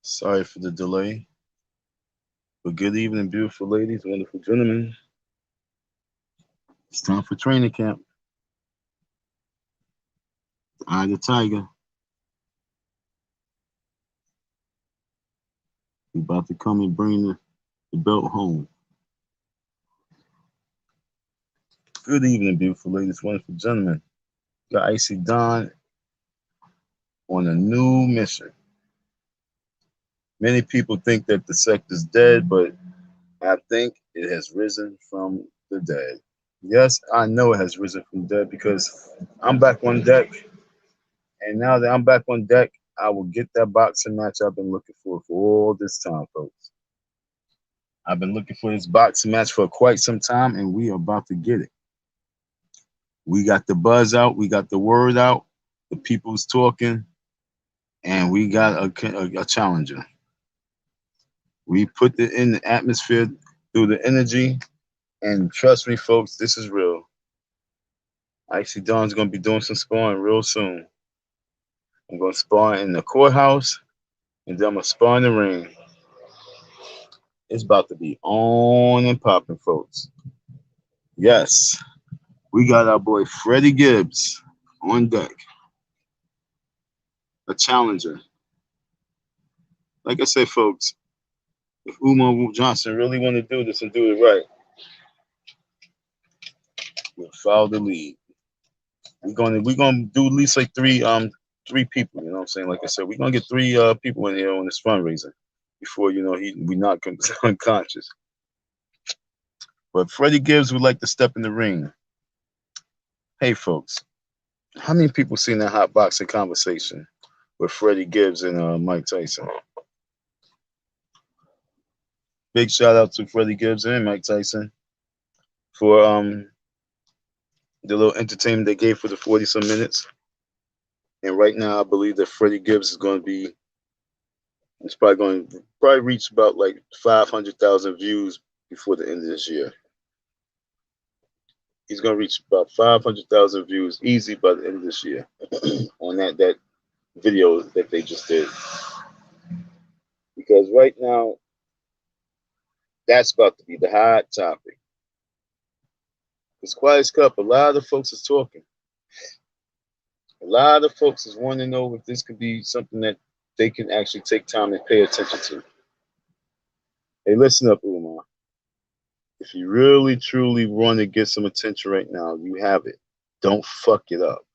Sorry for the delay. But good evening, beautiful ladies, wonderful gentlemen. It's time for training camp. Eye the tiger. We about to come and bring the belt home. Good evening, beautiful ladies, wonderful gentlemen. Got Icy Don on a new mission. Many people think that the sect is dead, but I think it has risen from the dead. Yes, I know it has risen from the dead because I'm back on deck. And now that I'm back on deck, I will get that boxing match I've been looking for all this time, folks. I've been looking for this boxing match for quite some time, and we are about to get it. We got the buzz out, we got the word out, the people's talking, and we got a challenger. We put it in the atmosphere through the energy, and trust me, folks, this is real. Icy Dawn's gonna be doing some sparring real soon. I'm gonna spar in the courthouse, and then I'm gonna spar in the ring. It's about to be on and popping, folks. Yes, we got our boy Freddie Gibbs on deck, a challenger. Like I said, folks, if Umar Johnson really want to do this and do it right, we'll follow the lead. We're gonna do at least like three people. You know what I'm saying? Like I said, we're gonna get three people in here on this fundraiser before we not unconscious. But Freddie Gibbs would like to step in the ring. Hey, folks, how many people seen that hot boxing conversation with Freddie Gibbs and Mike Tyson? Big shout out to Freddie Gibbs and Mike Tyson for the little entertainment they gave for the 40 some minutes. And right now, I believe that Freddie Gibbs is going to be, it's probably going to reach about like 500,000 views before the end of this year. He's going to reach about 500,000 views easy by the end of this year on that video that they just did. Because right now, that's about to be the hot topic. It's Quiet Cup. A lot of folks is talking. A lot of folks is wanting to know if this could be something that they can actually take time and pay attention to. Hey, listen up, Umar. If you really, truly want to get some attention right now, you have it. Don't fuck it up.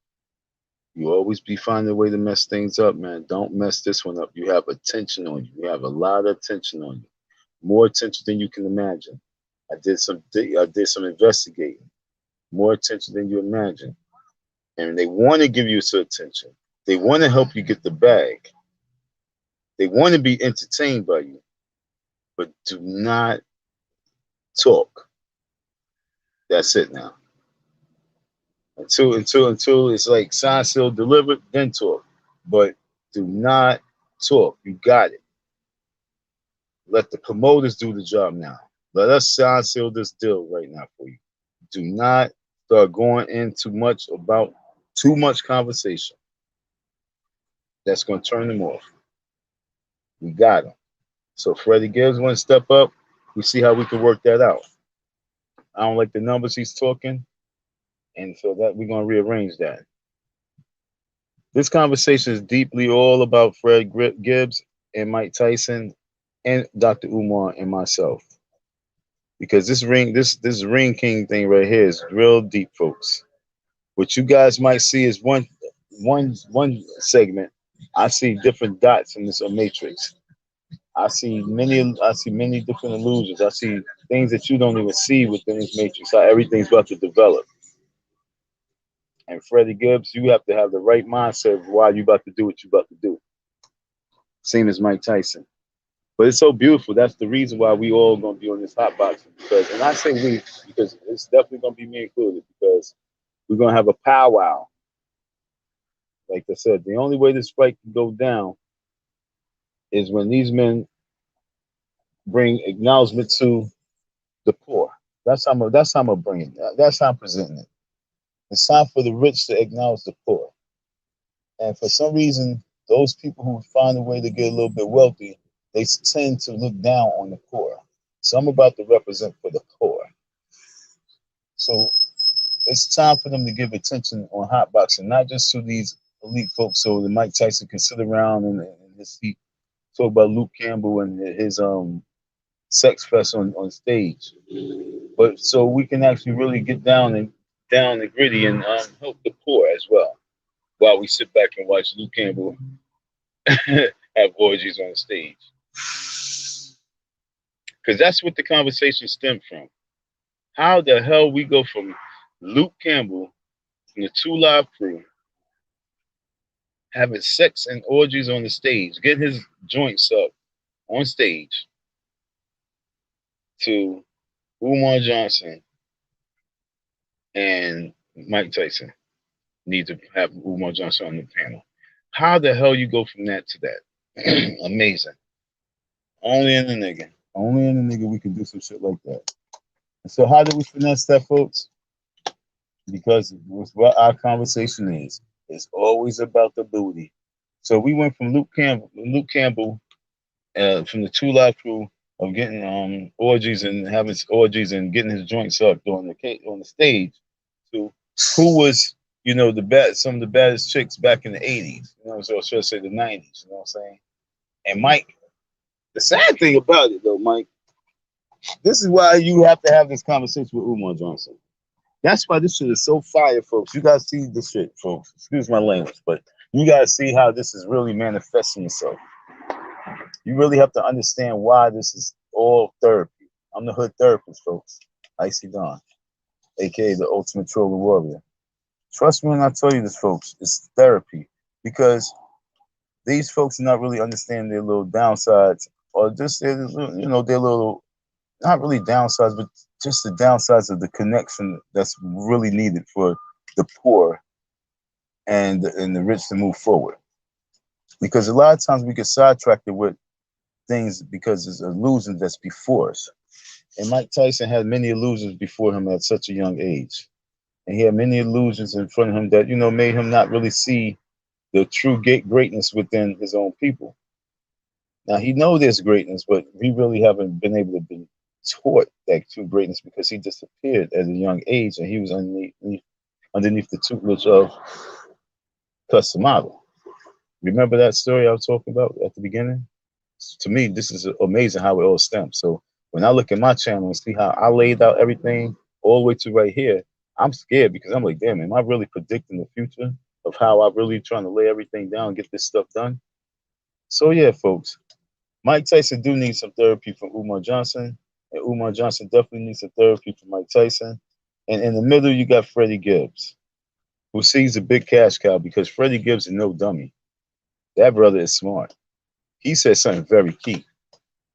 You always be finding a way to mess things up, man. Don't mess this one up. You have attention on you. You have a lot of attention on you. More attention than you can imagine. I did some investigating. More attention than you imagine. And they want to give you some attention. They want to help you get the bag. They want to be entertained by you. But do not talk. That's it now. Until it's like signed, sealed, delivered, then talk. But do not talk. You got it. Let the promoters do the job now. Let us sign, seal this deal right now for you. Do not start going into too much conversation. That's going to turn them off. We got them. So Freddie Gibbs want to step up. We see how we can work that out. I don't like the numbers he's talking, and so that we're gonna rearrange that. This conversation is deeply all about Fred Gibbs and Mike Tyson and Dr. Umar and myself. Because this ring king thing right here is real deep, folks. What you guys might see is one segment. I see different dots in this matrix. I see many different illusions. I see things that you don't even see within this matrix. How everything's about to develop. And Freddie Gibbs, you have to have the right mindset of why you about to do what you about to do. Same as Mike Tyson. But it's so beautiful. That's the reason why we all gonna be on this hot boxing. And I say we because it's definitely gonna be me included because we're gonna have a powwow. Like I said, the only way this fight can go down is when these men bring acknowledgement to the poor. That's how I'm bring it. That's how I'm presenting it. It's time for the rich to acknowledge the poor. And for some reason, Those people who find a way to get a little bit wealthy, they tend to look down on the poor. So I'm about to represent for the poor. So it's time for them to give attention on hot boxing, not just to these elite folks, so that Mike Tyson can sit around and his seat talk about Luke Campbell and his sex fest on stage, but so we can actually really get down and gritty and help the poor as well, while we sit back and watch Luke Campbell have orgies on stage, because that's what the conversation stemmed from. How the hell we go from Luke Campbell from the Two Live Crew having sex and orgies on the stage, get his joints up on stage, to Umar Johnson and Mike Tyson need to have Umar Johnson on the panel. How the hell you go from that to that? Amazing. Only in the nigga. Only in the nigga we can do some shit like that. And so how do we finesse that, folks? Because what our conversation is. It's always about the booty. So we went from Luke Campbell, from the Two Live Crew, of getting orgies and having orgies and getting his joints up on the stage, to who was, some of the baddest chicks back in the 80s. So I should say the 90s. You know what I'm saying? And Mike, the sad thing about it though, Mike, this is why you have to have this conversation with Umar Johnson. That's why this shit is so fire, folks. You guys see this shit, folks. Excuse my language, but you guys see how this is really manifesting itself. You really have to understand why this is all therapy. I'm the hood therapist, folks. Icy Don, aka the ultimate troller warrior. Trust me when I tell you this, folks. It's therapy, because these folks are not really understanding their little downsides, or just their little, not really downsides, but just the downsides of the connection that's really needed for the poor and the rich to move forward. Because a lot of times we get sidetracked with things because it's illusions that's before us. And Mike Tyson had many illusions before him at such a young age. And he had many illusions in front of him that, made him not really see the true greatness within his own people. Now he know there's greatness, but we really haven't been able to be taught that true greatness, because he disappeared at a young age and he was underneath the tutelage of Customato. Remember that story I was talking about at the beginning? To me, this is amazing how it all stems. So when I look at my channel and see how I laid out everything all the way to right here, I'm scared, because I'm like, damn, am I really predicting the future of how I'm really trying to lay everything down and get this stuff done? So yeah, folks, Mike Tyson do need some therapy from Umar Johnson, and Umar Johnson definitely needs some therapy from Mike Tyson. And in the middle, you got Freddie Gibbs, who sees a big cash cow, because Freddie Gibbs is no dummy. That brother is smart. He said something very key.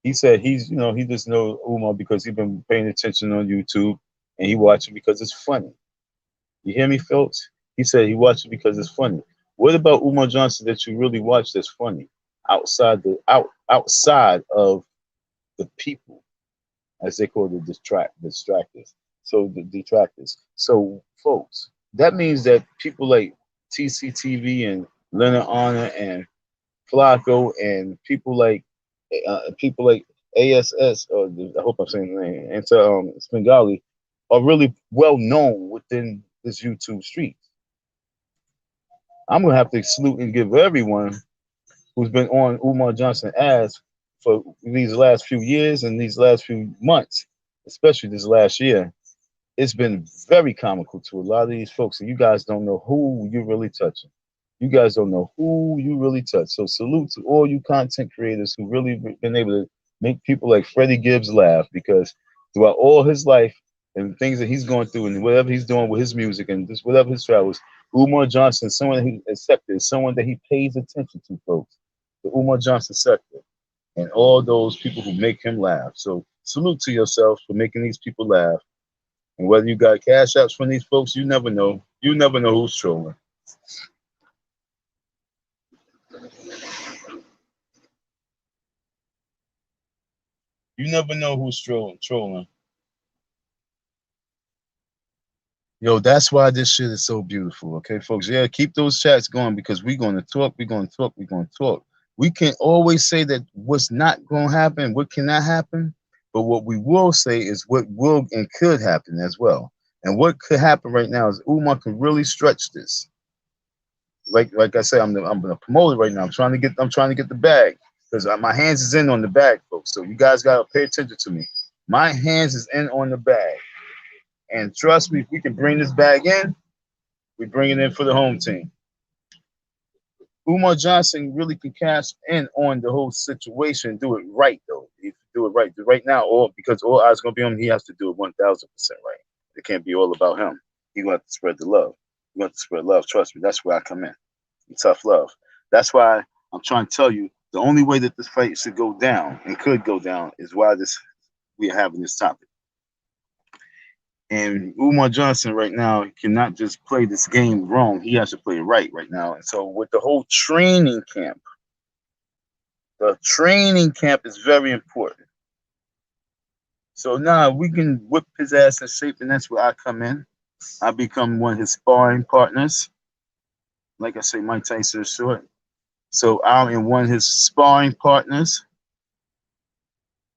He said he just knows Umar because he's been paying attention on YouTube, and he watches because it's funny. You hear me, folks? He said he watches because it's funny. What about Umar Johnson that you really watch that's funny outside of the people, as they call the distractors? So the detractors. So folks, that means that people like TCTV and Leonard Honor and Flacco and people like ASS, or I hope I'm saying the name, and to Spengali, are really well known within this YouTube street. I'm gonna have to salute and give everyone who's been on Umar Johnson ass for these last few years and these last few months, especially this last year. It's been very comical to a lot of these folks, and you guys don't know who you're really touching. You guys don't know who you really touch. So salute to all you content creators who really been able to make people like Freddie Gibbs laugh, because throughout all his life and things that he's going through and whatever he's doing with his music and just whatever his travels, Umar Johnson, someone he accepted, someone that he pays attention to, folks. The Umar Johnson sector and all those people who make him laugh. So salute to yourself for making these people laugh. And whether you got cash outs from these folks, you never know. You never know who's trolling. You never know who's trolling. Yo, that's why this shit is so beautiful. Okay, folks. Yeah, keep those chats going because we're gonna talk, we're gonna talk, we're gonna talk. We can always say that what's not gonna happen, what cannot happen, but what we will say is what will and could happen as well. And what could happen right now is Umar can really stretch this. Like I said, I'm gonna promote it right now. I'm trying to get the bag because my hands is in on the bag, folks. So you guys gotta pay attention to me. My hands is in on the bag, and trust me, if we can bring this bag in, we bring it in for the home team. Umar Johnson really can cash in on the whole situation. Do it right though. If you do it right now, or because all eyes gonna be on him, he has to do it 1,000% right. It can't be all about him. He gonna have to spread the love. You have to spread love. Trust me. That's where I come in. Tough love. That's why I'm trying to tell you the only way that this fight should go down and could go down is why this we are having this topic. And Umar Johnson right now cannot just play this game wrong. He has to play it right now. And so with the whole training camp, the training camp is very important. So now we can whip his ass in shape, and that's where I come in. I become one of his sparring partners. Like I say, Mike Tyson is short. So I'm in one of his sparring partners,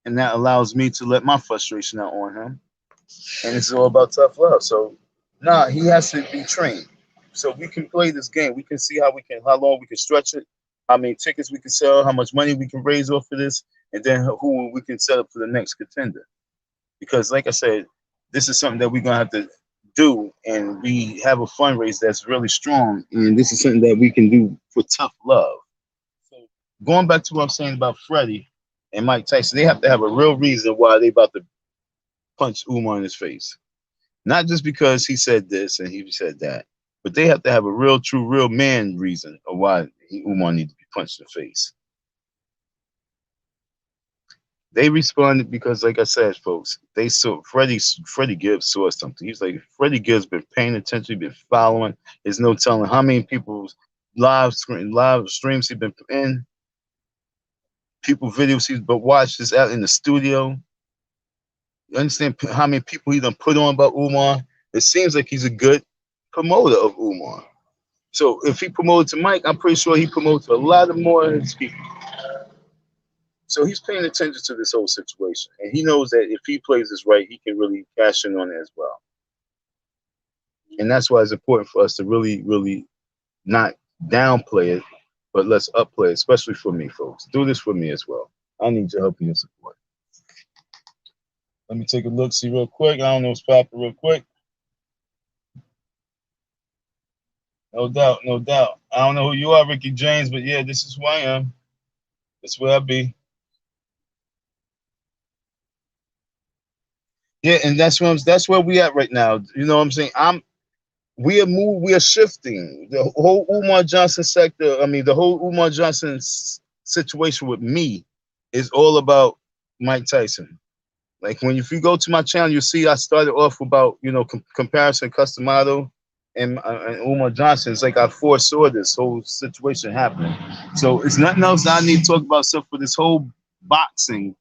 and that allows me to let my frustration out on him. And it's all about tough love. So nah, he has to be trained. So we can play this game. We can see how long we can stretch it, how many tickets we can sell, how much money we can raise off of this, and then who we can set up for the next contender. Because like I said, this is something that we're gonna have to do, and we have a fundraiser that's really strong, and this is something that we can do for tough love. So going back to what I'm saying about Freddie and Mike Tyson, they have to have a real reason why they about to punch Umar in his face. Not just because he said this and he said that, but they have to have a real, true, real man reason of why Umar needs to be punched in the face. They responded because, like I said, folks, they saw Freddie Gibbs saw something. He's like Freddie Gibbs been paying attention, been following. There's no telling how many people's live streams he's been in, people videos he's but watched this out in the studio. You understand how many people he done put on about Umar? It seems like he's a good promoter of Umar. So if he promoted to Mike, I'm pretty sure he promotes to a lot of more of his people. So he's paying attention to this whole situation, and he knows that if he plays this right, he can really cash in on it as well. And that's why it's important for us to really, really not downplay it, but let's upplay it, especially for me, folks. Do this for me as well. I need your help and your support. Let me take a look, see real quick. I don't know what's popping real quick. No doubt, no doubt. I don't know who you are, Ricky James, but yeah, this is who I am. That's where I be. Yeah, and that's where we at right now. You know what I'm saying? We are shifting. The whole Umar Johnson sector, I mean the whole Umar Johnson situation with me is all about Mike Tyson. Like if you go to my channel, you see I started off about comparison Customado and Umar Johnson. It's like I foresaw this whole situation happening. So it's nothing else that I need to talk about except for this whole boxing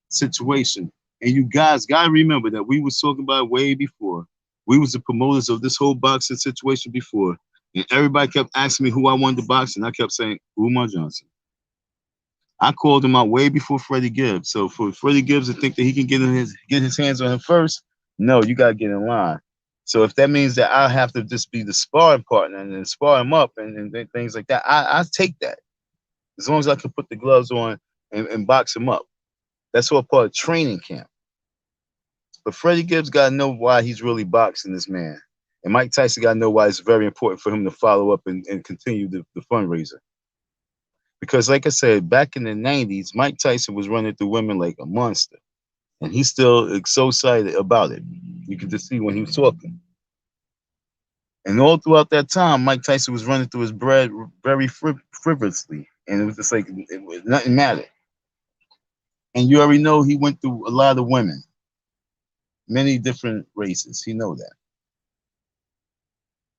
situation. And you guys gotta remember that we was talking about it way before. We was the promoters of this whole boxing situation before. And everybody kept asking me who I wanted to box, and I kept saying Umar Johnson. I called him out way before Freddie Gibbs. So for Freddie Gibbs to think that he can get his hands on him first, no, you gotta get in line. So if that means that I have to just be the sparring partner and then spar him up and things like that, I take that. As long as I can put the gloves on and box him up. That's all part of training camp. But Freddie Gibbs gotta know why he's really boxing this man. And Mike Tyson gotta know why it's very important for him to follow up and continue the fundraiser. Because like I said, back in the 90s, Mike Tyson was running through women like a monster. And he's still so excited about it. You can just see when he was talking. And all throughout that time, Mike Tyson was running through his bread very frivolously. And it was just like nothing mattered. And you already know he went through a lot of women. Many different races. He know that.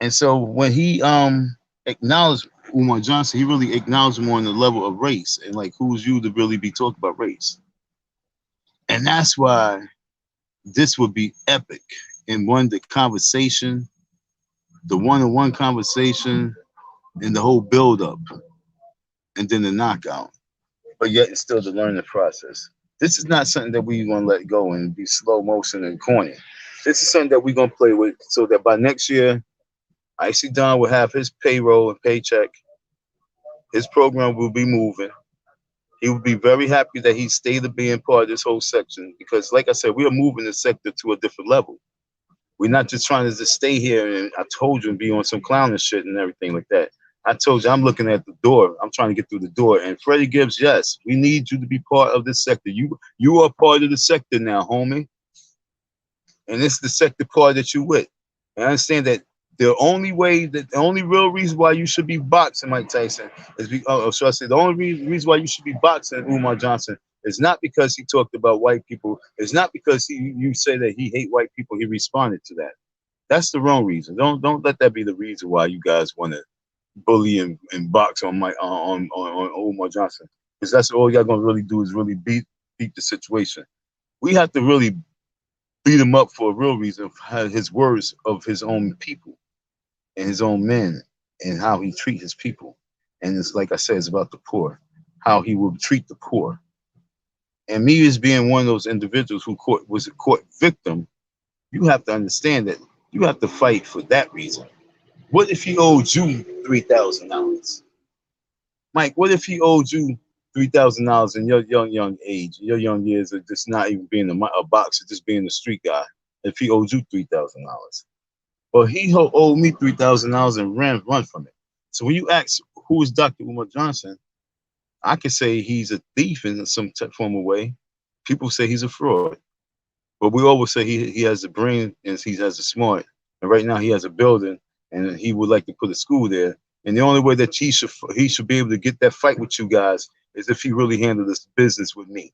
And so when he acknowledged Umar Johnson, he really acknowledged him on the level of race and like who's you to really be talking about race. And that's why this would be epic. And one, the conversation the one-on-one conversation and the whole build-up, and then the knockout. But yet, it's still the learning process. This is not something that we gonna let go and be slow motion and corny. This is something that we're gonna play with, so that by next year, Icy Don will have his payroll and paycheck. His program will be moving. He will be very happy that he stayed to being part of this whole section because, like I said, we are moving the sector to a different level. We're not just trying to just stay here and I told you and be on some clowning shit and everything like that. I told you I'm looking at the door. I'm trying to get through the door. And Freddie Gibbs, yes, we need you to be part of this sector. You are part of the sector now, homie. And it's the sector part that you with. And I understand that the only real reason why you should be boxing Mike Tyson is so I say the only reason why you should be boxing Umar Johnson is not because he talked about white people. It's not because you say that he hate white people. He responded to that. That's the wrong reason. Don't let that be the reason why you guys want to bully and box on on Umar Johnson, because that's all y'all gonna really do is really beat the situation. We have to really beat him up for a real reason, for his words of his own people and his own men and how he treat his people. And it's like I said, it's about the poor, how he will treat the poor. And me as being one of those individuals who was a court victim, you have to understand that you have to fight for that reason. What if he owed you $3,000? Mike, what if he owed you $3,000 in your young age, your young years of just not even being a boxer, just being a street guy? If he owed you $3,000, well, he owed me $3,000 and run from it. So when you ask who is Dr. Umar Johnson, I could say he's a thief in some form of way. People say he's a fraud, but we always say he has a brain and he has a smart. And right now he has a building and he would like to put a school there. And the only way that he should be able to get that fight with you guys is if he really handled this business with me.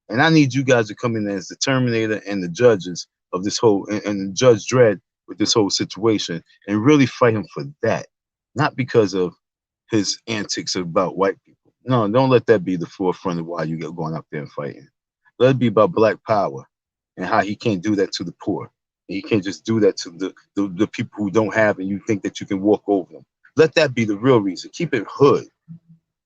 And I need you guys to come in as the terminator and the judges of this whole and Judge Dredd with this whole situation and really fight him for that, not because of his antics about white people. No, don't let that be the forefront of why you get going up there and fighting. Let it be about black power and how he can't do that to the poor. And he can't just do that to the people who don't have and you think that you can walk over them. Let that be the real reason. Keep it hood.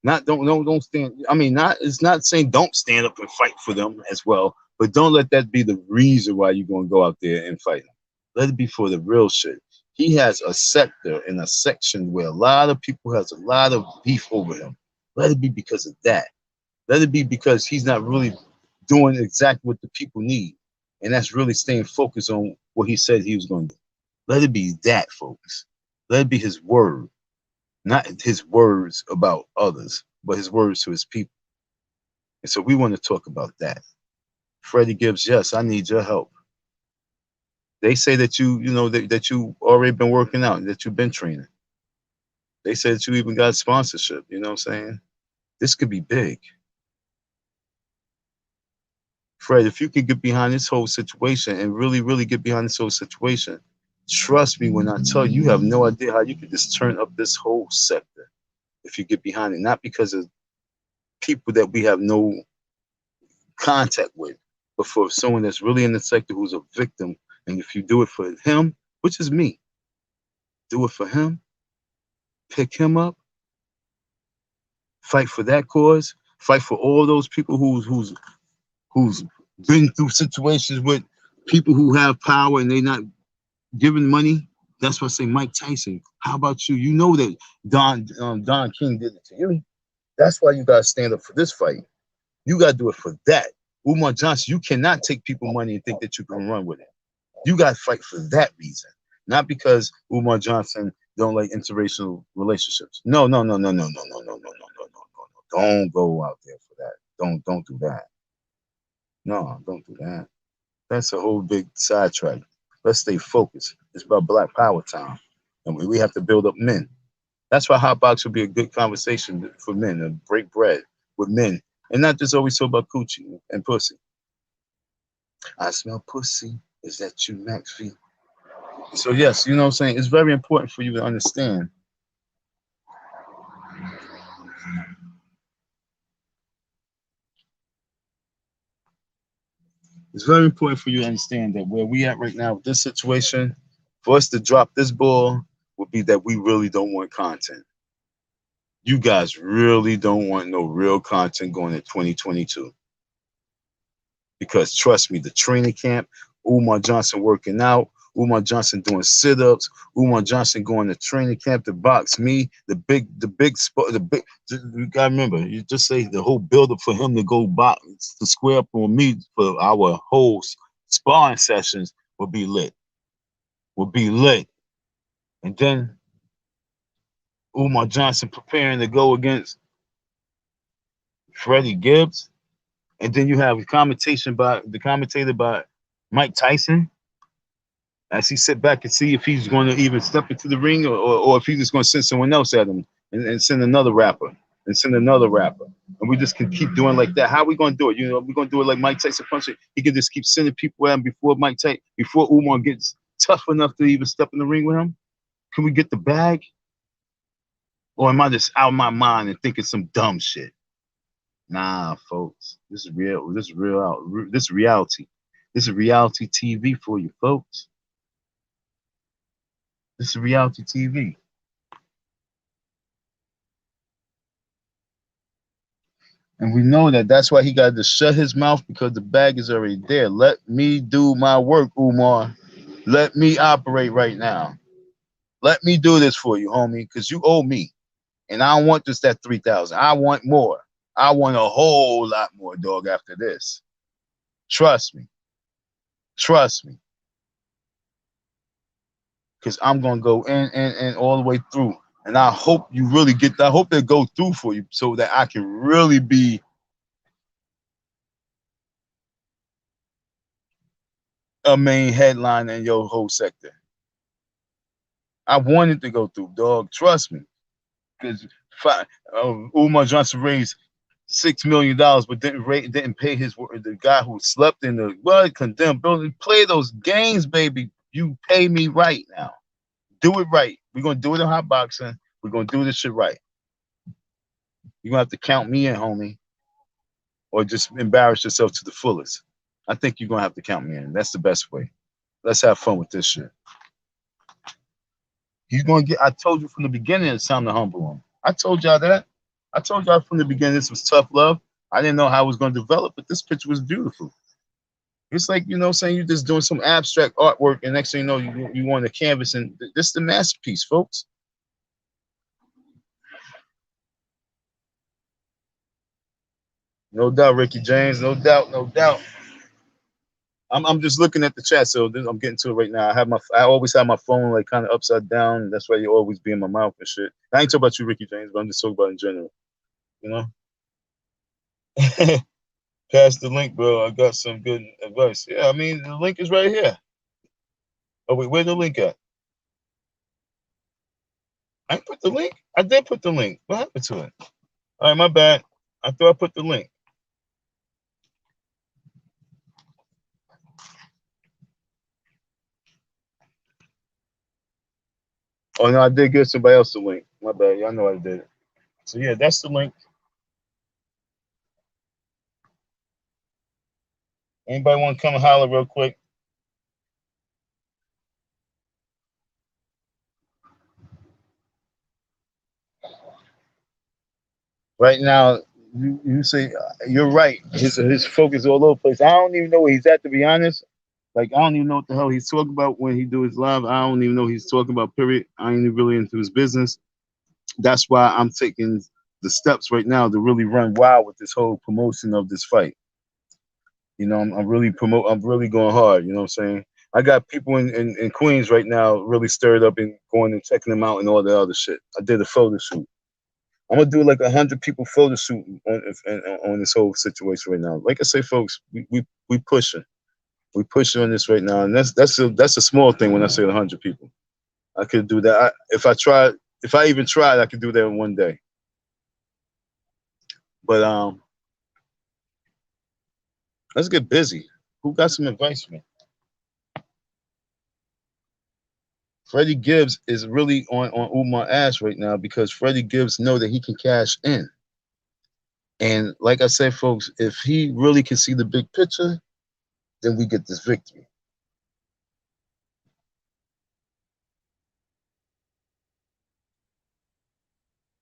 Not don't stand. I mean, not it's not saying don't stand up and fight for them as well, but don't let that be the reason why you're gonna go out there and fight them. Let it be for the real shit. He has a sector and a section where a lot of people has a lot of beef over him. Let it be because of that. Let it be because he's not really doing exactly what the people need, and that's really staying focused on what he said he was going to do. Let it be that, folks. Let it be his word, not his words about others, but his words to his people. And so we want to talk about that. Freddie Gibbs, yes, I need your help. They say that that you already been working out, that you've been training. They say that you even got sponsorship. You know what I'm saying? This could be big. Fred, if you could get behind this whole situation and really, really get behind this whole situation, trust me when I tell you, you have no idea how you could just turn up this whole sector if you get behind it. Not because of people that we have no contact with, but for someone that's really in the sector who's a victim. And if you do it for him, which is me, do it for him, pick him up, fight for that cause, fight for all those people who's been through situations with people who have power and they not giving money. That's why I say Mike Tyson. How about you? You know that Don King did it to you. That's why you gotta stand up for this fight. You gotta do it for that. Umar Johnson, you cannot take people money and think that you can run with it. You gotta fight for that reason, not because Umar Johnson don't like interracial relationships. No, no, no, no, no, no, no, no, no, no, no, no, no, no. Don't go out there for that. Don't do that. No, don't do that. That's a whole big sidetrack. Let's stay focused. It's about black power time. And we have to build up men. That's why hot box would be a good conversation for men to break bread with men. And not just always talk about coochie and pussy. I smell pussy. Is that you, Max V? So yes, you know what I'm saying? It's very important for you to understand. It's very important for you to understand that where we at right now with this situation, For us to drop this ball would be that we really don't want content. You guys really don't want no real content going in 2022. Because trust me, the training camp, Umar Johnson working out, Umar Johnson doing sit-ups, Umar Johnson going to training camp to box me, the big spot, the big. You gotta remember, you just say the whole build-up for him to go box to square up on me for our whole sparring sessions will be lit. Will be lit, and then Umar Johnson preparing to go against Freddie Gibbs, and then you have the commentator by Mike Tyson as he sit back and see if he's going to even step into the ring or if he's just going to send someone else at him and send another rapper and send another rapper. And we just can keep doing like that. How are we going to do it? You know, we're going to do it like Mike Tyson punch it. He can just keep sending people at him before Umar gets tough enough to even step in the ring with him. Can we get the bag? Or am I just out of my mind and thinking some dumb shit? Nah, folks. This is real. This is real. This is reality. This is reality TV for you, folks. This is reality TV. And we know that that's why he got to shut his mouth because the bag is already there. Let me do my work, Umar. Let me operate right now. Let me do this for you, homie, because you owe me. And I don't want just that 3,000. I want more. I want a whole lot more, dog, after this. Trust me. Trust me. Because I'm going to go in all the way through. And I hope you really get that. I hope they go through for you so that I can really be a main headline in your whole sector. I wanted to go through, dog. Trust me. Because Umar Johnson raised $6 million, but didn't pay the guy who slept in the condemned building. Play those games, baby. You pay me right now. Do it right. We're gonna do it in hot boxing. We're gonna do this shit right. You're gonna have to count me in, homie, or just embarrass yourself to the fullest. I think you're gonna have to count me in. That's the best way. Let's have fun with this shit. He's gonna get. I told you from the beginning it's time to humble him. I told y'all that. I told y'all from the beginning this was tough love. I didn't know how it was gonna develop, but this picture was beautiful. It's like, saying you're just doing some abstract artwork, and next thing you know, you on the canvas, and this is the masterpiece, folks. No doubt, Ricky James. No doubt, no doubt. I'm just looking at the chat, so I'm getting to it right now. I always have my phone like kind of upside down. That's why you always be in my mouth and shit. I ain't talking about you, Ricky James, but I'm just talking about in general. You know. Pass the link, bro. I got some good advice. Yeah, I mean the link is right here. Oh wait, where's the link at? I put the link. I did put the link. What happened to it? All right, my bad. I thought I put the link. Oh no, I did give somebody else the link. My bad. Y'all know I did it. So yeah, that's the link. Anybody want to come and holler real quick? Right now, you say you're right. His focus all over the place. I don't even know where he's at, to be honest. Like I don't even know what the hell he's talking about when he do his live. I don't even know what he's talking about. Period. I ain't really into his business. That's why I'm taking the steps right now to really run wild with this whole promotion of this fight. I'm really I'm really going hard. You know what I'm saying? I got people in Queens right now really stirred up and going and checking them out and all the other shit. I did a photo shoot. I'm gonna do like 100 people photo shoot on this whole situation right now. Like I say, folks, we pushing. We pushing on this right now, and that's a small thing when I say 100 people. I could do that. If I even tried, I could do that in one day. But let's get busy. Who got some advice for me? Freddie Gibbs is really on Umar ass right now because Freddie Gibbs know that he can cash in. And like I said, folks, if he really can see the big picture, then we get this victory.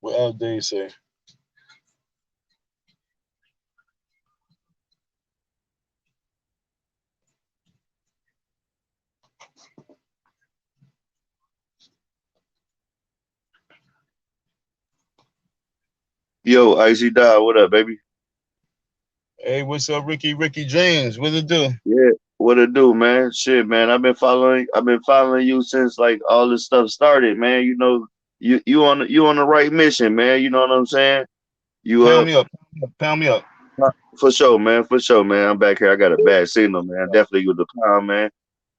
What else did he say? Yo, Icy Dog, what up, baby? Hey, what's up, Ricky? Ricky James, what it do? Yeah, what it do, man? Shit, man. I've been following you since like all this stuff started, man. You know, you on the right mission, man. You know what I'm saying? You Pound me up, pound me up. for sure, man. For sure, man. I'm back here. I got a bad signal, man. Definitely with the pound, man.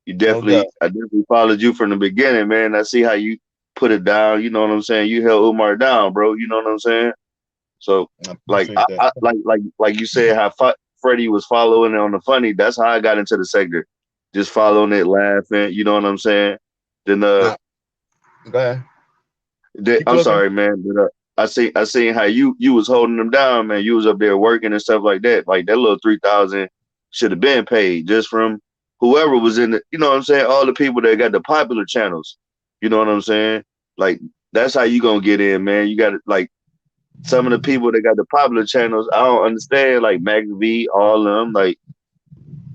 No doubt. I definitely followed you from the beginning, man. I see how you put it down. You know what I'm saying? You held Umar down, bro. You know what I'm saying? So, I appreciate that. like you said, how Freddie was following it on the funny. That's how I got into the sector, just following it, laughing. You know what I'm saying? Then Nah, go ahead. Keep I'm cooking. sorry, man, but I seen how you was holding them down, man. You was up there working and stuff like that. Like that little 3,000 should have been paid just from whoever was in the. You know what I'm saying? All the people that got the popular channels. You know what I'm saying? Like that's how you gonna get in, man. You got to like some of the people that got the popular channels, I don't understand, like Mac V, all of them, like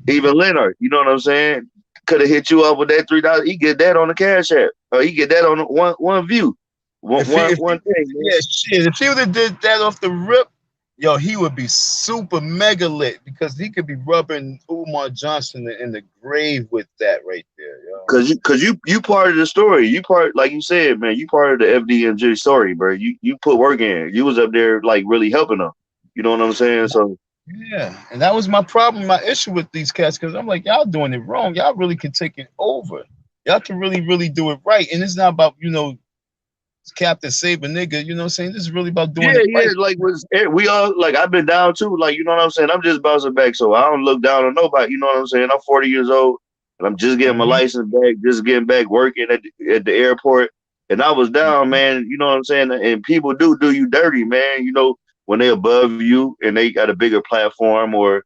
even Leonard, you know what I'm saying? Could have hit you up with that $3. He get that on the cash app, or he get that on one view, one thing, man. Yeah, shit, if he would have did that off the rip, yo, he would be super mega lit because he could be rubbing Umar Johnson in the grave with that right there, yo. Cause you part of the story. You part like you said, man. You part of the FDMG story, bro. You put work in. You was up there like really helping them. You know what I'm saying? So Yeah, and that was my problem, my issue with these cats, because I'm like, y'all doing it wrong. Y'all really can take it over. Y'all can really, really do it right. And it's not about, Captain Saber nigga, you know what I'm saying? This is really about doing yeah, it yeah, right. like was we all like I've been down too, like you know what I'm saying. I'm just bouncing back, so I don't look down on nobody. You know what I'm saying? I'm 40 years old, and I'm just getting my Mhm. license back, just getting back working at the airport. And I was down, man. You know what I'm saying? And people do you dirty, man. You know when they above you and they got a bigger platform, or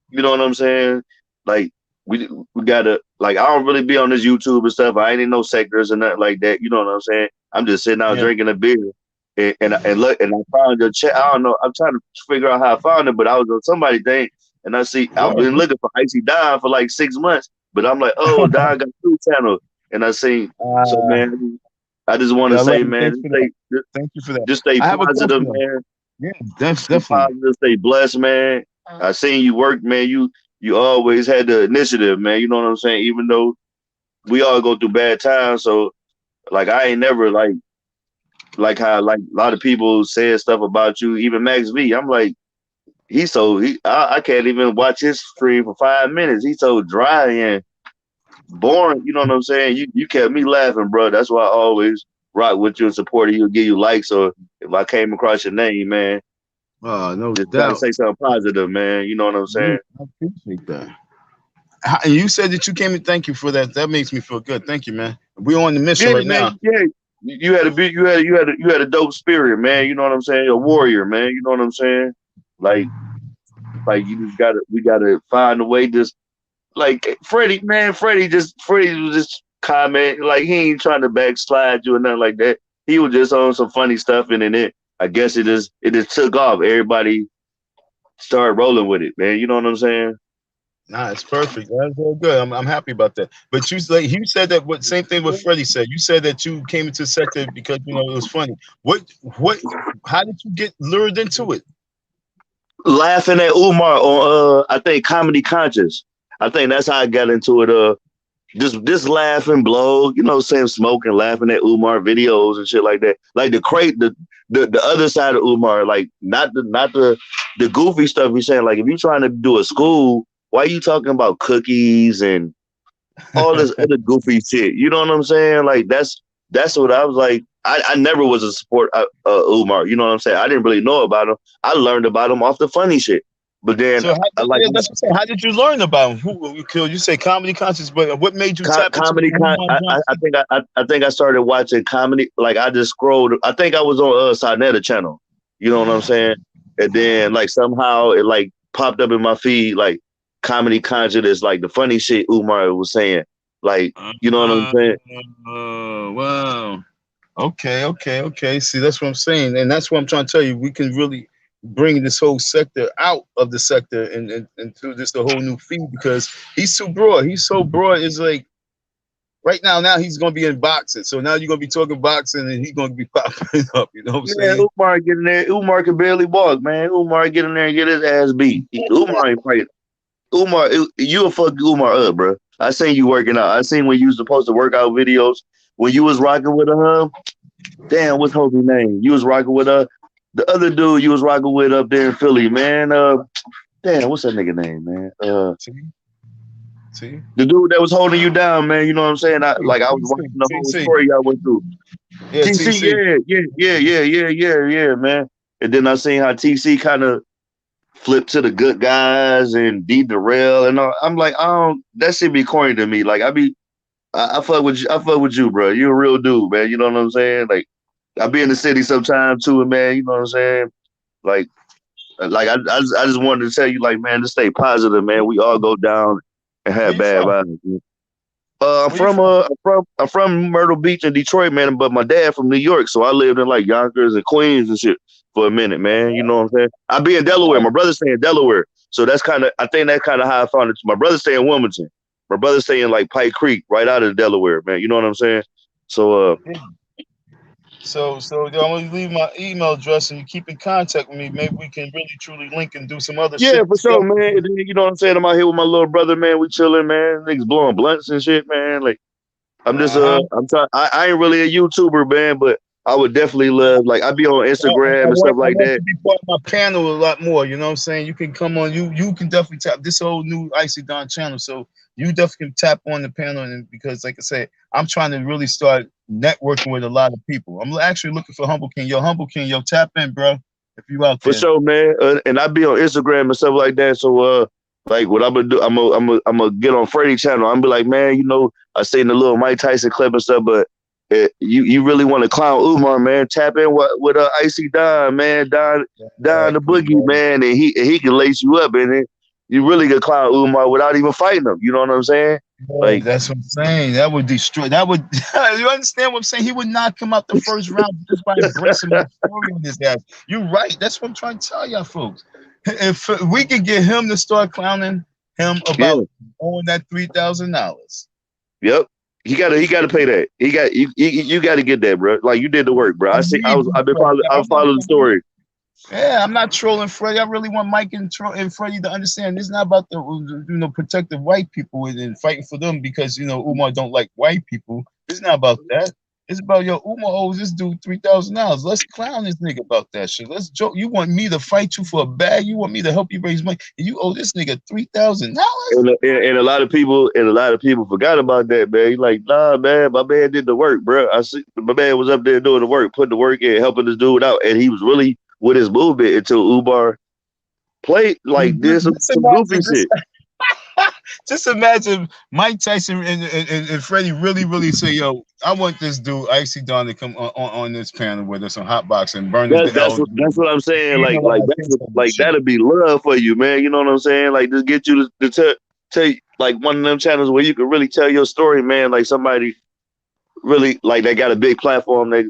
you know what I'm saying? Like we gotta like I don't really be on this YouTube and stuff. I ain't in no sectors and nothing like that. You know what I'm saying? I'm just sitting out Yeah. drinking a beer and look and I found your chat. I don't know. I'm trying to figure out how I found it, but I was on somebody's thing and I see I've Word. been looking for Icy Don for like 6 months, but I'm like, oh, Don got two channels, and I seen so Uh, man. I just want to yeah, I love say, you. man, Thanks for that. Thank you for that. just stay I have a positive, question though. man. Yeah, Stay definitely. positive, stay blessed, man. I seen you work, man. You always had the initiative, man. You know what I'm saying? Even though we all go through bad times, so like I ain't never like how like a lot of people said stuff about you. Even Max V, I'm like I can't even watch his stream for 5 minutes. He's so dry and boring. You know what I'm saying? You kept me laughing, bro. That's why I always rock with you and support you, give you likes, or if I came across your name, man, No just try to doubt. say something positive, man. You know what I'm Yeah, saying? I appreciate that. And you said that you came in. Thank you for that. That makes me feel good. Thank you, man. We're on the mission Yeah, right man. now. Yeah, you had a big, you had a dope spirit, man. You know what I'm saying? A warrior, man. You know what I'm saying? Like, like you just gotta, we gotta find a way. Just like Freddie, man. Freddie was just comment. Like he ain't trying to backslide you or nothing like that. He was just on some funny stuff, and then I guess it just took off. Everybody started rolling with it, man. You know what I'm saying? Nah, it's perfect. That's all good. I'm happy about that. But you said that what same thing what Freddie said. You said that you came into the sector because it was funny. What how did you get lured into it? Laughing at Umar on I think Comedy Conscious. I think that's how I got into it. Just laughing, blow, you know, saying smoking, laughing at Umar videos and shit like that. Like the other side of Umar, like not the goofy stuff he's saying. Like if you're trying to do a school, why are you talking about cookies and all this other goofy shit? You know what I'm saying? Like that's what I was like. I never was a support Umar. You know what I'm saying? I didn't really know about him. I learned about him off the funny shit. But then So I like yeah, that's what I'm saying. How did you learn about him? Who you killed? You say comedy conscious, but what made you tap into comedy. Umar Johnson? I think I started watching comedy. Like I just scrolled. I think I was on Sarnetta channel. You know what I'm saying? And then like somehow it like popped up in my feed like comedy content is like the funny shit Umar was saying. Like you know what I'm saying? Oh wow. Okay. See, that's what I'm saying, and that's what I'm trying to tell you. We can really bring this whole sector out of the sector and to just a whole new field because he's too broad. He's so broad. It's like right now he's gonna be in boxing. So now you're gonna be talking boxing, and he's gonna be popping up. You know what I'm Yeah, saying? Umar get in there. Umar can barely walk, man. Umar get in there and get his ass beat. Umar ain't fighting. Umar, you'll fuck Umar up, bro. I seen you working out. I seen when you was supposed to work out videos when you was rocking with damn, what's Hobie's name? You was rocking with the other dude you was rocking with up there in Philly, man. Damn, what's that nigga name, man? See, see, The dude that was holding you down, man. You know what I'm saying? I was TC, watching the whole TC, story y'all went through. yeah, TC, TC. yeah, man. And then I seen how TC kind of flipped to the good guys and D Darrell and all. I'm like, I don't. That should be corny to me. Like I fuck with you. I fuck with you, bro. You a real dude, man. You know what I'm saying? Like I be in the city sometimes too, man. You know what I'm saying? Like I just wanted to tell you, like, man, to stay positive, man. We all go down and Where have you bad from? vibes. Where you from? I'm from Myrtle Beach in Detroit, man, but my dad from New York, so I lived in like Yonkers and Queens and shit for a minute, man. You know what I'm saying? I be in Delaware. My brother stay in Delaware, so I think that's kind of how I found it. My brother stay in Wilmington. My brother stay in like Pike Creek, right out of Delaware, man. You know what I'm saying? So So I'm gonna leave my email address, and you keep in contact with me. Maybe we can really truly link and do some other yeah, shit for sure, together. man. And then, you know what I'm saying? I'm out here with my little brother, man. We chilling, man. Niggas blowing blunts and shit, man. Like I'm just Uh huh. I'm trying. I ain't really a YouTuber, man, but I would definitely love like I be on Instagram and stuff I like want you that. to be part of my panel a lot more. You know what I'm saying? You can come on. You can definitely tap this whole new Icy Don channel. So you definitely can tap on the panel, and because like I said, I'm trying to really start networking with a lot of people. I'm actually looking for Humble King. Humble King, tap in, bro. If you out For there. sure, man. And I be on Instagram and stuff like that. So, like what I'm gonna do, I'm gonna get on Freddie channel. I'm be like, man, you know, I seen the little Mike Tyson clip and stuff, but you really want to clown Umar, man? Tap in with Icy Don, man, Don the Exactly, Boogie, bro. man, and he can lace you up, and then you really can clown Umar without even fighting him. You know what I'm saying? Yeah, Like that's what I'm saying. That would destroy. That would. You understand what I'm saying? He would knock him out the first round just by embracing the story on his ass. You're right. That's what I'm trying to tell y'all, folks. If we could get him to start clowning him yeah, about owing that $3,000. yep. He gotta pay that. You gotta get that, bro. Like you did the work, bro. I need I've been Freddie. I followed the story. Yeah, I'm not trolling Freddie. I really want Mike and Freddie to understand this is not about the protecting white people and fighting for them because Umar don't like white people. It's not about that. It's about Umar owes this dude $3,000. Let's clown this nigga about that shit. Let's joke. You want me to fight you for a bag? You want me to help you raise money? And you owe this nigga $3,000? And a lot of people forgot about that, man. You like, nah, man, my man did the work, bro. I see my man was up there doing the work, putting the work in, helping this dude out, and he was really with his movement until Ubar played like did Just some goofy imagine this. shit. Just imagine Mike Tyson and Freddie really say, "Yo, I want this dude Icy Don to come on this panel with us on Hotbox and burn it down." That's what I'm saying. Analyze Like shit. that'd be love for you, man. You know what I'm saying? Like just get you to tell like one of them channels where you can really tell your story, man. Like somebody really like they got a big platform. They,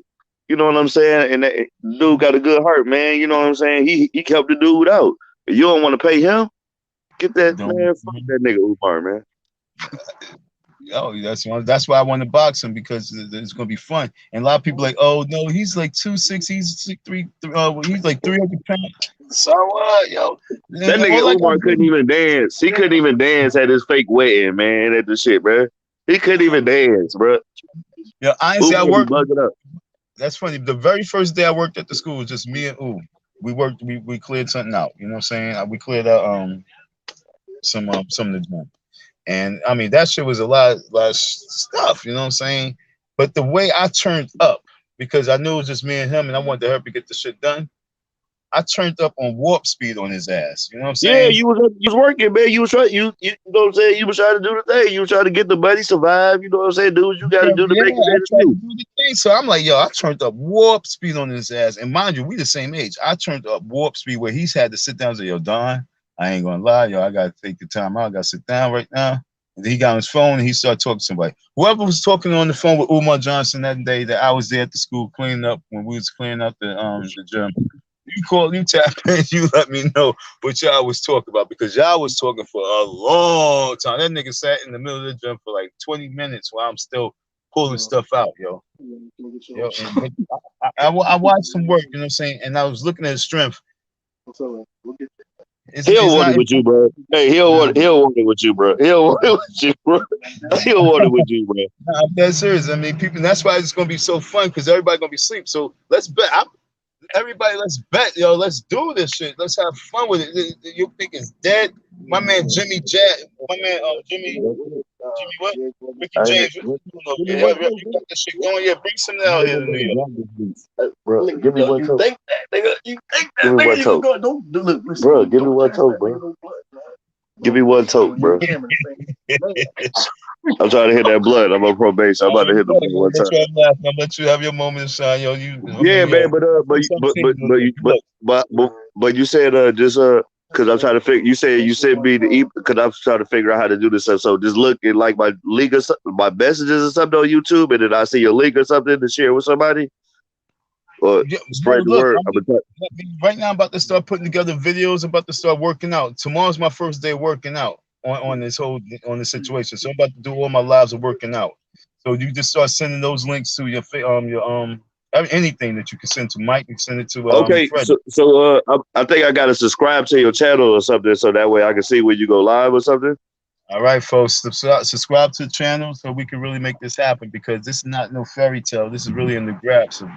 you know what I'm saying? And that dude got a good heart, man. You know what I'm saying? He helped the dude out. If you don't want to pay him, get that Don't. man. Fuck that nigga Umar, man. Oh, that's why I want to box him because it's gonna be fun. And a lot of people like, oh no, he's like 2'6", he's 6'3", he's like 300 pounds. So what, yo? That And nigga all I gotta Umar couldn't do, even dance. He couldn't even dance at his fake wedding, man. At the shit, bro. He couldn't even dance, bro. honestly, I Umar be worked. bugging up. That's funny. The very first day I worked at the school was just me and We worked. We cleared something out. You know what I'm saying? We cleared out some of the junk. And I mean that shit was a lot of stuff. You know what I'm saying? But the way I turned up because I knew it was just me and him, and I wanted to help him get the shit done. I turned up on warp speed on his ass. You know what I'm Yeah, saying? you was working, man. You was trying you know what I'm saying? You was trying to do the thing. You was trying to get the money, survive. You know what I'm saying? Do what you got to Yeah, do to yeah, make it I better tried to too. do the thing. So I'm like, yo, I turned up warp speed on his ass. And mind you, we the same age. I turned up warp speed where he's had to sit down and say, yo, Don, I ain't gonna lie, yo, I gotta take the time out. I gotta sit down right now. And then he got on his phone and he started talking to somebody. Whoever was talking on the phone with Umar Johnson that day that I was there at the school cleaning up when we was cleaning up the gym. You call, you tap in, you let me know what y'all was talking about because y'all was talking for a long time. That nigga sat in the middle of the gym for like 20 minutes while I'm still pulling stuff out, yo. Yo, and I watched some work, you know what I'm saying, and I was looking at his strength. He'll It's want not. it with you, bro. Hey, he'll want it with you, bro. He'll want it with you, bro. He'll want it with you, bro. I'm dead serious. I mean, people. That's why it's gonna be so fun because everybody gonna be asleep. So let's bet. Everybody, let's bet, yo. Let's do this shit. Let's have fun with it. You think it's dead? My man Jimmy Jet, my man Jimmy what? Ricky James. You know, you got this shit going. Yeah, bring some out here to New York. Bro, give me one toe. You think that, give me one toe. Bro, give me one toe, bro. Give me one toe, bro. I'm trying to hit that blood. I'm on probation. I'm about to hit the blood one time. I'll let you have your moment, son. Yo, Yeah, man, but you said just because I'm trying to figure. You said me to eat because I'm trying to figure out how to do this stuff. So just look at like my link or my messages or something on YouTube, and then I see your link or something to share with somebody or spread the word. Right now, I'm about to start putting together videos. I'm about to start working out. Tomorrow's my first day working out on this situation. So I'm about to do all my lives of working out. So you just start sending those links to your anything that you can send to Mike. You can send it to okay. Freddie. I think I got to subscribe to your channel or something, so that way I can see when you go live or something. All right, folks, subscribe to the channel so we can really make this happen because this is not no fairy tale. This is really in the grasp of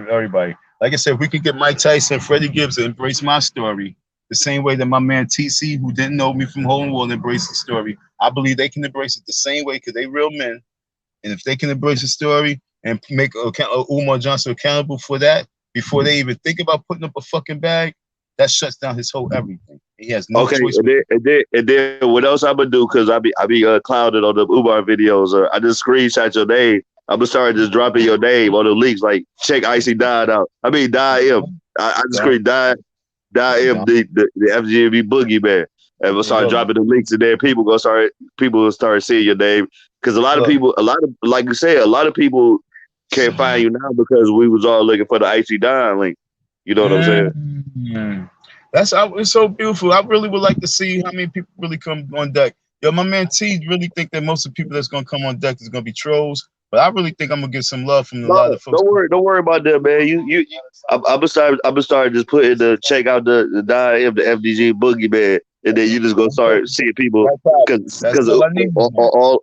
everybody. Like I said, if we can get Mike Tyson, Freddie Gibbs to embrace my story the same way that my man TC, who didn't know me from Hole in the Wall, embraced the story, I believe they can embrace it the same way because they real men. And if they can embrace the story and make Umar Johnson accountable for that before they even think about putting up a fucking bag, that shuts down his whole everything. He has no choice. And then what else I'm gonna do? Because I be clouded on the Umar videos. Or I just screenshot your name. I'm gonna start just dropping your name on the links. Like check Icy Died out. I mean Die M. I just screen Die M the FGMB Boogie Man. And we'll start dropping the links in there. People will start seeing your name. Because a lot of people, like you said, a lot of people can't find you now because we was all looking for the Icy Dime link. You know what I'm saying? It's so beautiful. I really would like to see how many people really come on deck. Yo, my man T really think that most of the people that's gonna come on deck is gonna be trolls, but I really think I'm gonna get some love from a lot of folks. Don't worry about that, man. I'm gonna start just putting check out the FDG Boogie Man, and then you just gonna start seeing people because all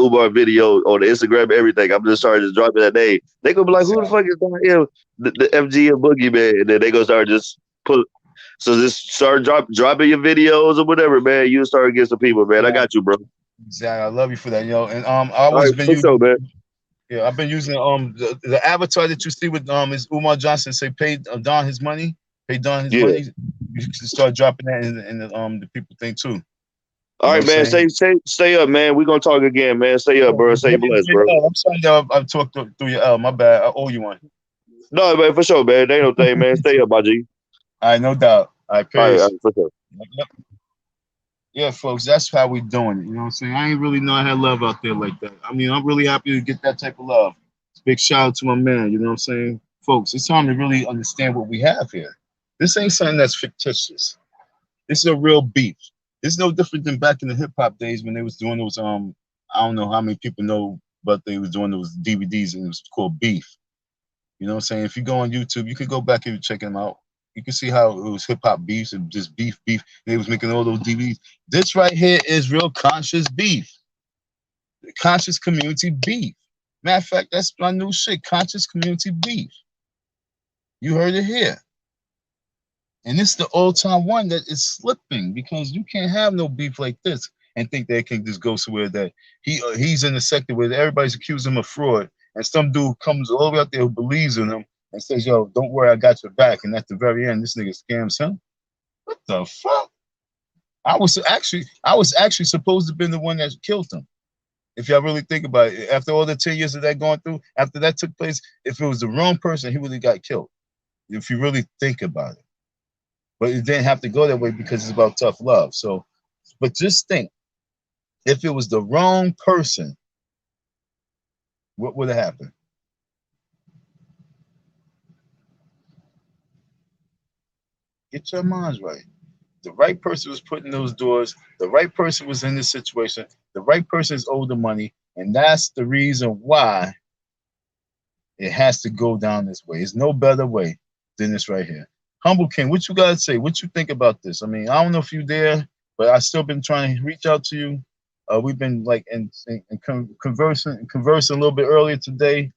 Umar videos on the Instagram, everything. I'm just starting to drop that name. They gonna be like, who the fuck is the FGM Boogie Man, and then they gonna start just put. So just start dropping your videos or whatever, man. You start getting some people, man. I got you, bro. Exactly. I love you for that, yo. And I always been using. Man. Yeah, I've been using the avatar that you see with is Umar Johnson. Say pay Don his money. Pay Don his money. You can start dropping that in the people thing too. All right, man. Stay up, man. We're gonna talk again, man. Stay up, bro. Stay blessed, bro. I'm sorry that I've talked through your L. My bad. I owe you one. No, man, for sure, man. There ain't no thing, man. Stay up, my G. All right, no doubt. All right, peace. All right, for sure. Yeah, folks, that's how we doing it. You know what I'm saying? I ain't really know I had love out there like that. I mean, I'm really happy to get that type of love. Big shout out to my man. You know what I'm saying? Folks, it's time to really understand what we have here. This ain't something that's fictitious. This is a real beef. It's no different than back in the hip hop days when they was doing those I don't know how many people know, but they was doing those DVDs and it was called Beef. You know what I'm saying? If you go on YouTube, you can go back and check them out. You can see how it was hip hop beefs and just beef. They was making all those DVDs. This right here is real conscious beef. Conscious community beef. Matter of fact, that's my new shit. Conscious community beef. You heard it here. And it's the all-time one that is slipping because you can't have no beef like this and think they can just go somewhere that he's in the sector where everybody's accusing him of fraud, and some dude comes all the way out there who believes in him and says, "Yo, don't worry, I got your back." And at the very end, this nigga scams him. What the fuck? I was actually supposed to have been the one that killed him. If y'all really think about it, after all the 10 years of that going through, after that took place, if it was the wrong person, he would have got killed. If you really think about it. But it didn't have to go that way because it's about tough love. So, but just think, If it was the wrong person, what would have happened? Get your minds right. The right person was put in those doors. The right person was in this situation. The right person is owed the money, and that's the reason why it has to go down this way. There's no better way than this right here. Humble King, what you gotta say? What you think about this? I mean, I don't know if you there, but I still been trying to reach out to you. We've been like conversing a little bit earlier today.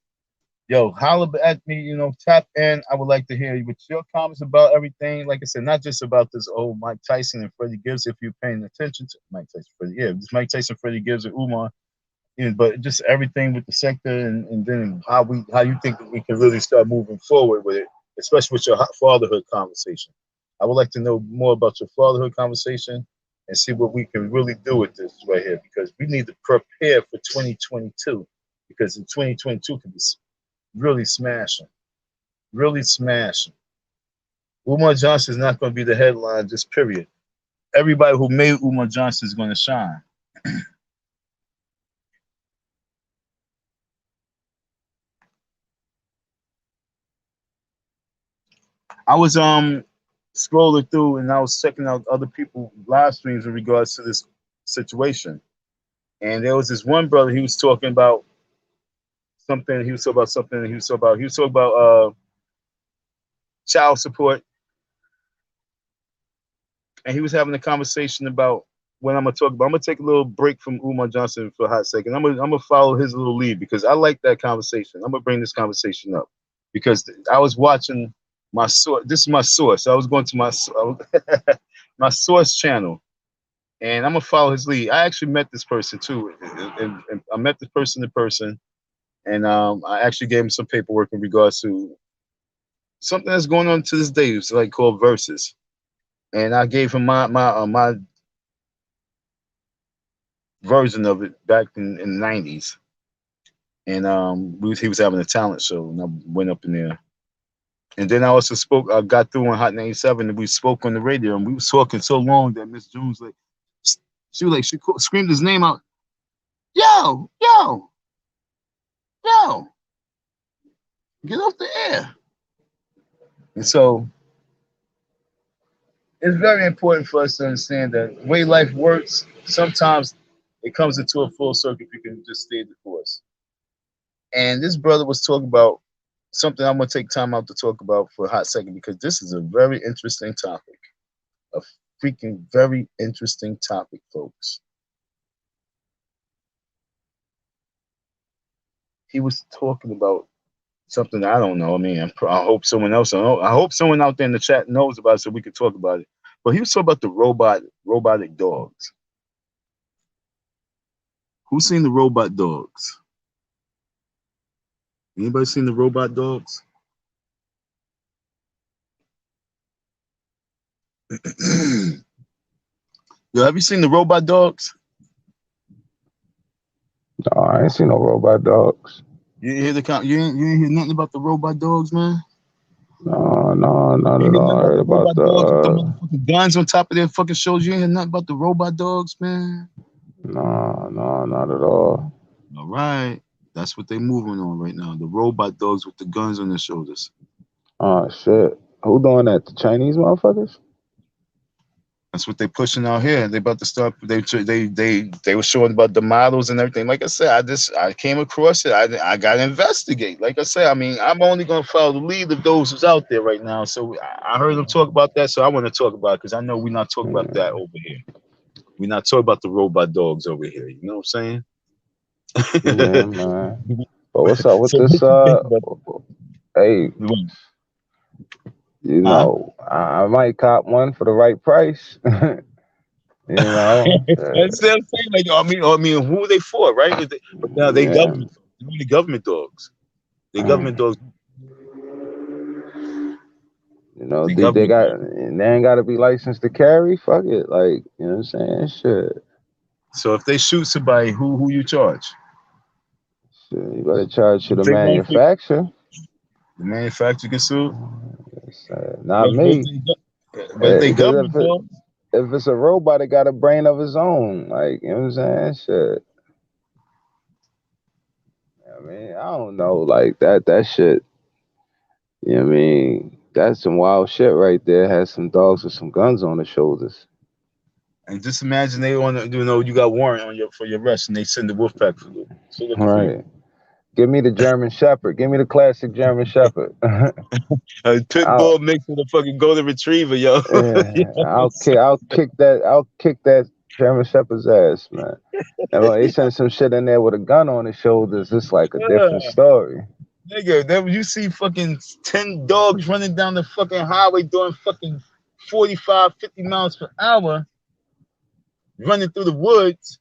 Yo, holla at me, tap in. I would like to hear what your comments about everything. Like I said, not just about this old Mike Tyson and Freddie Gibbs, if you're paying attention to Mike Tyson, Freddie, yeah, this Mike Tyson, Freddie Gibbs, and Umar, but just everything with the sector, and then how you think that we can really start moving forward with it, especially with your fatherhood conversation. I would like to know more about your fatherhood conversation and see what we can really do with this right here, because we need to prepare for 2022, because in 2022 can be really smashing, really smashing. Umar Johnson is not going to be the headline, just period. Everybody who made Umar Johnson is going to shine. I was scrolling through and I was checking out other people live streams in regards to this situation. And there was this one brother, he was talking about something, he was talking about child support, and he was having a conversation about what I'm gonna talk about. I'm gonna take a little break from Umar Johnson for a hot second. I'm gonna follow his little lead because I like that conversation. I'm gonna bring this conversation up because I was watching my source. This is my source. I was going to my my source channel, and I'm gonna follow his lead. I actually met this person too, and I met this person in person, and I actually gave him some paperwork in regards to something that's going on to this day. It's like called Versus, and I gave him my version of it back in the 90s, and he was having a talent show, and I went up in there. And then I also spoke. I got through on Hot 97, and we spoke on the radio, and we was talking so long that Miss Jones like, she screamed his name out, yo, yo, yo, get off the air. And so it's very important for us to understand that the way life works, sometimes it comes into a full circle if you can just stay the course. And this brother was talking about something I'm gonna take time out to talk about for a hot second because this is a very interesting topic. A freaking very interesting topic, folks. He was talking about something I don't know. I mean, I hope someone else. I hope someone out there in the chat knows about it so we could talk about it. But he was talking about the robotic dogs. Who's seen the robot dogs? Anybody seen the robot dogs? Yo, have you seen the robot dogs? No, I ain't seen no robot dogs. You didn't hear you ain't hear nothing about the robot dogs, man. No, not You at ain't hear all. nothing I about heard the about robot the dogs with the motherfucking guns on top of their fucking shoulders. You ain't hear nothing about the robot dogs, man. no, not at all. All right, that's what they moving on right now. The robot dogs with the guns on their shoulders. Oh shit. Who doing that? The Chinese motherfuckers? That's what they pushing out here. They about to start. They were showing about the models and everything. Like I said, I came across it. I got to investigate. Like I said, I mean, I'm only gonna follow the lead of those who's out there right now. So I heard them talk about that. So I want to talk about it because I know we're not talking about that over here. We're not talking about the robot dogs over here. You know what I'm Yeah, saying? man. But what's up with So this? what you think about Hey, it? Huh? I might cop one for the right price. That's what I'm saying. Like, I mean, who are they for, right? But now they Yeah, government. They're only government dogs. They government you dogs. know, They they government dogs. they ain't got to be licensed to carry. Fuck it, like you know what I'm saying? So if they shoot somebody, who you charge? Shit, you better charge to If the they want to, manufacturer. the manufacturer can sue. Not But if me. they, but if they Because if government it, dogs. if it's a robot, it got a brain of its own. Like, you know what I'm saying? Shit. I mean, I don't know. Like that shit. You know what I mean? That's some wild shit right there. Has some dogs with some guns on the shoulders. And just imagine they on, you got warrant on your for your arrest, and they send the wolf pack for you. So looking for you. Right. Give me the German Shepherd. Give me the classic German Shepherd. Pit I'll bull mixed with a fucking golden retriever, yo. You know what I'm I'll kick that German Shepherd's ass, man. And when they send some shit in there with a gun on his shoulders, it's like a different saying? story. Nigga, then you see fucking 10 dogs running down the fucking highway doing fucking 45, 50 miles per hour, running through the woods,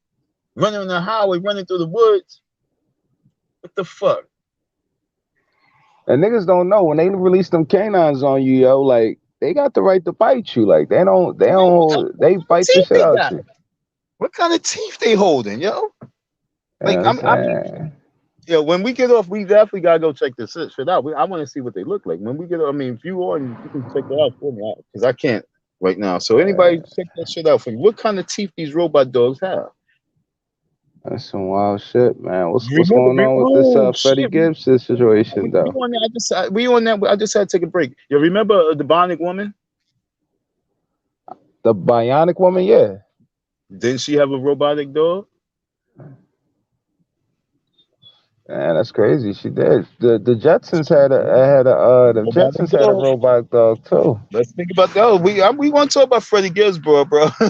running on the highway, running through the woods. What the fuck? And niggas don't know when they release them canines on you, yo. Like they got the right to bite you. Like they What bite the teeth shit they out got? you. What kind of teeth they holding, yo? You know Like, what I'm I mean, saying? yo, when we get off, we definitely gotta go check this shit out. I want to see what they look like. When we get, I mean, if you on, you can check it out for me because I can't right now. So anybody check that shit out for me. What kind of teeth these robot dogs have? That's some wild shit, man. What's Remember, going on with this oh Freddie shit, Gibbs situation we though? on that. We on that. I just had to take a break. You remember the Bionic Woman? The Bionic Woman, yeah. Didn't she have a robotic dog? Man, that's crazy. She did. The Jetsons the Robotic Jetsons had a dog. robot dog too. Let's think about that. Oh, we want to talk about Freddie Gibbs, bro.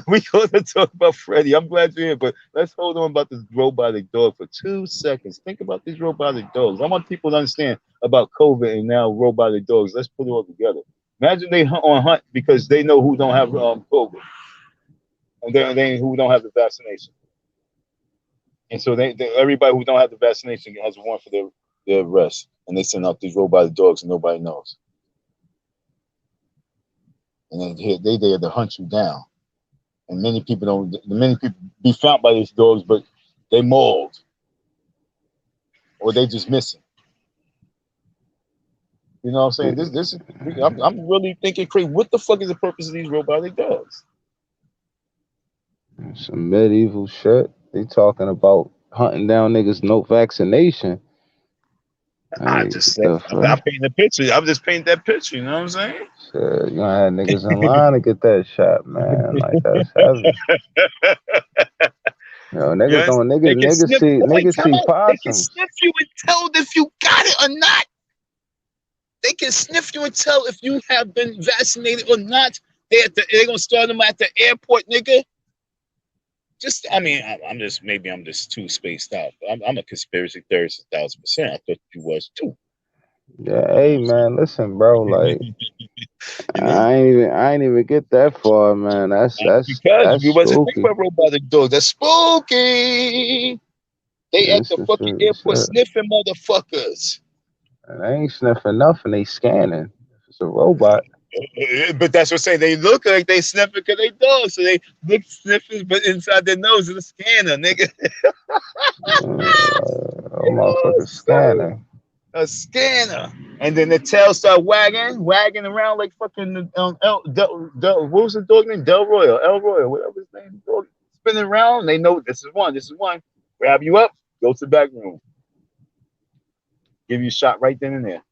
We going to talk about Freddie. I'm glad you're here, but let's hold on about this robotic dog for 2 seconds. Think about these robotic dogs. I want people to understand about COVID and now robotic dogs. Let's put it all together. Imagine they hunt because they know who don't have COVID and they who don't have the vaccination, and so everybody who don't have the vaccination has a warrant for their arrest, and they send out these robotic dogs and nobody knows, and then they there to hunt you down. And many people be found by these dogs, but they mauled or they just missing. You know what I'm saying? I'm really thinking crazy. What the fuck is the purpose of these robotic dogs? Some medieval shit. They talking about hunting down niggas no vaccination. I Like, just what said the I'm fuck? painting a picture. I'm just painting that picture. You know what I'm saying? Shit, you gonna have niggas in line to get that shot, man. Like that's heavy. Yo, niggas Yes, don't they can sniff. Wait, niggas time see out. They can possums. sniff you and tell if you got it or not. They can sniff you and tell if you have been vaccinated or not. They're gonna start them at the airport, nigga. Just, I mean, I'm just too spaced out. I'm a conspiracy theorist 1,000%. I thought you was too. Yeah, You know hey what I'm saying? man, listen, bro. Like You know, I ain't even get that far, man. because That's we wasn't thinking spooky. about robotic dogs. That's spooky. They at That's the some fucking serious airport shit. sniffing motherfuckers. And they ain't sniffing nothing. They scanning. If it's a robot. But that's what I'm saying. They look like they sniffing because they dogs. So they look sniffing, but inside their nose is a scanner, nigga. A motherfucker scanning. A scanner. And then the tail start wagging around like fucking what was the dog name? Elroy, whatever his name. Dog spinning around. They know this is one. Grab you up, go to the back room, give you a shot right then and there.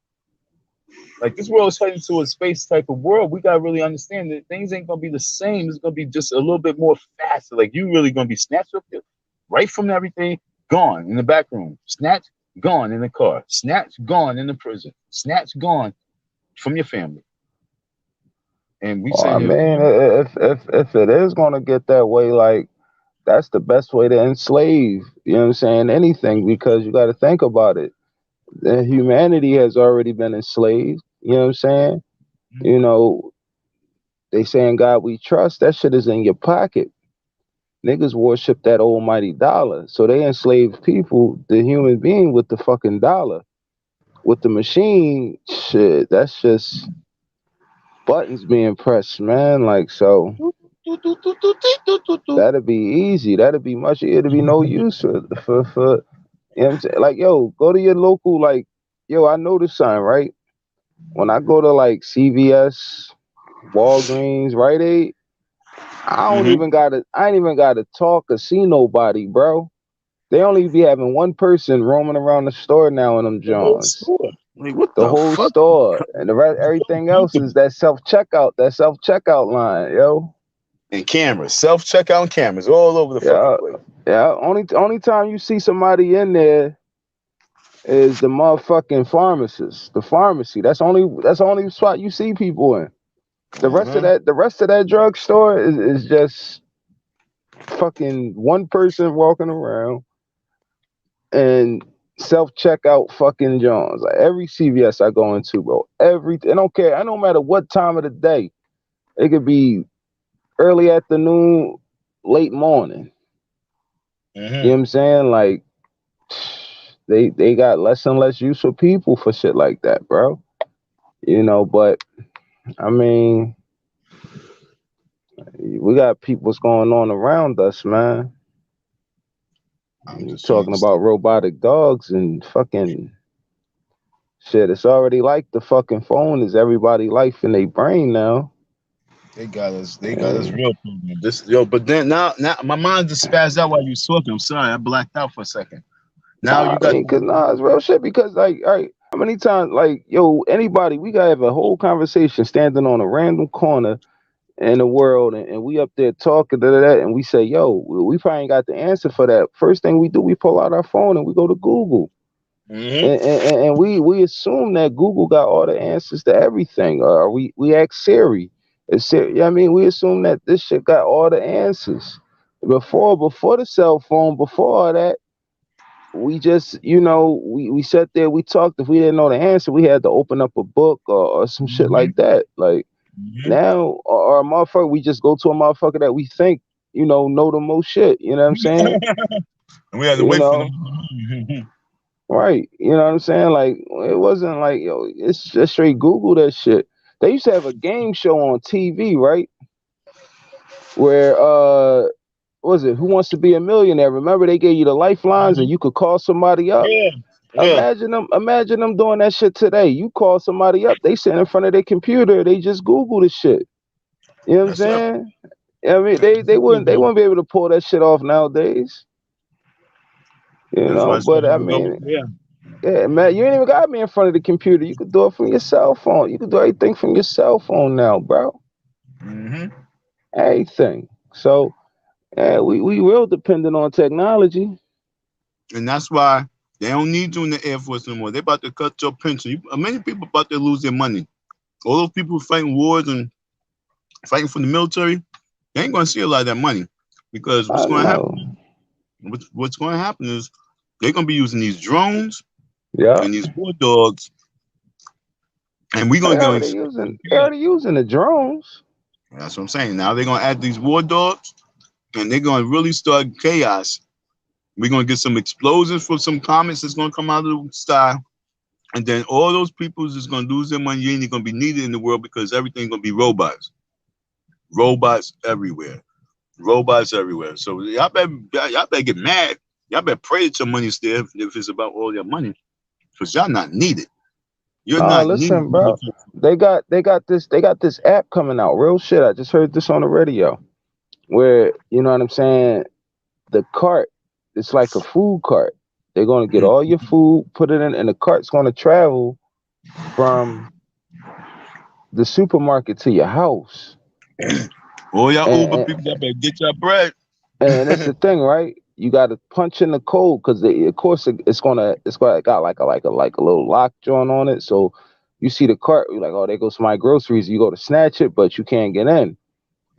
Like this world is heading to a space type of world. We gotta really understand that things ain't gonna be the same. It's gonna be just a little bit more faster. Like you really gonna be snatched up right from everything, gone in the back room, snatched, gone in the car, snatched, gone in the prison, snatched, gone from your family. And we Well, I saying your mean, family. if it is gonna get that way, like that's the best way to enslave. You know what I'm saying? Anything because you got to think about it. Humanity has already been enslaved. You know what I'm saying? You know, they saying God we trust. That shit is in your pocket. Niggas worship that almighty dollar. So they enslave people, the human being with the fucking dollar. With the machine, shit, that's just buttons being pressed, man. Like so that'd be easy. That'd be much it'd be no use for you know what I'm saying? Like, yo, go to your local, like, yo, I noticed something, right? When I go to like CVS, Walgreens, Rite Aid, Mm-hmm. I ain't even gotta talk or see nobody, bro. They only be having one person roaming around the store now in them The whole Johns. store. Like, what The the whole fuck? store. And the rest everything else is that self checkout line, yo. And cameras, self checkout cameras all over the fucking Yeah. place. Yeah. Only time you see somebody in there is the motherfucking pharmacist. The pharmacy. That's the only spot you see people in. Uh-huh. The rest of that drugstore is just fucking one person walking around and self checkout fucking Johns. Like every CVS I go into, bro. I don't care. I don't matter what time of the day. It could be early afternoon, late morning. You know Mm-hmm. what I'm saying? Like they got less and less use for people for shit like that, bro. But I mean, we got people's going on around us, man. I'm You're just trying talking to about see. robotic dogs and fucking shit. It's already like the fucking phone is everybody life in their brain now. They got us. They got us And real programmed. This yo, but then now my mind just spazzed out while you was talking. I'm sorry, I blacked out for a second. Now nah, you got the, it's real shit because like, all right, how many times like, yo, anybody, we gotta have a whole conversation standing on a random corner in the world and we up there talking and we say, yo, we probably ain't got the answer for that. First thing we do, we pull out our phone and we go to Google. hmm And we assume that Google got all the answers to everything. Or we ask Siri. Yeah, I mean, we assume that this shit got all the answers. Before the cell phone, before all that, we just, we sat there, we talked. If we didn't know the answer, we had to open up a book or some shit hmm like that. Like hmm now, or a motherfucker, we just go to a motherfucker that we think, know the most shit. You know what I'm saying? and we had to You wait for them. know, right. You know what I'm saying? Like it wasn't like, yo, it's just straight Google that shit. They used to have a game show on TV, right? Where what was it Who Wants to Be a Millionaire? Remember they gave you the lifelines and you could call somebody up? Yeah, yeah, Imagine them doing that shit today. You call somebody up, they sit in front of their computer, they just Google the shit. You know what I'm that's it. saying? I mean, they wouldn't be able to pull that shit off nowadays. That's why it's But gonna I be over mean, there. yeah, man, you ain't even got me in front of the computer. You could do it from your cell phone. You could do everything from your cell phone now, bro. hmm Everything. So, yeah, we real dependent on technology. And that's why they don't need you in the Air Force anymore. They about to cut your pension. Many people about to lose their money. All those people fighting wars and fighting for the military, they ain't gonna see a lot of that money because what's I going to know. happen? What's going to happen is they're gonna be using these drones Yeah, and these war dogs, and we're they gonna go already into using they chaos. already using the drones. That's what I'm saying. Now they're gonna add these war dogs, and they're gonna really start chaos. We're gonna get some explosions for some comets that's gonna come out of the sky, and then all those people is just gonna lose their money. You ain't gonna be needed in the world because everything's gonna be robots. Robots everywhere. Robots everywhere. So y'all better get mad. Y'all better pray that your money's there if it's about all your money, because y'all not needed. You're Nah, not needed. listen, bro. They got this app coming out. Real shit. I just heard this on the radio. Where you know what I'm saying? The cart, it's like a food cart. They're gonna get all your food, put it in, and the cart's gonna travel from the supermarket to your house. All y'all And Uber and, people, y'all better get your bread. and it's the thing, right? You got to punch in the code because of course it's gonna got like a little lock joint on it. So you see the cart, you're like, oh, there goes my groceries. You go to snatch it, but you can't get in.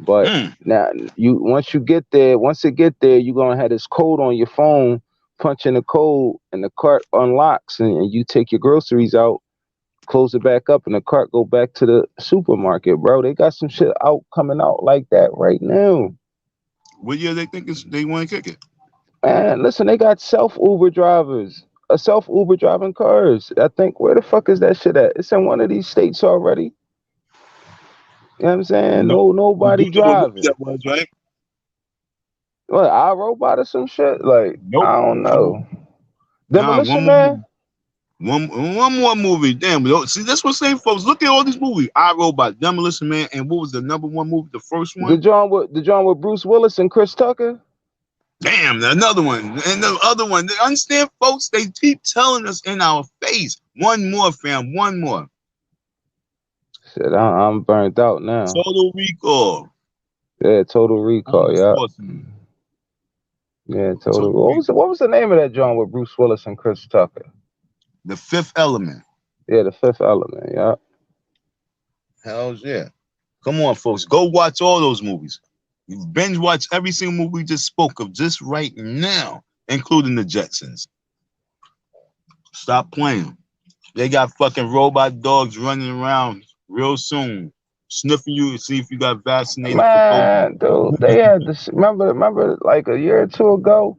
But Mm, now once it get there, you're gonna have this code on your phone. Punch in the code, and the cart unlocks, and you take your groceries out, close it back up, and the cart go back to the supermarket, bro. They got some shit out coming out like that right now. what year they think they want to kick it? Man, listen, they got self Uber driving cars. I think where the fuck is that shit at? It's in one of these states already. You know what I'm saying? No, No, you do nobody know what movie that driving. was, right? What, I Robot or some shit? Like, Nope. I don't know. Nah, one Demolition movie. Man? One more movie. Damn, see that's what I'm saying, folks. Look at all these movies. I Robot, Demolition Man, and what was the number one movie? The first The one. John with Bruce Willis and Chris Tucker. Damn, another one, and the other one. They understand, folks. They keep telling us in our face. One more, fam. One more. Shit, I'm burnt out now. Total Recall. Yeah, Total Recall. Yeah. Yeah, Total. What was the name of that John with Bruce Willis and Chris Tucker? The Fifth Element. Yeah, The Fifth Element. Yeah. Hell's yeah. Come on, folks. Go watch all those movies. You binge watch every single movie we just spoke of just right now, including the Jetsons. Stop playing. They got fucking robot dogs running around real soon, sniffing you to see if you got vaccinated. Man, dude, they had this. Remember, like a year or two ago,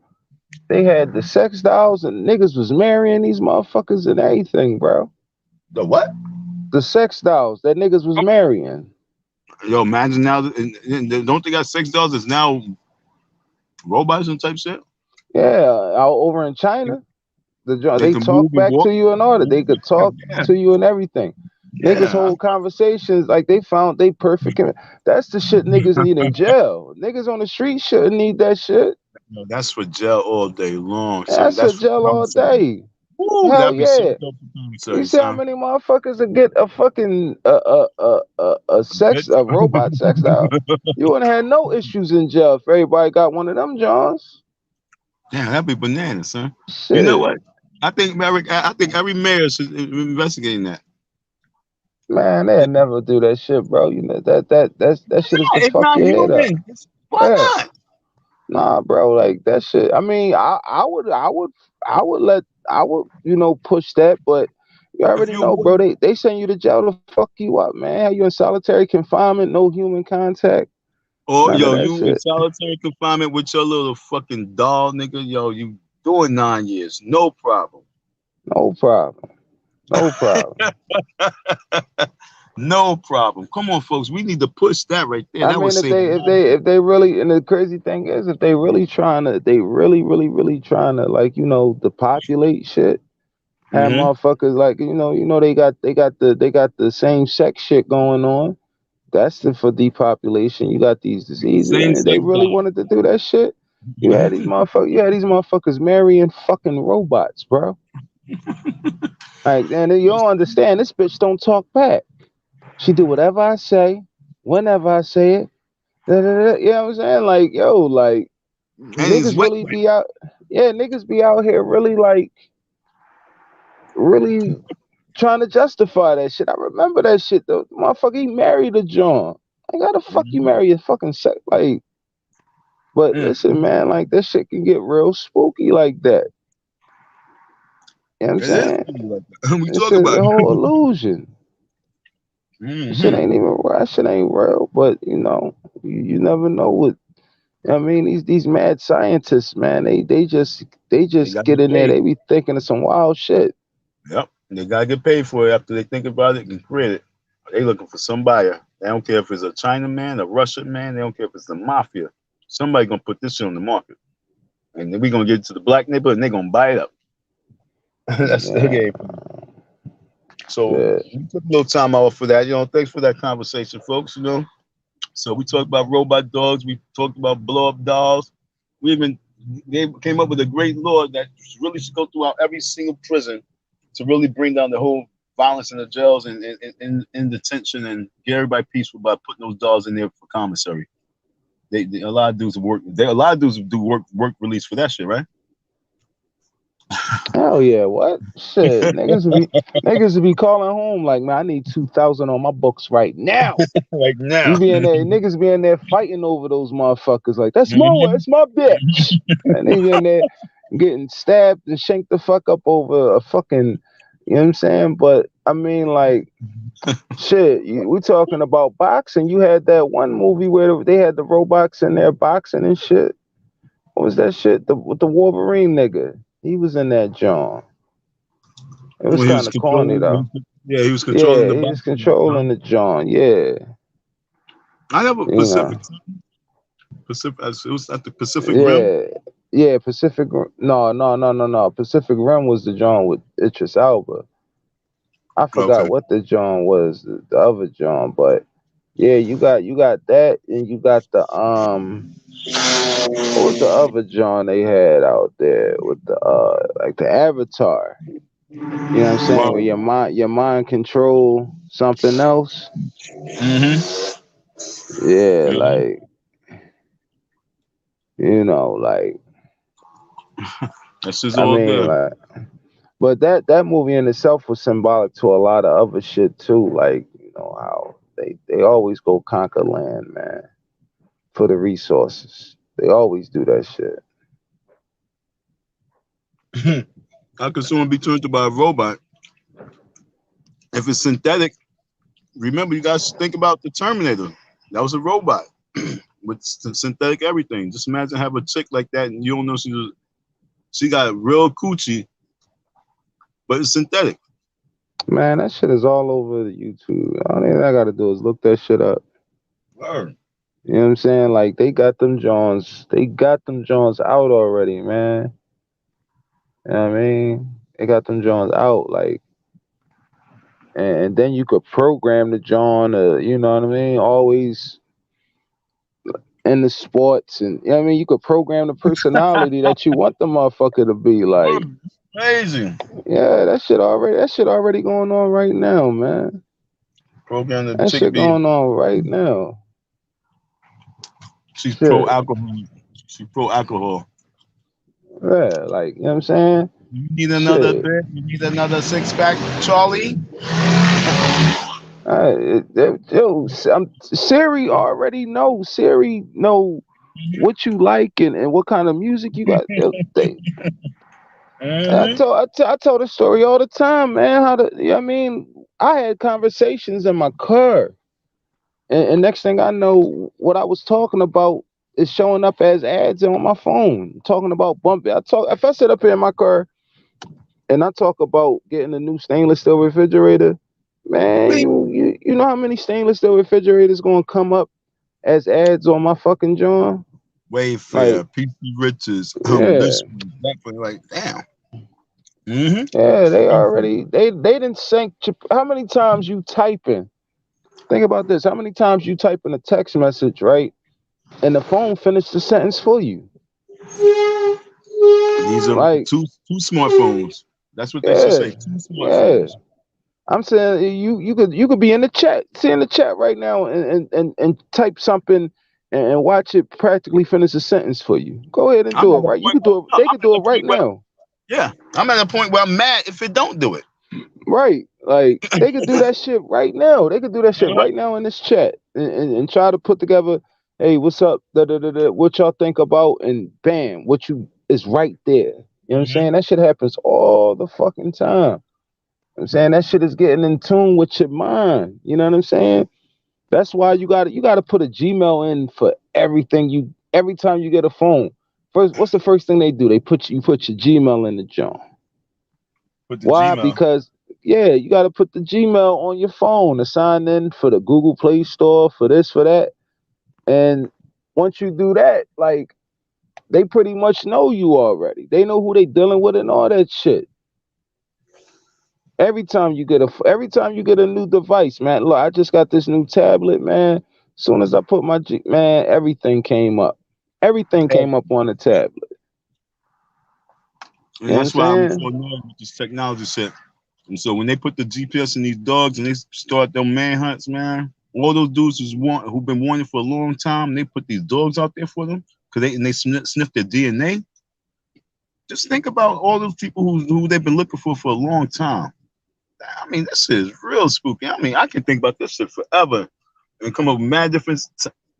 they had the sex dolls and niggas was marrying these motherfuckers and everything, bro. The what? The sex dolls that niggas was marrying. Yo, imagine now. Don't they got sex dolls? It's now robots and type shit. Yeah, out over in China, they talk back to you and all that. They could talk to you and everything. Yeah. Niggas hold conversations like they found they perfect. That's the shit niggas need in jail. Niggas on the street shouldn't need that shit. No, that's for jail all day long. That's for jail all day. Ooh, hell yeah! You see how many motherfuckers would get a fucking a robot sex doll? You wouldn't have no issues in jail if everybody got one of them Johns. Damn, that'd be bananas, son. Shit. You know what? I think every mayor should be investigating that. Man, they'd never do that shit, bro. You know that shit is the fuck your head up. Why not? Nah, bro, like that shit. I mean, I would push that, but you already know, bro. They send you to jail to fuck you up, man. You in solitary confinement, no human contact. Oh, yo, you in solitary confinement with your little fucking doll, nigga. Yo, you doing 9 years, no problem. No problem. No problem. No problem. Come on, folks. We need to push that right there. I mean, if they really, and the crazy thing is, if they really trying to, like, depopulate shit, have motherfuckers like, they got the same sex shit going on. That's for depopulation. You got these diseases. And if they really wanted to do that shit, you had these motherfuckers marrying fucking robots, bro. Like, and you don't understand, this bitch don't talk back. She do whatever I say, whenever I say it. You know what I'm saying? Like, yo, like, niggas really be out. Yeah, niggas be out here really, like, really trying to justify that shit. I remember that shit, though. Motherfucker, he married a John. Like, how the fuck you marry a fucking sex? Like, but listen, man, like, this shit can get real spooky like that. You know what I'm saying? We talk about the whole illusion. Shit ain't even real. That shit ain't real. But you never know what. I mean, these mad scientists, man, they just get in there. They be thinking of some wild shit. Yep, they gotta get paid for it after they think about it and create it. They looking for some buyer. They don't care if it's a Chinaman, a Russian man. They don't care if it's the mafia. Somebody gonna put this shit on the market, and then we gonna get it to the black neighborhood, and they gonna buy it up. That's the game. So we took a little time out for that. Thanks for that conversation, folks. So we talked about robot dogs. We talked about blow up dolls. They came up with a great law that really should go throughout every single prison to really bring down the whole violence in the jails and in detention and get everybody peaceful by putting those dolls in there for commissary. A lot of dudes work. A lot of dudes do work release for that shit, right? Hell yeah, what shit? Niggas would be calling home like, man, I need 2,000 on my books right now. Right now. You be in there, niggas be in there fighting over those motherfuckers. Like, that's that's my bitch. And they be in there getting stabbed and shanked the fuck up over a fucking, you know what I'm saying? But I mean, like, shit, we talking about boxing. You had that one movie where they had the robots in there boxing and shit. What was that shit? With the Wolverine nigga. He was in that John. It was kind of corny though. Yeah, he was controlling the. He was controlling the John. Yeah. I have a Pacific. It was at the Pacific Rim. Yeah, no. Pacific Rim was the joint with Idris Elba. I Okay. forgot what the joint was, the other joint, but yeah, you got that, and you got the what was the other joint they had out there with the like the Avatar. You know what I'm saying? Where Word. your mind control something else. Mm-hmm. Yeah, Mm-hmm. like like This is I all mean, good. like, but that movie in itself was symbolic to a lot of other shit too. Like how they always go conquer land, man, for the resources. They always do that shit. How could someone be turned to by a robot if it's synthetic? Remember, you guys think about the Terminator. That was a robot with synthetic everything. Just imagine have a chick like that, and you don't know she got real coochie, but it's synthetic. Man, that shit is all over the YouTube. All I gotta do is look that shit up. Word. You know what I'm saying? Like they got them Johns out already, man. You know what I mean? They got them Johns out, like, and then you could program the John, you know what I mean? Always in the sports, and you know what I mean, you could program the personality that you want the motherfucker to be like. Word. Crazy. Yeah, that shit already going on right now, man. Program the That chick shit be going on right now. she's pro Shit. alcohol. She's pro alcohol. Yeah, like, you know what I'm saying? You need another Shit. bit. You need another six pack, Charlie. Siri already knows. Siri know what you like and what kind of music you got. Mm-hmm. I told the story all the time, man. You know what I mean, I had conversations in my car, and next thing I know, what I was talking about is showing up as ads on my phone. Talking about bumping. If I sit up here in my car and I talk about getting a new stainless steel refrigerator, man, you know how many stainless steel refrigerators gonna come up as ads on my fucking John? Like, Wayfair, PC Riches, this yeah, one, that one, like damn. Mm-hmm. yeah, they didn't sync. How many times you typing? Think about this. How many times you type in a text message, right? And the phone finished the sentence for you. These are Like, two smartphones. That's what they should yeah, say. Two yeah. smartphones. I'm saying you could be in the chat, see in the chat right now, and type something and watch it practically finish a sentence for you. Go ahead and I'm do it at a right. You point. could do it. No, They I'm could at do it a right point where now. yeah, I'm at a point where I'm mad if it don't do it. Right. Like they could do that shit right now. They could do that shit Uh-huh. right now in this chat and try to put together, hey, what's up? Da, da, da, da, what y'all think about? And bam, what you is right there. You know what I'm Mhm. saying? That shit happens all the fucking time. I'm saying that shit is getting in tune with your mind. You know what I'm saying? That's why you gotta put a Gmail in for every time you get a phone. First, what's the first thing they do? You put your Gmail in the joint. Put the Why? Gmail. Because yeah, you gotta put the Gmail on your phone to sign in for the Google Play Store, for this, for that. And once you do that, like they pretty much know you already. They know who they dealing with and all that shit. Every time you get a new device, man. Look, I just got this new tablet, man. Soon as I put man, everything came up. Everything Oh, came up on the tablet. You and know what I'm that's why I'm saying? so annoyed with this technology shit. And so when they put the GPS in these dogs and they start them manhunts, man, all those dudes who've been wanted for a long time, they put these dogs out there for them because they sniff their DNA. Just think about all those people who they've been looking for a long time. I mean, this shit is real spooky. I mean, I can think about this shit forever and come up with mad different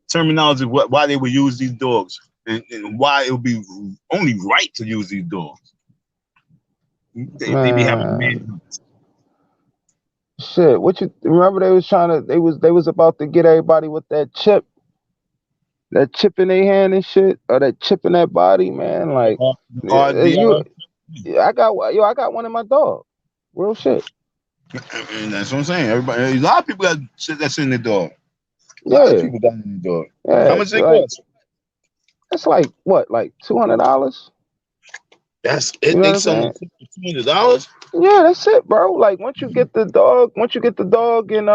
terminology why they would use these dogs and why it would be only right to use these dogs. They be having Man, manhunts. shit. What you remember? They was about to get everybody with that chip in their hand and shit, or that chip in that body, man. Like, The you, RDR. I got one in my dog. Real shit. And that's what I'm saying. Everybody, a lot of people got shit that's in their dog. A lot of Yeah, people got in their dog. How yeah. much they Like, cost? That's like what, like $200? That's You it. know They what I'm selling saying? for $200. Yeah, that's it, bro. Like once you get the dog and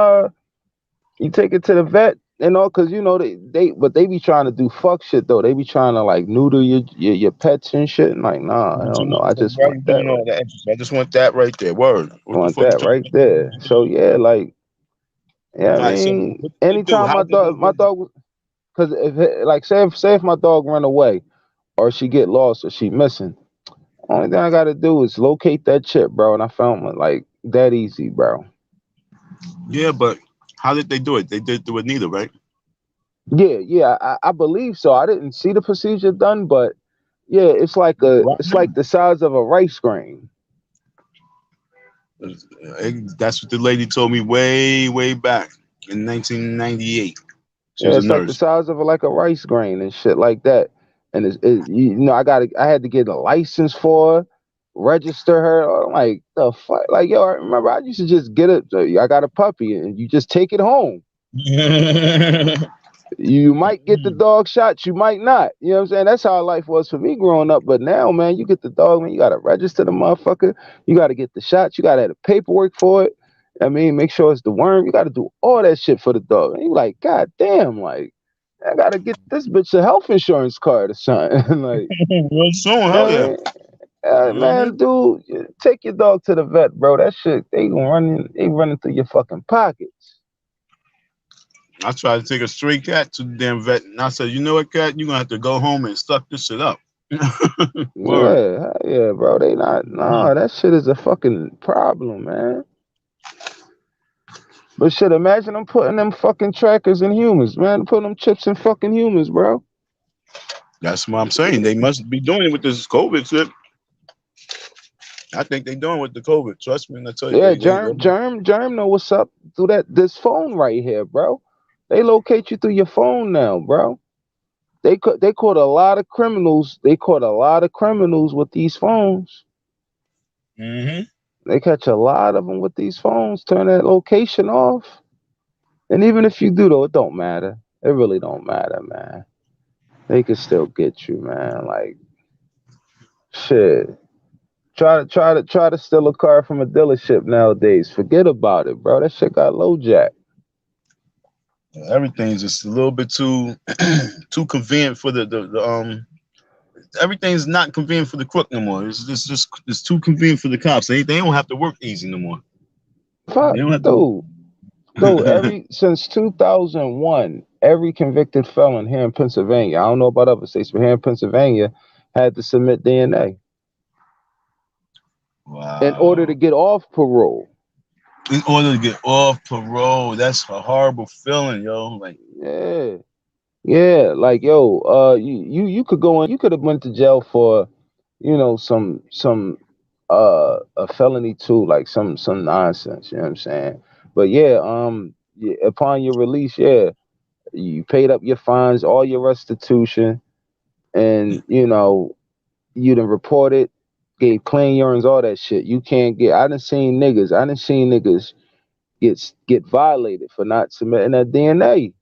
you take it to the vet and all, cause you know but they be trying to do fuck shit though. They be trying to like neuter your pets and shit. And like, nah, What hell you no. mean? I So just why want you that doing right. all that extra? I just want that right there. Word. I What the want fuck you that trying right to there. So yeah, like yeah, I All right, so mean, what did they do? anytime How did they my do? dog was, cause like say if my dog run away or she get lost or she missing, only thing I gotta do is locate that chip, bro, and I found one like that easy, bro. Yeah, but how did they do it? They did do it neither, right? Yeah, yeah, I believe so. I didn't see the procedure done, but yeah, Right it's like now. the size of a rice grain. That's what the lady told me way back in 1998. She Yeah, was a it's like the nurse. size of like a rice grain and shit like that. And you know, I had to get a license for her, register her. I'm like the fuck, like yo, I remember I used to just get it. I got a puppy, and you just take it home. You might get the dog shots, you might not. You know what I'm saying? That's how life was for me growing up. But now, man, you get the dog, man, you gotta register the motherfucker. You gotta get the shots. You gotta have the paperwork for it. I mean, make sure it's the worm. You gotta do all that shit for the dog. And you like, God damn, like I gotta get this bitch a health insurance card or something. Like, Real soon, you know hell what I yeah. mean? Hmm. Man, dude, take your dog to the vet, bro. That shit, they running through your fucking pockets. I tried to take a stray cat to the damn vet, and I said, you know what, cat, you're gonna have to go home and suck this shit up. Word. Yeah, hell yeah, bro. They not, nah, that shit is a fucking problem, man. But shit, imagine them putting them fucking trackers in humans, man. Putting them chips in fucking humans, bro. That's what I'm saying. They must be doing it with this COVID shit. I think they doing it with the COVID. Trust me when I tell you, Yeah, they germ know what's up through this phone right here, bro. They locate you through your phone now, bro. They caught a lot of criminals. They caught a lot of criminals with these phones. hmm They catch a lot of them with these phones. Turn that location off. And even if you do, though, it don't matter. It really don't matter, man. They can still get you, man. Like shit. Try to steal a car from a dealership nowadays. Forget about it, bro. That shit got low jack. Everything's just a little bit too too convenient for the. Everything's not convenient for the crook no more. It's just it's too convenient for the cops. They don't have to work easy no more. They Fuck, don't have dude. Dude, to. every since 2001, every convicted felon here in Pennsylvania, I don't know about other states, but here in Pennsylvania, had to submit DNA in order to Wow. get off parole. In order to get off parole, that's a horrible feeling, yo. Like, Yeah, yeah, like yo, you could go in, you could have went to jail for, you know, some a felony too, like some nonsense. You know what I'm saying? But yeah, yeah, upon your release, yeah, you paid up your fines, all your restitution, and you know you done reported, gave clean urines, all that shit. You can't get. I done seen niggas get violated for not submitting that DNA.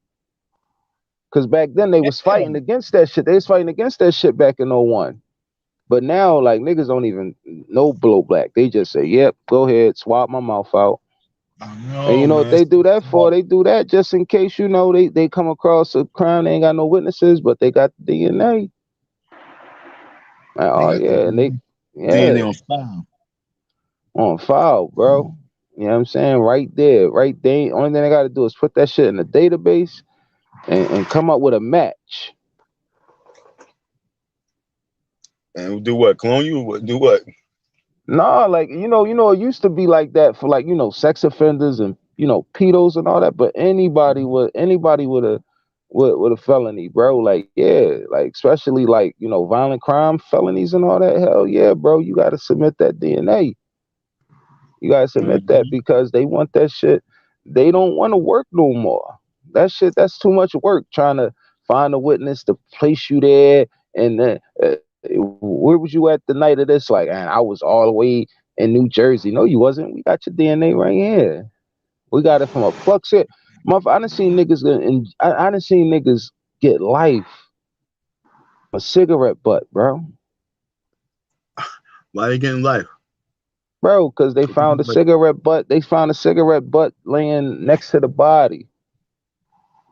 Cause back then they was fighting damn. against that shit. They was fighting against that shit back in '01. But now, like niggas don't even know blow black. They just say, "Yep, go ahead, swap my mouth out." I And know, you know what man. they do that for? They do that just in case you know they come across a crime. They ain't got no witnesses, but they got the DNA. Like, They oh got the yeah, and they DNA yeah on file. on file, bro. You know what I'm saying? Right there, right there. Only thing they got to do is put that shit in the database and come up with a match. And do what? Clone you? Do what? Nah, like it used to be like that for like sex offenders and pedos and all that. But anybody with a felony, bro, like yeah, like especially like violent crime felonies and all that. Hell yeah, bro, you got to submit that DNA. You gotta submit that Mhm. because they want that shit. They don't want to work no more. That shit, that's too much work trying to find a witness to place you there. And then, where was you at the night of this? Like, man, I was all the way in New Jersey. No, you wasn't. We got your DNA right here. We got it from a plug shit. I done seen niggas, and I done seen niggas get life a cigarette butt, bro. Why they getting life? Bro, because they What they found a do, like, cigarette butt. They found a cigarette butt laying next to the body.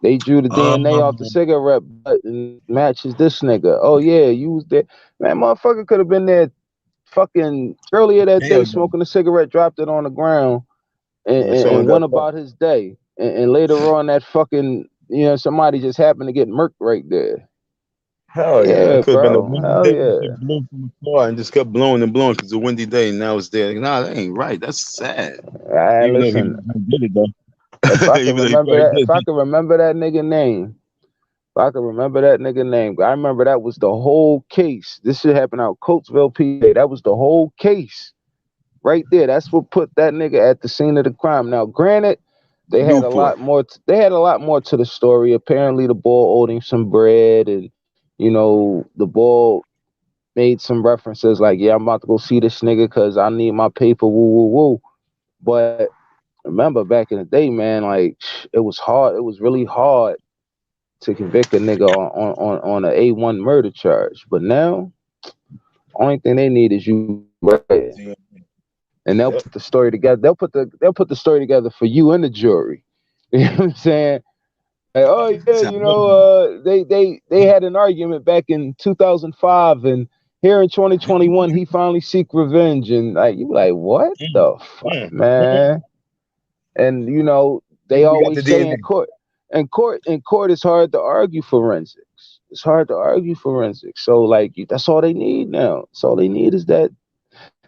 They drew the DNA off the um, cigarette butt and matches this nigga. Oh yeah, you was there. Man, motherfucker could have been there fucking earlier that day hell no. smoking a cigarette, dropped it on the ground, and, And and, someone and got went fucked. about his day. And later on, that fucking, somebody just happened to get murked right there. Hell yeah, Yeah, it could have been a bro. windy Hell day. That yeah. shit blew from the car and just kept blowing and blowing because it's a windy day. And now it's there. Nah, that ain't right. That's sad. Even though he Listen, did it though. if I could Even though he remember probably that, if did I it. could remember that nigga name, if I could remember that nigga name, I remember that was the whole case. This shit happened out Coatesville, PA. That was the whole case right there. That's what put that nigga at the scene of the crime. Now, granted, they had a Newport. lot more. They had a lot more to the story. Apparently, the boy owed him some bread, and the boy made some references like, "Yeah, I'm about to go see this nigga because I need my paper." Woo, woo, woo. But remember, back in the day, man, like it was hard. It was really hard to convict a nigga on a A1 murder charge. But now, only thing they need is you right, Yeah. and they'll Yep. put the story together. They'll put the story together for you and the jury. You know what I'm saying? Like, oh yeah, Sound they had an argument back in 2005, and here in 2021 he finally seek revenge, and like you like what mm, the fuck, mm. man? And they We got always the say in DNA. court, it's hard to argue forensics. It's hard to argue forensics. So like that's all they need now. That's all they need is that.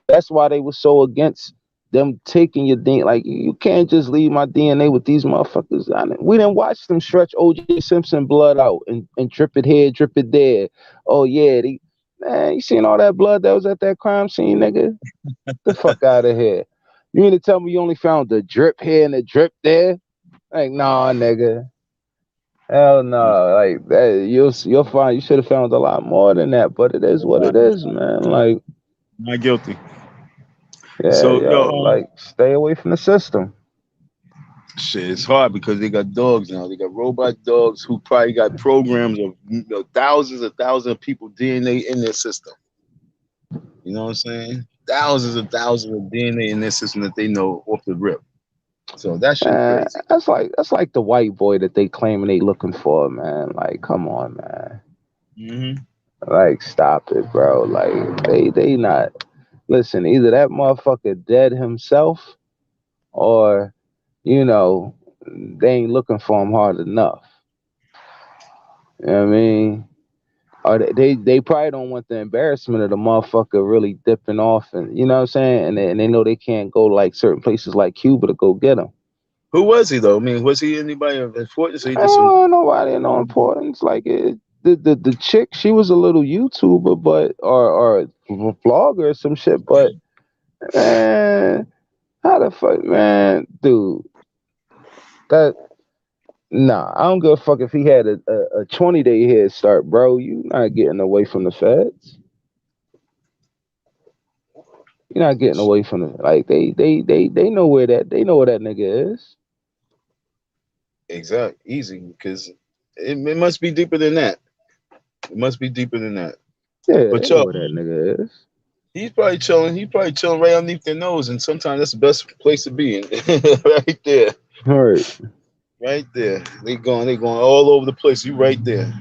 That's why they were so against them taking your DNA. Like you can't just leave my DNA with these motherfuckers. We didn't watch them stretch OJ Simpson blood out and drip it here, drip it there. Oh yeah, man, you seen all that blood that was at that crime scene, nigga? The fuck out of here. You mean to tell me you only found the drip here and the drip there? Like, nah, nigga. Hell no. Like that you'll find you should have found a lot more than that, but it is what it is, man. Like, Not guilty. yeah, So yo, yo, like stay away from the system. shit, it's hard because they got dogs now. They got robot dogs who probably got programs of thousands and thousands of people DNA in their system. You know what I'm saying? Thousands and thousands of DNA in their system that they know off the rip. So that shit crazy. That's like the white boy that they claiming they looking for, man. Like, come on, man. Hmm. Like, stop it, bro. Like, they not. Listen, either that motherfucker dead himself, or they ain't looking for him hard enough. You know what I mean? Or they probably don't want the embarrassment of the motherfucker really dipping off, and you know what I'm saying. And they know they can't go like certain places like Cuba to go get him. Who was he though? I mean, was he anybody of importance? Or he just some. Oh, nobody no importance. Like the chick, she was a little YouTuber, but or vlogger or some shit. But man, how the fuck, man, dude? That Nah, I don't give a fuck if he had a 20-day head start, bro. You not getting away from the feds. You're not getting away from it. Like they know where that nigga is. Exact, easy because it must be deeper than that. It must be deeper than that. Yeah, But they know yo, where that nigga is. he's probably chilling. He's probably chilling right underneath their nose, and sometimes that's the best place to be in. Right there, All right, right there. They going all over the place. You right there,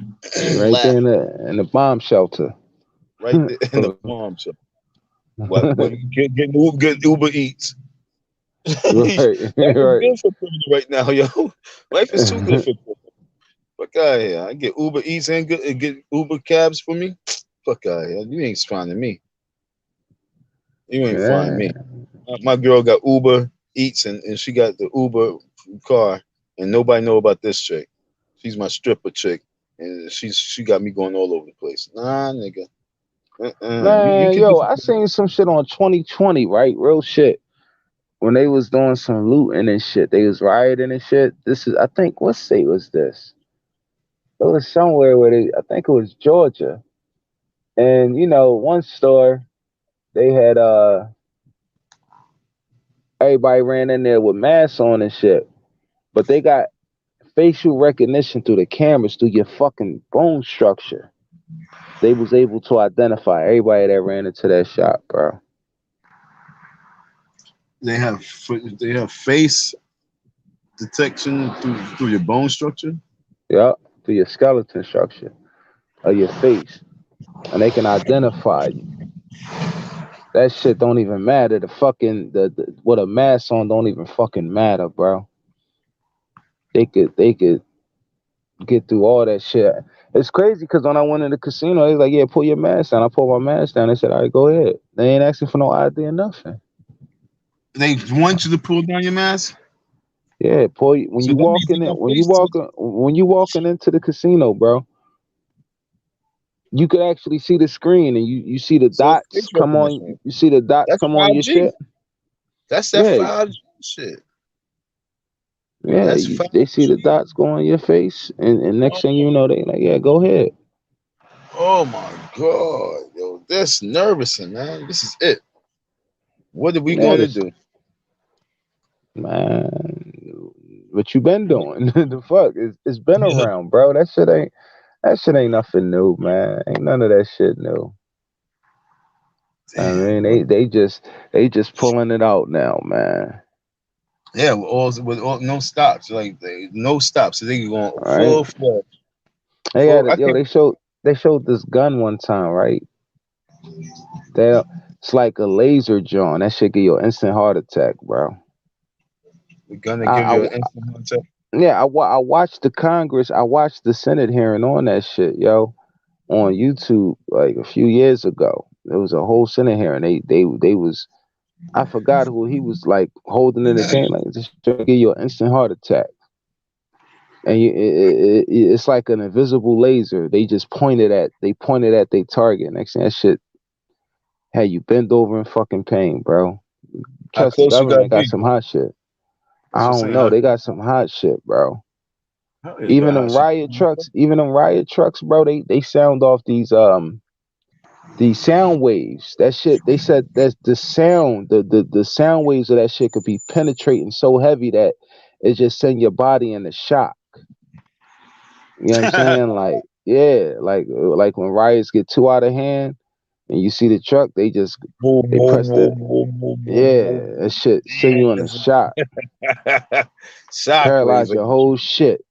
right there in laughing, the bomb shelter. right there in the bomb shop. What? Getting Uber Eats. Life Right, is right. good for criminal right now, yo. Life is too good for criminal. Fuck out of here. I get Uber Eats and get Uber cabs for me. Fuck out of here. You ain't finding me. You ain't finding me. Yeah. My girl got Uber Eats and she got the Uber car, and nobody know about this chick. She's my stripper chick, and she got me going all over the place. Nah, nigga. You Man, could do yo, some. I seen some shit on 2020, right? Real shit. When they was doing some looting and shit, they was rioting and shit. This is, I think, what state was this? It was somewhere where I think it was Georgia. And one store, they had everybody ran in there with masks on and shit. But they got facial recognition through the cameras through your fucking bone structure. They was able to identify everybody that ran into that shop, bro. They have face detection through your bone structure. Yep, through your skeleton structure of your face, and they can identify you. That shit don't even matter. The fucking the what a mask on don't even fucking matter, bro. They could get through all that shit. It's crazy because when I went in the casino, they was like, "Yeah, pull your mask down." I pulled my mask down. They said, "All right, go ahead." They ain't asking for no ID or nothing. They want you to pull down your mask, Yeah, pull when so you that means walking they in got face. when you walking into the casino, bro. You could actually see the screen and you see the So it's face dots come on. recognition. You see the dots That's come on your 5G. shit. That's that Yeah, 5G shit. yeah. That's five They see the G. dots go on your face, and next thing Oh, you know, they like, yeah, go ahead, oh my god, yo, that's nervousing, man. This is it. What are we yeah, going to this do? man. What you been doing? The fuck, it's been around, bro. That shit ain't nothing new, man. Ain't none of that shit new. I Damn. mean, they just pulling it out now, man. Yeah, with all no stops, like no stops. So they going All right, full flood. they got Full. it. I Yo, can't. they showed this gun one time, right? That it's like a laser, John. That shit give you an instant heart attack, bro. We're gonna I, give I you an instant heart attack. yeah, I watched the Congress, I watched the Senate hearing on that shit, yo, on YouTube like a few years ago. There was a whole Senate hearing. They was I forgot who he was like holding in the thing like this shit give you an instant heart attack, and it's like an invisible laser. They pointed at their target. Next thing that shit had you bend over in fucking pain, bro. How Trust the close you gotta government got be? some hot shit. I That's what I'm don't saying. know. They got some hot shit, bro. How you got hot shit? Even them riot trucks, bro, they sound off these sound waves. That shit, they said that's the sound, the sound waves of that shit could be penetrating so heavy that it just send your body into shock. You know what I'm saying? Like, yeah, like when riots get too out of hand and you see the truck, Boom, they boom, press boom, the boom, boom, boom, yeah, boom. that shit send you Damn, in a shock, shockwaves. paralyze Like your whole shit.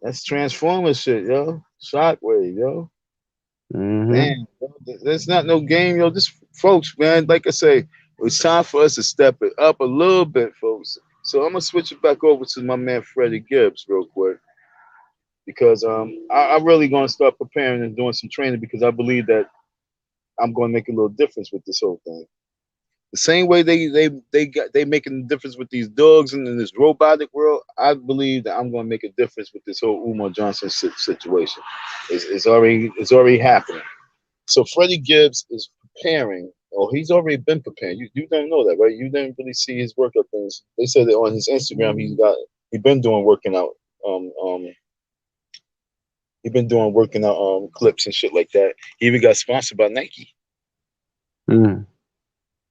that's Transformer shit, yo. Shockwave, yo. Hmm. Damn, yo. That's not no game, yo. This folks, man. Like I say, it's time for us to step it up a little bit, folks. So I'm gonna switch it back over to my man Freddie Gibbs real quick because I'm really gonna start preparing and doing some training because I believe that I'm gonna make a little difference with this whole thing. The same way they making a difference with these dogs and in this robotic world, I believe that I'm going to make a difference with this whole Umar Johnson situation. It's already happening. So Freddie Gibbs is preparing, or he's already been preparing. You don't know that, right? You didn't really see his workout things. They said that on his Instagram he been doing working out. He been doing working out clips and shit like that. He even got sponsored by Nike. Mm.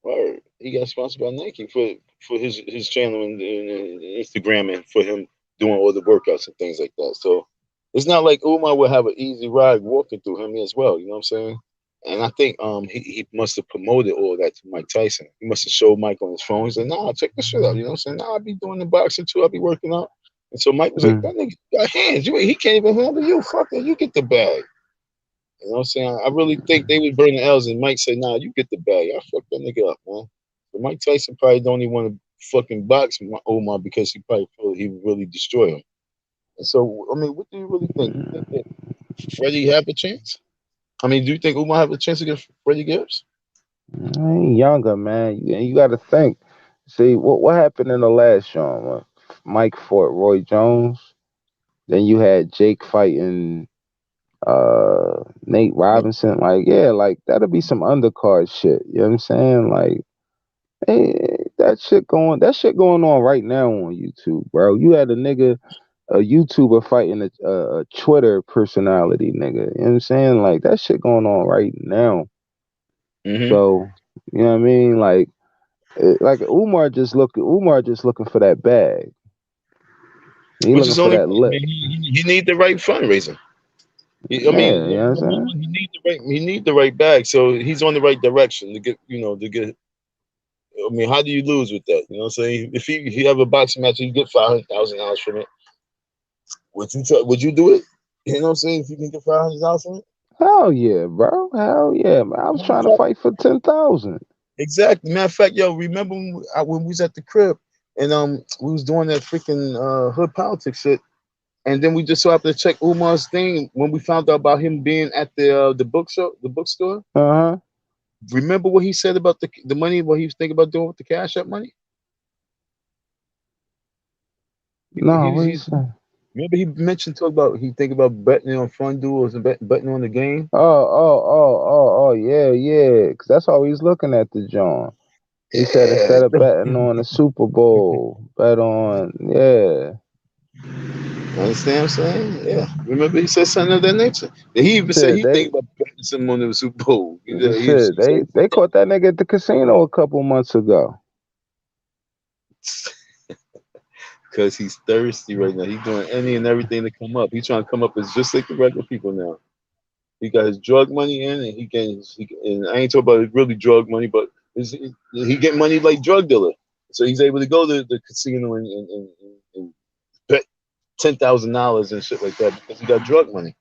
Or he got sponsored by Nike for his channel and Instagram and for him doing all the workouts and things like that. So it's not like Umar will have an easy ride walking through him as well. You know what I'm saying? And I think he must have promoted all that to Mike Tyson. He must have showed Mike on his phone. He said, "Nah, check this shit out." You know what I'm saying? "Nah, I'll be doing the boxing too. I'll be working out." And so Mike was like, Mm. "That nigga got hands. He can't even handle you. Fuck it. You get the bag." You know what I'm saying? I really think they was burning L's and Mike said, "Nah, you get the bag. I fuck that nigga up, man." But Mike Tyson probably don't even want to fucking box Omar because he probably feel he would really destroy him. And so, I mean, what do you really think? You think that Freddie have a chance? I mean, do you think Omar have a chance against Freddie Gibbs? I ain't younger, man. You got to think. See what happened in the last show? Mike fought Roy Jones. Then you had Jake fighting Nate Nick, Robinson. Like, yeah, like that'll be some undercard shit. You know what I'm saying? Like, hey, that shit going on right now on YouTube, bro. You had a YouTuber fighting a Twitter personality, nigga. You know what I'm saying? Like that shit going on right now. mm-hmm. So, you know what I mean? Like Umar just looking for that bag. He Which looking is for only that right. I lip. mean, he need the right fundraising. I Yeah, mean, you know what I'm number saying? one, he need the right bag, so he's on the right direction to get. I mean, how do you lose with that? You know what I'm saying? If he have a boxing match, you get $500,000 from it. Would you do it? You know what I'm saying? If you can get $500 from it, Hell yeah, bro. Hell yeah, man. I was matter of trying to fact, fight for 10,000. exactly. Matter of fact, yo, remember when we was at the crib and we was doing that freaking hood politics shit, and then we just so happened to check Umar's thing when we found out about him being at the bookstore. Uh huh. Remember what he said about the money? What he was thinking about doing with the cash app money? No, what he He's say? remember he mentioned talk about he think about betting on fun duels and betting on the game. Oh, yeah, yeah. 'Cause that's all he's looking at the John. He said Yeah, instead of betting on the Super Bowl, bet on yeah. understand what I'm saying? Yeah. Remember he said something of that nature. And he even said Shit, he think they about betting some on the Super Bowl. He shit, they caught that nigga at the casino a couple months ago. because he's thirsty right now. He's doing any and everything to come up. He's trying to come up as just like the regular people now. He got his drug money in, and and I ain't talking about his really drug money, but he get money like drug dealer. So he's able to go to the casino and bet $10,000 and shit like that because he got drug money.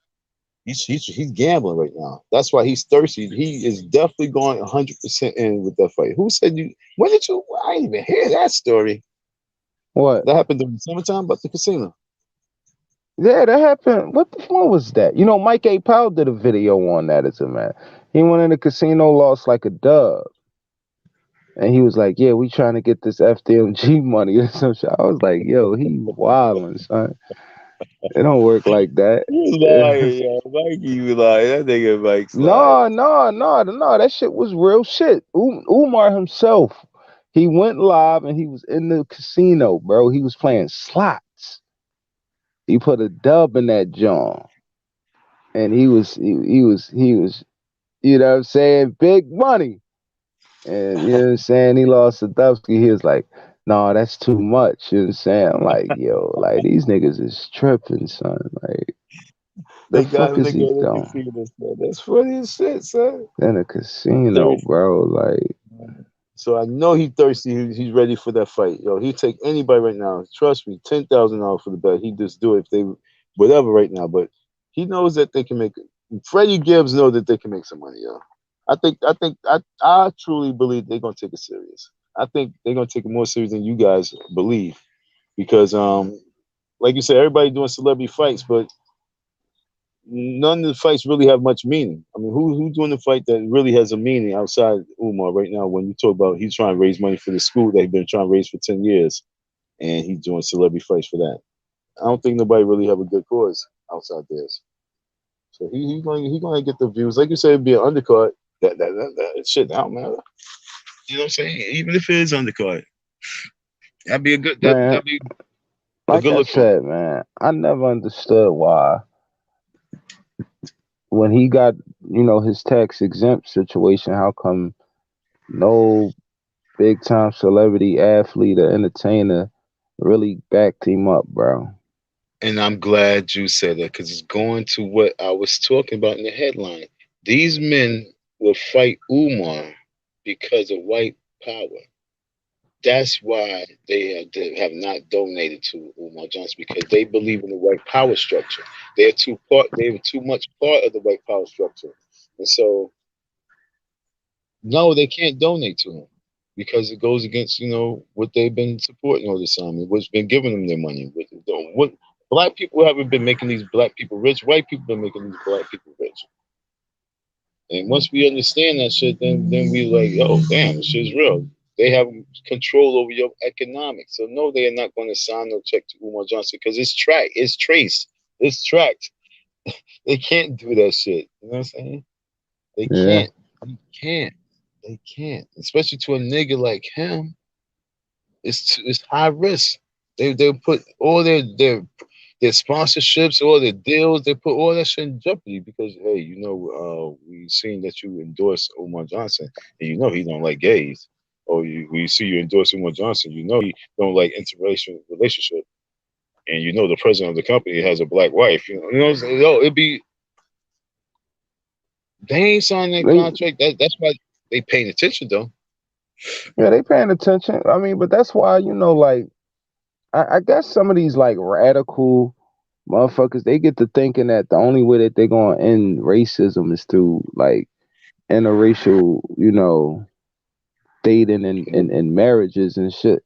He's gambling right now. That's why he's thirsty. He is definitely going 100% in with that fight. Who said you? When did you? I didn't even hear that story. What? That happened during the summertime, but the casino. Yeah, that happened. What the fuck was that? You know, Mike A. Powell did a video on that as a man. He went in the casino, lost like a dub. And he was like, yeah, we trying to get this FDMG money or some shit. I was like, yo, he wildin', son. It don't work like that. You lying, yo. Mikey, you lying. That nigga Mike's lying. No. That shit was real shit. Umar himself, he went live and he was in the casino, bro. He was playing slots. He put a dub in that joint. And he was, you know what I'm saying, big money. And you know what I'm saying? He lost to Dubsky. He was like, no, that's too much. You know what I'm saying? I'm like, yo, like these niggas is tripping, son. Like, the They got fuck him is to he go to the doing? casino, son. That's funny as shit, son. In a He casino, thirsty. bro. Like, So I know he thirsty. He's ready for that fight. Yo, he'd take anybody right now. Trust me, $10,000 for the bet. He'd just do it if they whatever right now. But he knows that they can make it. Freddie Gibbs know that they can make some money, yo. I truly believe they're gonna take it serious. I think they're gonna take it more serious than you guys believe. Because like you said, everybody doing celebrity fights, but none of the fights really have much meaning. I mean, who's doing the fight that really has a meaning outside Umar right now? When you talk about he's trying to raise money for the school that he's been trying to raise for 10 years, and he's doing celebrity fights for that. I don't think nobody really have a good cause outside theirs. So he's going to get the views. Like you said, it'd be an undercard. That shit don't matter. You know what I'm saying? Even if it is undercard, man, that'd be a like good I look for him. said, man, I never understood why when he got, his tax exempt situation, how come no big time celebrity athlete or entertainer really backed him up, bro? And I'm glad you said that because it's going to what I was talking about in the headline. These men will fight Umar because of white power. That's why they have not donated to Umar Johnson because they believe in the white power structure. They're too much part of the white power structure. And so no, they can't donate to him because it goes against what they've been supporting all this time and what's been giving them their money. What black people haven't been making these black people rich. White people been making these black people rich. And once we understand that shit, then we like, oh damn, this shit's real. They have control over your economics. So no, they are not going to sign no check to Umar Johnson because it's traced, it's tracked. They can't do that shit. You know what I'm saying? They Yeah, can't. They can't. They can't. Especially to a nigga like him. It's high risk. They put all their sponsorships, all their deals, they put all that shit in jeopardy because hey, we seen that you endorse Umar Johnson and he don't like gays. Or we see you endorse Umar Johnson, he don't like interracial relationship. And the president of the company has a black wife. It'd be They ain't signed that They contract. That's why they paying attention though. yeah, they paying attention. I mean, but that's why, like I guess some of these like radical motherfuckers, they get to thinking that the only way that they're gonna end racism is through like interracial, dating and marriages and shit,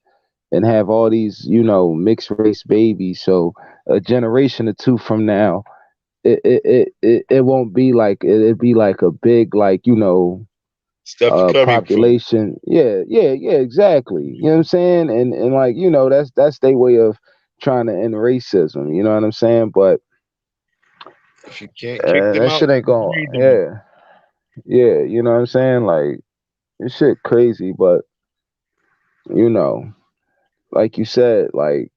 and have all these, mixed race babies. So a generation or two from now, it won't be like it'd be like a big like Steph Curry for population. Yeah, exactly. You know what I'm saying? And like, that's their way of trying to end racism. You know what I'm saying? But if you can't kick them that out, shit ain't going. trade them. Yeah. You know what I'm saying? Like this shit crazy, but you know, like you said, like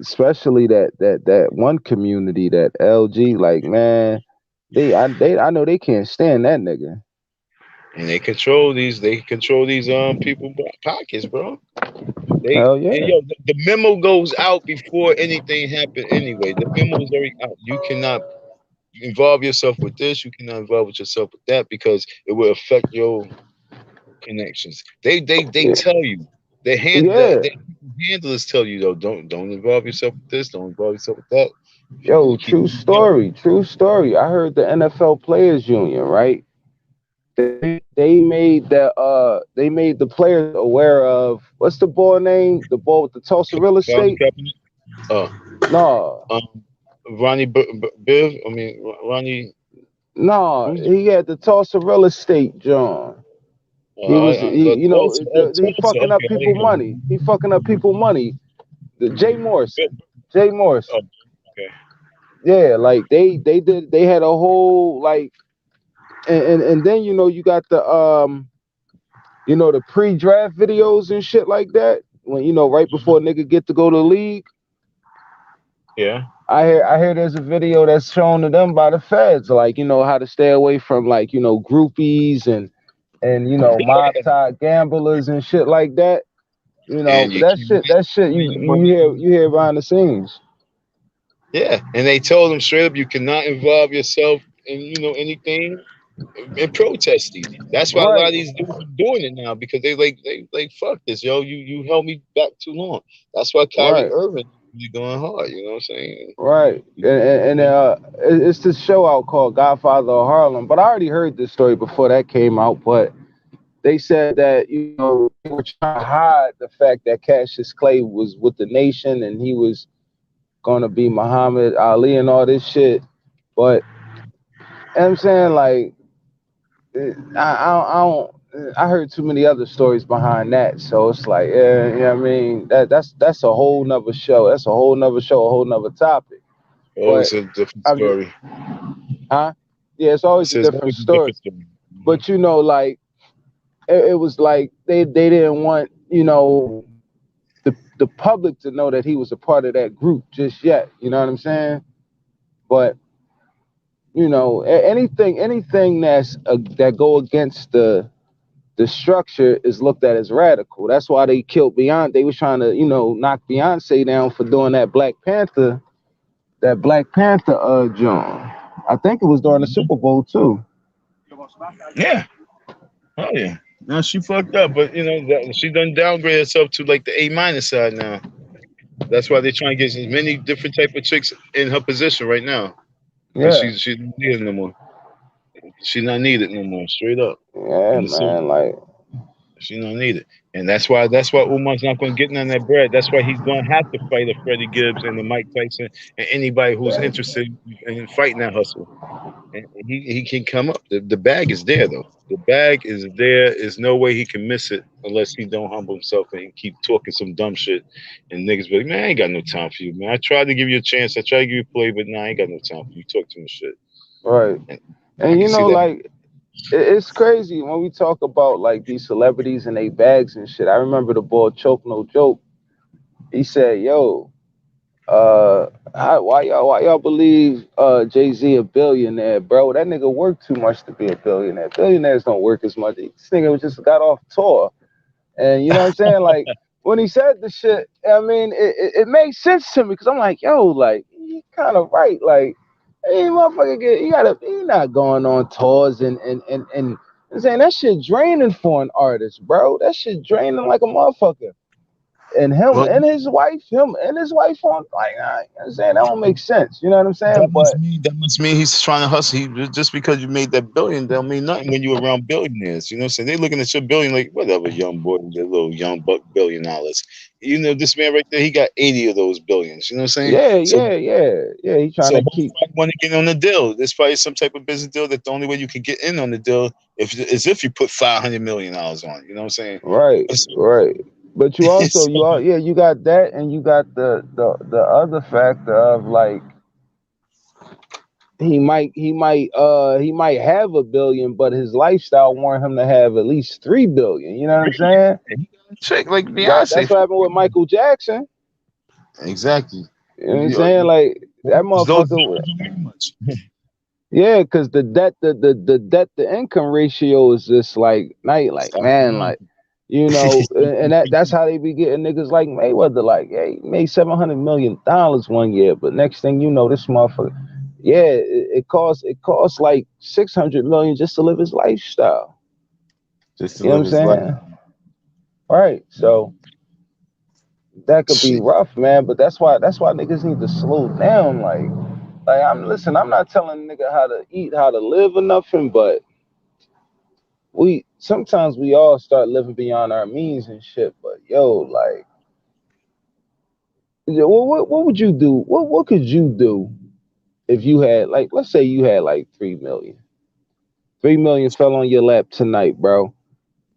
especially that one community, that LG, like man, I know they can't stand that nigga. And they control these people pockets, bro. They Hell and yeah. yo, the memo goes out before anything happened anyway. The memo is already out. You cannot involve yourself with this. You cannot involve with yourself with that because it will affect your connections. They Yeah. tell you. Yeah. The handlers tell you though, don't involve yourself with this. Don't involve yourself with that. You Yo, keep true story, true story. I heard the NFL Players Union, right? They made the players aware of what's the ball name? The ball with the Tulsa real Colin estate? Kaepernick. Uh, No, Ronnie Biv. I mean Ronnie. no, Who's he had the Tulsa real estate, John. He was, Tulsa? Oh, he Tulsa. fucking up Okay, I people didn't hear money. He fucking up people money. Jay you. Morrison, Jay Oh, Morrison. okay. Yeah, like they had a whole like, and then you got the pre-draft videos and shit like that. When right before a nigga get to go to the league, Yeah. I hear there's a video that's shown to them by the feds, like how to stay away from like groupies and mob tie gamblers and shit like that. And But you that keep shit that shit the you money. hear behind the scenes. Yeah, and they told him straight up, you cannot involve yourself in anything in protesting. That's why a lot Right, of these dudes are doing it now because they fuck this, yo. You held me back too long. That's why Kyrie right, Irving be going hard. You know what I'm saying? right. And it's this show out called Godfather of Harlem. But I already heard this story before that came out. But they said that they were trying to hide the fact that Cassius Clay was with the nation and he was gonna be Muhammad Ali and all this shit. But I'm saying like I heard too many other stories behind that, so it's like I mean that's a whole nother show. That's a whole nother show, a whole nother topic. But Always a different I'm just story. huh? Yeah, it's I always a says different always a story. different story. But like it was like they didn't want the public to know that he was a part of that group just yet. You know what I'm saying? But anything that go against the structure is looked at as radical. That's why they killed Beyonce. They was trying to knock Beyonce down for doing that Black Panther John. I think it was during the Super Bowl too. Yeah. Oh yeah. No, she fucked up, but she done downgrade herself to like the A- side now. That's why they're trying to get as many different type of chicks in her position right now. Cause Yeah, she's not needed no more. She's not needed no more. Straight up yeah, in the city, man. Like she's not needed, and that's why Umar's not going to get none of that bread. That's why he's going to have to fight a Freddie Gibbs and a Mike Tyson and anybody who's interested in fighting that hustle. And he can come up. The bag is there though. The bag is there. There's no way he can miss it unless he don't humble himself and keep talking some dumb shit. And niggas be like, man, I ain't got no time for you, man. I tried to give you a chance. I tried to give you a play, but nah, I ain't got no time for you. You talk too much shit. right, And I and can see that. like it's crazy when we talk about like these celebrities and they bags and shit. I remember the boy Choke No Joke. He said, "Yo, why y'all believe Jay-Z a billionaire, bro? That nigga worked too much to be a billionaire. Billionaires don't work as much. This nigga just got off tour, and you know what I'm saying? Like when he said the shit, I mean, it made sense to me because I'm like, yo, like he kind of right, like." Hey, motherfucker, he not going on tours and I'm saying that shit draining for an artist, bro. That shit draining like a motherfucker. And Well, him and his wife on like, I'm saying that don't make sense. You know what I'm saying? But that must mean he's trying to hustle. Just because you made that billion, don't mean nothing when you're around billionaires. You know what I'm saying? They looking at your billion like whatever, young boy, the little young buck $1 billion. You know, this man right there, he got 80 of those billions. You know what I'm saying? yeah, So yeah, yeah, yeah. He trying so to both keep probably want to get on the deal. There's probably some type of business deal that the only way you can get in on the deal is if you put $500 million on. You know what I'm saying? right, right. But you also So, you got that and you got the other factor of like he might have a billion, but his lifestyle want him to have at least 3 billion. You know what I'm saying? check like That's Beyonce. what happened with Michael Jackson. Exactly. You know what I'm saying? Like that Those motherfucker. don't mean much. Yeah, because the debt to income ratio is just like night, like Stop man, lying. like and that's how they be getting niggas like Mayweather, like, hey, he made $700 million one year, but next thing you know, this motherfucker, yeah, it costs like 600 million just to live his lifestyle. Just to You know live what I'm his life. saying? Right. So that could be Shit. rough, man. But that's why niggas need to slow down. Like I'm not telling a nigga how to eat, how to live or nothing, but we sometimes we all start living beyond our means and shit. But yo, like, what would you do? What could you do if you had like, let's say you had like 3 million. 3 million fell on your lap tonight, bro.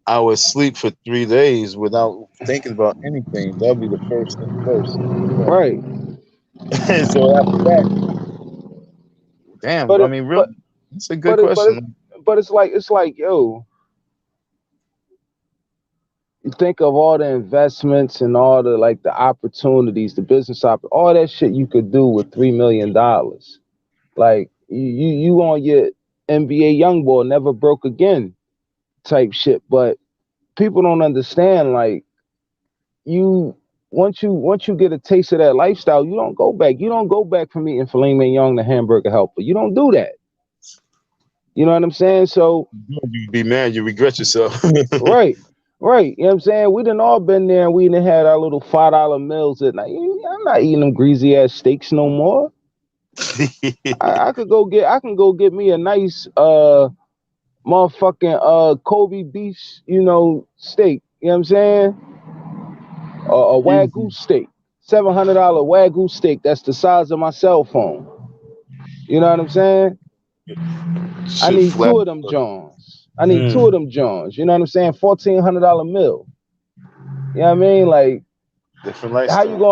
I would sleep for 3 days without thinking about anything. That'll be the first thing first. Right. So after that, damn. But I it mean, really, but that's a good but it but it question. but it's like yo, you think of all the investments and all the like the opportunities, the all that shit you could do with $3 million. Like you on your NBA young boy never broke again type shit. But people don't understand like you once you get a taste of that lifestyle, you don't go back. You don't go back from eating filet mignon to hamburger helper. You don't do that. You know what I'm saying? So You'd be mad. You regret yourself. right. Right, you know what I'm saying? We done all been there and we done had our little $5 meals at night. I'm not eating them greasy ass steaks no more. I can go get me a nice motherfucking Kobe beef, steak. You know what I'm saying? A wagyu Easy. steak. $700 wagyu steak. That's the size of my cell phone. You know what I'm saying? I Shit need flat. two of them Johns. I need two of Mm, them Johns. You know what I'm saying? $1,400 meal. You know what I mean? Like different lifestyle.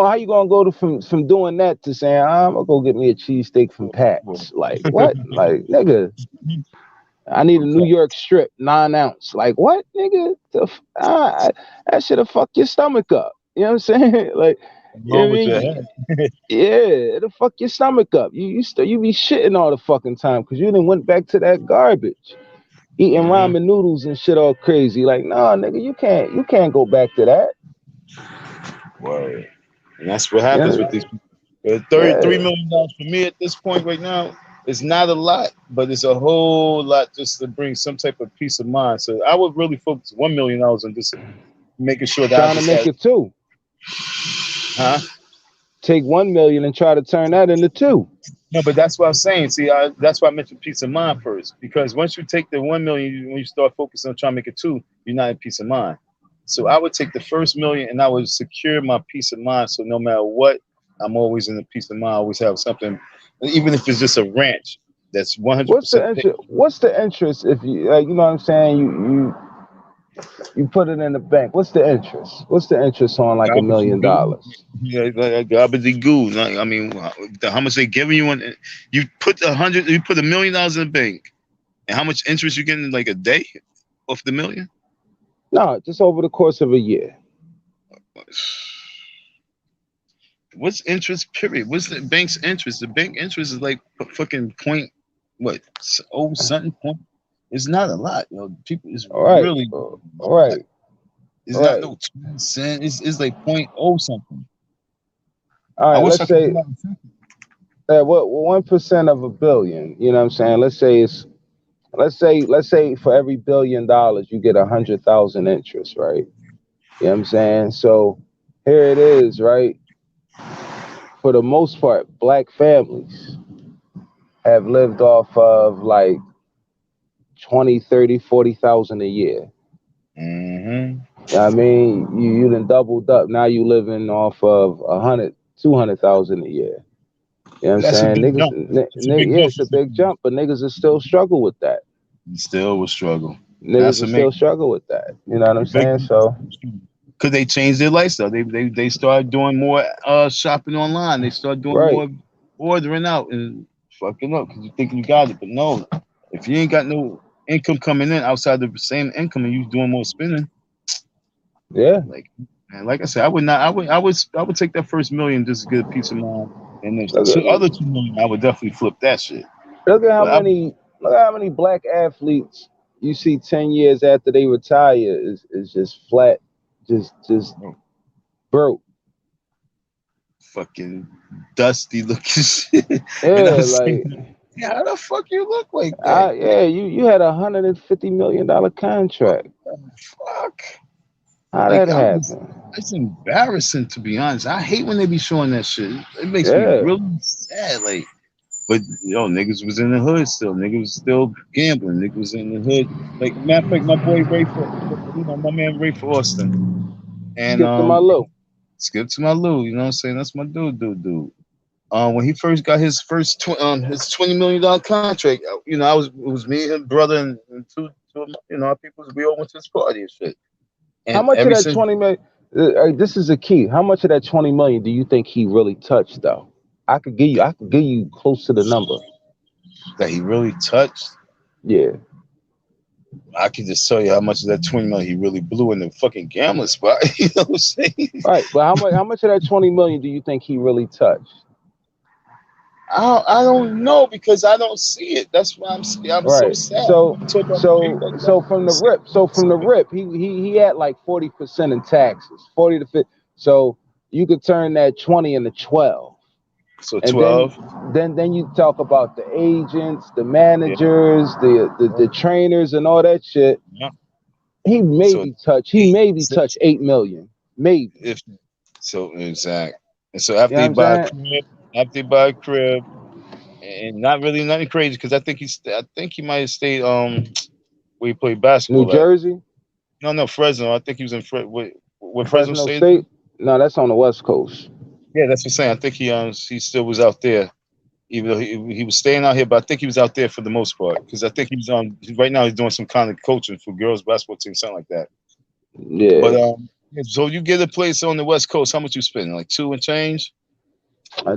how you gonna go to from doing that to saying I'm gonna go get me a cheesesteak from Pat's? Like what? Like nigga, I need a New Okay. York strip 9 ounce. Like what, nigga? That should fuck your stomach up. You know what I'm saying? Like, you know Wrong what I with your mean? head. Yeah, it'll fuck your stomach up. You be shitting all the fucking time because you didn't went back to that garbage, eating Hmm. ramen noodles and shit all crazy. Like, nah, nigga, you can't go back to that. Word. And that's what happens Yeah, with these people. $33 yeah. million for me at this point right now is not a lot, but it's a whole lot just to bring some type of peace of mind. So I would really focus $1 million on just making sure that I Trying to just make had, it two. huh? Take 1 million and try to turn that into two. No, but that's what I'm saying. See, that's why I mentioned peace of mind first, because once you take the 1 million, when you start focusing on trying to make it two, you're not in peace of mind. So I would take the first million and I would secure my peace of mind. So no matter what, I'm always in the peace of mind. I always have something, even if it's just a ranch that's What's the 100% paid. interest? What's the interest if you know what I'm saying? You put it in the bank. What's the interest? What's the interest on like a million Gobbledygook. dollars? Yeah, like gobbledygook. Like, I mean, how much they giving you? You put you put $1 million in the bank, and how much interest you getting in like a day off the million? No, just over the course of a year. What's interest? Period. What's the bank's interest? The bank interest is like fucking point what something point. It's not a lot, People, it's All right, really all not a lot. right, It's all not right, no 2 cent. It's like point oh something. all I right. wish Let's I could do say that in seconds. what 1% of a billion? You know what I'm saying? Let's say for every $1 billion you get 100,000 interest, right? You know what I'm saying? So here it is, right? For the most part, black families have lived off of like 20, 30, 40,000 a year. Mm-hmm. I mean, you done doubled up. Now you living off of 100, 200,000 a year. You know what I'm That's a saying? big Niggas, jump. It's a big yeah, it's a difference. big jump, but niggas will still struggle with that. You still will struggle. Niggas That's will what makes still struggle with that. You know what I'm big. saying? So, Because they changed their lifestyle. They started doing more shopping online. They started doing right. more ordering out and fucking up because you think you got it, but no. If you ain't got no income coming in outside the same income and you doing more spending, Yeah. like man, like I said, I would not. I would take that first million just to get a peace of mind, and the Look two at, other 2 million, I would definitely flip that shit. look at how But I, many look at how many black athletes you see 10 years after they retire is just flat, just broke. fucking dusty looking shit, and I Yeah, was like saying, yeah, how the fuck you look like that? yeah, you had $150 million contract. Fuck. How Like that I'm just, happen? it's embarrassing to be honest. I hate when they be showing that shit. It makes me Yeah. really sad. Like, but niggas was in the hood still. Niggas was still gambling. Niggas was in the hood. Like matter of fact, my boy Ray for my man Ray for Austin, and Skip to my low. skip to my Lou. You know what I'm saying? That's my dude. When he first got his $20 million contract, it was me, his brother, and two of our people. We all went to this party and shit. How And much of ever that since 20 million? This is a key. How much of that 20 million do you think he really touched though? I could give you close to the number. that he really touched, Yeah. I can just tell you how much of that 20 million he really blew in the fucking gambling spot. You know what I'm saying? All right, but how much of that 20 million do you think he really touched? I don't know because I don't see it. That's why I'm so Right. sad. So You talk about so payback, I so don't from the see rip, he had like 40% in taxes, 40 to 50. So you could turn that 20 into 12. it. So And then 12. then you talk about the agents, the Yeah. managers, the trainers and all that shit. Yeah. So He eight. maybe touch 8 million. Maybe. If so, exact. And so You know what I'm saying? after he buy a crib, and not really nothing crazy because I think he might have stayed where he played New basketball at. Jersey, No, Fresno. I think he was in where Fresno Fresno State. State. No, that's on the West Coast. Yeah, that's what I'm saying. I think he still was out there, even though he was staying out here. But I think he was out there for the most part because I think he was right now he's doing some kind of coaching for girls basketball team, something like that. But Yeah. yeah, so you get a place on the West Coast, how much you spending? Like two and change?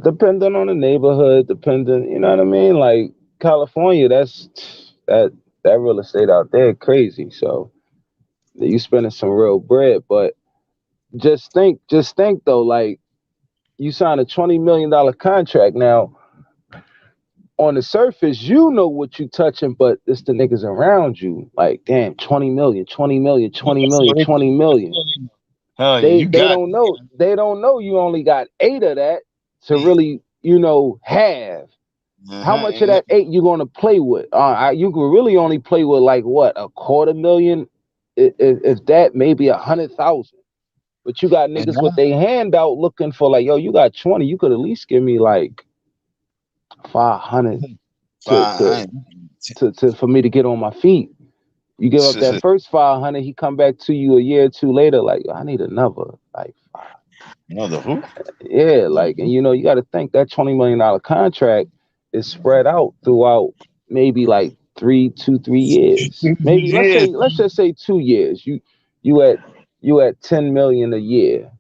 Depending on the neighborhood, depending, you know what I mean? Like California, that that real estate out there crazy. So you spending some real bread. But just think though, like you sign a $20 million contract now. On the surface, you know what you touching, but it's the niggas around you. Like, damn, 20 million, 20 million, Yeah, 20 so million, 20 million. hell yeah, They you they got don't know. They don't know you only got eight of that to it. really, have. How Uh-huh. much of that eight you gonna play with? You can really only play with like what, a quarter million, if that, maybe 100,000. But you got And niggas with their hand out looking for like, yo, you got 20. You could at least give me like 500 to to fine. to for me to get on my feet. You give up that first 500, he come back to you a year or two later, like I need another, like Another who? yeah, like, and you got to think that $20 million contract is spread out throughout maybe like 3 2 3 years. Maybe Yeah. let's just say 2 years. You at you at 10 million a year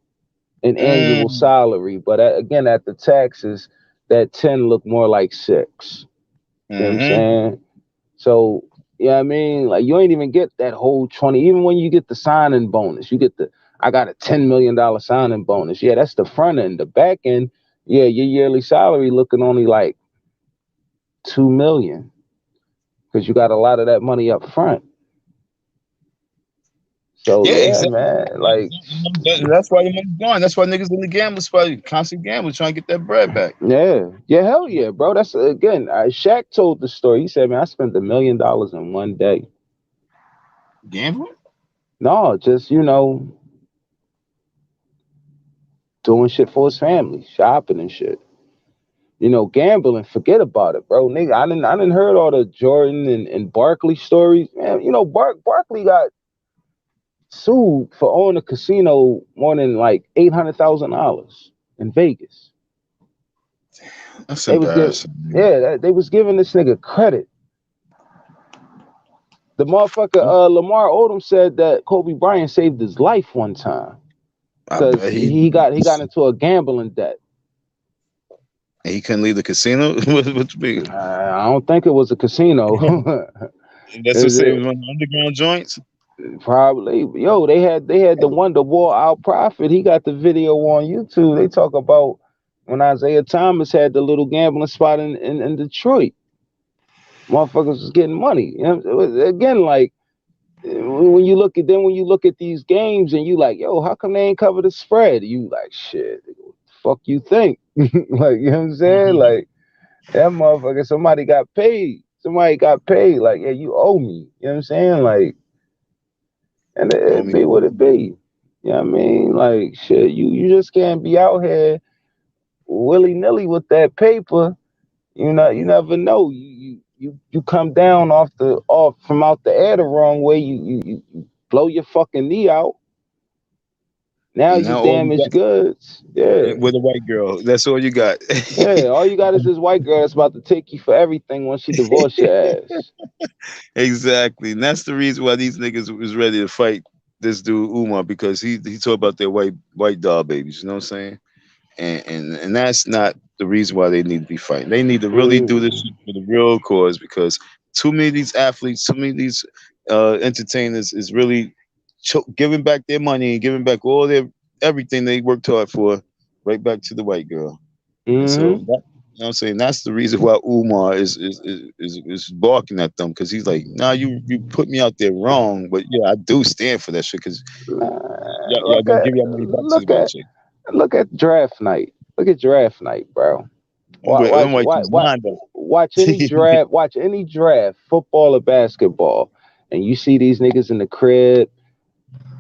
in annual Mm. salary, but again at the taxes, that 10 look more like six. You know what I'm Mm-hmm. saying? So, yeah, I mean, like you ain't even get that whole 20. Even when you get the signing bonus, I got a $10 million signing bonus. Yeah, that's the front end. The back end, yeah, your yearly salary looking only like 2 million because you got a lot of that money up front. So Yeah, yeah, exactly. man. Like, That's why the money's gone. That's why niggas in the gambling spot constantly gambling, trying to get that bread back. yeah, hell yeah, bro. That's again. Shaq told the story. He said, "Man, I spent $1 million in one day. Gambling? No, just doing shit for his family, shopping and shit. Gambling. Forget about it, bro. Nigga, I didn't heard all the Jordan and Barkley stories. Man, Barkley got sued for owning a casino more than like $800,000 in Vegas. That's They was giving, embarrassing. they was giving this nigga credit. The motherfucker Lamar Odom said that Kobe Bryant saved his life one time I because bet he got into a gambling debt. he couldn't leave the casino. What you mean? I don't think it was a casino. That's what say one of the underground joints. Probably, yo, they had the Wonderwall Out Prophet. He got the video on YouTube. They talk about when Isaiah Thomas had the little gambling spot in Detroit. Motherfuckers was getting money. Again, like when you look at these games and you like, yo, how come they ain't cover the spread? You like, shit, what the fuck you think? Like, you know what I'm saying? Like, that motherfucker, somebody got paid. Somebody got paid. Like, yeah, you owe me. You know what I'm saying? Like, and Oh, it me. be what it be. You know what I mean? Like, shit, you just can't be out here willy nilly with that paper. You never know. You come down off from out the air the wrong way. You blow your fucking knee out. Now And you now all you damaged got goods. Yeah. with a white girl. That's all you got. Yeah. All you got is this white girl that's about to take you for everything once she divorce your ass. Exactly, and that's the reason why these niggas was ready to fight this dude Umar because he talked about their white doll babies. You know what I'm saying? And that's not the reason why they need to be fighting. They need to really do this Mm, shit for the real cause because too many of these athletes, too many of these entertainers is really giving back their money and giving back all their everything they worked hard for right back to the white girl. And so mm-hmm. that, you know what I'm saying that's the reason why Umar is barking at them because he's like, nah, you put me out there wrong, but yeah, I do stand for that shit because Man, y'all gonna give your money back to the white chick. look at draft night. Look at draft night, bro. Them Watch, white watch, chicks watch, lined up. watch any draft. Watch any draft, football or basketball, and you see these niggas in the crib.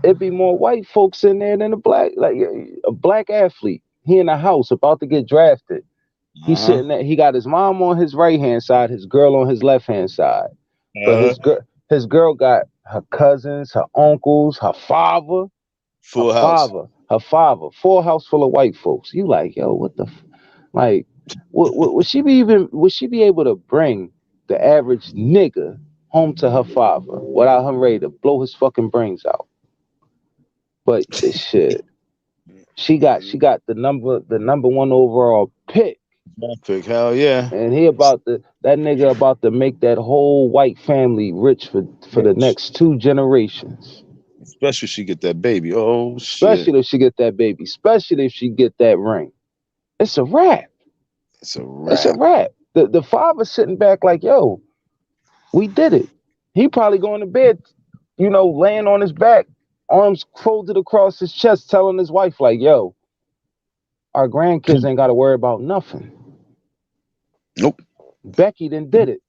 It'd be more white folks in there than a black, like a black athlete. He in the house about to get drafted. He's Uh-huh. sitting there. He got his mom on his right hand side, his girl on his left hand side. But Uh, his girl got her cousins, her uncles, Full house. her father. Full house full of white folks. You like, yo, what the, like, would she be able to bring the average nigga home to her father without him ready to blow his fucking brains out? But shit, she got the number one overall pick, Draft pick. Hell yeah. and that nigga about to make that whole white family rich for the Rich. next 2 generations. Especially if she get that baby. Oh shit. Especially if she get that baby. Especially if she get that ring. It's a wrap. It's a It's a wrap. wrap. The father sitting back like, yo, we did it. He probably going to bed, laying on his back, arms folded across his chest, telling his wife like, yo, our grandkids ain't got to worry about nothing. Nope. Becky then did it.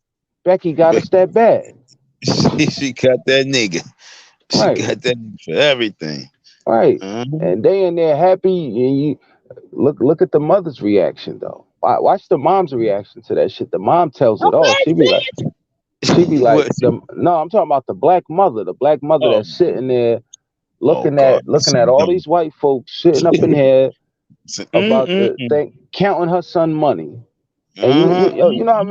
Becky got us that bad. She got that nigga. She Right, got that nigga for everything. right. Uh-huh. And they in there happy. And you look at the mother's reaction though. Watch the mom's reaction to that shit. The mom tells it all. She be like What? no, I'm talking about the black mother. The black mother Oh, that's sitting there oh looking God. at looking at all these white folks sitting up in here about the thing, counting her son money. And Uh-huh. you know how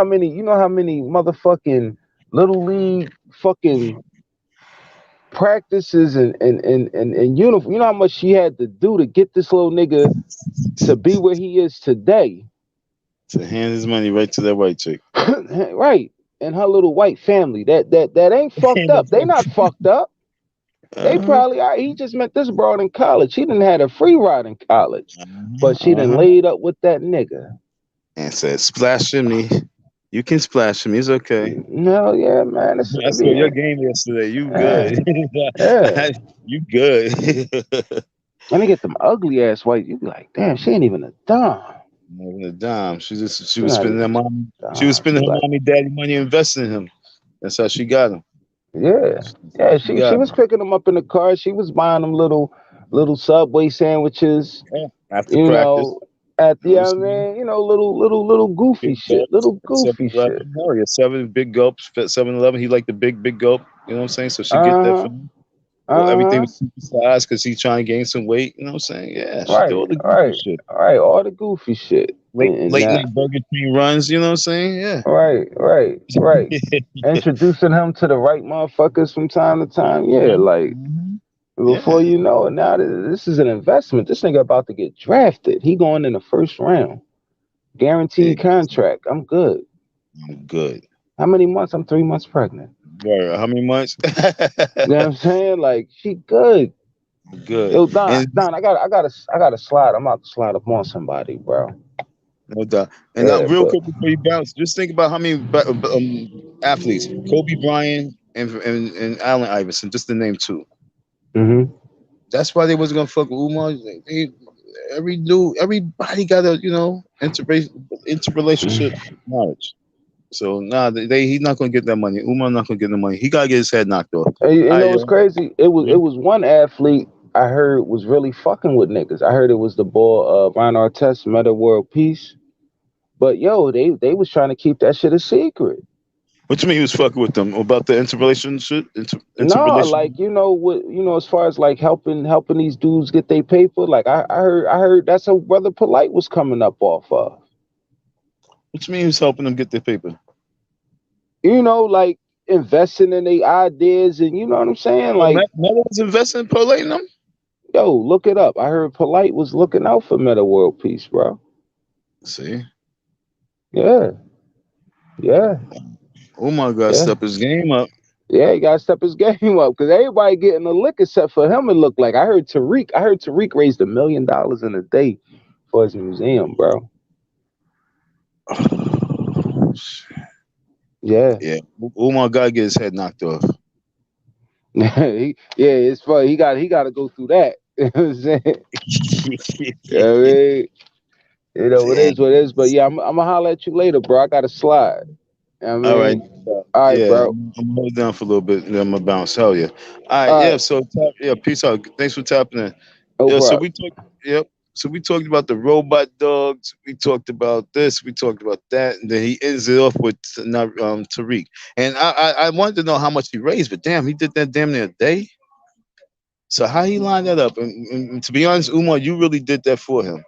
many you know how many motherfucking little league fucking practices and uniform. You know how much she had to do to get this little nigga to be where he is today. To hand his money right to that white chick. Right. And her little white family that ain't fucked up. They not fucked up. They Uh-huh. probably are. He just met this broad in college. She didn't had a free ride in college, Uh-huh. but she done Uh-huh. laid up with that nigga. And said, splash me. You can splash him. He's okay. No, yeah, man. It's, I I saw mean, your game yesterday. You yeah, good. yeah. You good. And they get them ugly ass white. You be like, damn, she ain't even a dime. Not even a dime. She She was not spending even her mom. a She was dime. spending She her like, mommy daddy money investing in him. That's how she got him. yeah, That's how yeah. she She got was him. picking them up in the car. She was buying them little Subway sandwiches. Yeah. After You practice, know, at you know the what I'm saying? man, little goofy Big shit, gulps little at Seven goofy shit. Eleven. Hell yeah, seven big gulps at 7-Eleven. He liked the big gulp. You know what I'm saying? So she get that Uh for him. huh. Well, everything Uh huh. was supersized because he trying to gain some weight. You know what I'm saying? Yeah, she did Right. all the goofy Right. shit. Right. All the goofy shit. And Late that. night Burger King runs. You know what I'm saying? Yeah. Right. Right. Right. Introducing him to the right motherfuckers from time to time. Yeah. Mhm, Like mhm. before Yeah. you know it, now this is an investment. This nigga about to get drafted. He going in the first round. Guaranteed Big. contract. I'm good. I'm good. How many months? I'm 3 months pregnant. Word. How many months? You know what I'm saying? Like she good. Good. Yo, Don, And Don, I gotta slide. I'm about to slide up on somebody, bro. no doubt. And now, Yeah, real but quick before you bounce, just think about how many athletes: Kobe Bryant and Allen Iverson, just to name two. hmm That's why they wasn't gonna fuck with Umar. Everybody got a interrelationship knowledge. So nah, he's not gonna get that money. Umar not gonna get the money. He gotta get his head knocked off. and you I know what's crazy? It was one athlete I heard was really fucking with niggas. I heard it was the boy Ron Artest, Meta World Peace. But yo, they was trying to keep that shit a secret. What you mean he was fucking with them about the interrelationship? No, Interrelation? like as far as like helping these dudes get their paper. Like I heard that's a brother Polite was coming up off of. What you mean he was helping them get their paper? Like investing in their ideas and you know what I'm saying. Oh, Like Meta was investing in Polite in them. yo, look it up. I heard Polite was looking out for Meta World Peace, bro. See, Yeah, yeah, Umar got to yeah. step his game up. Yeah, he gotta step his game up because everybody getting a lick except for him. It looked like I heard Tariq raised $1 million in a day for his museum, bro. Yeah, Yeah, Umar got to get his head knocked off. it's funny. He got to go through that. You know what I'm saying? I mean, it Damn. is what it is. But yeah, I'm gonna holler at you later, bro. I gotta slide. I All right. mean, all right, Yeah, bro. I'm gonna hold down for a little bit, and then I'm gonna bounce. Hell yeah. All right. All Yeah. right, So yeah. Peace out. Thanks for tapping in. no Yeah. So problem. we talked. Yep. So we talked about the robot dogs. We talked about this. We talked about that, and then he ends it off with Tariq. And I wanted to know how much he raised, but damn, he did that damn near a day. So how he lined that up? And to be honest, Umar, you really did that for him.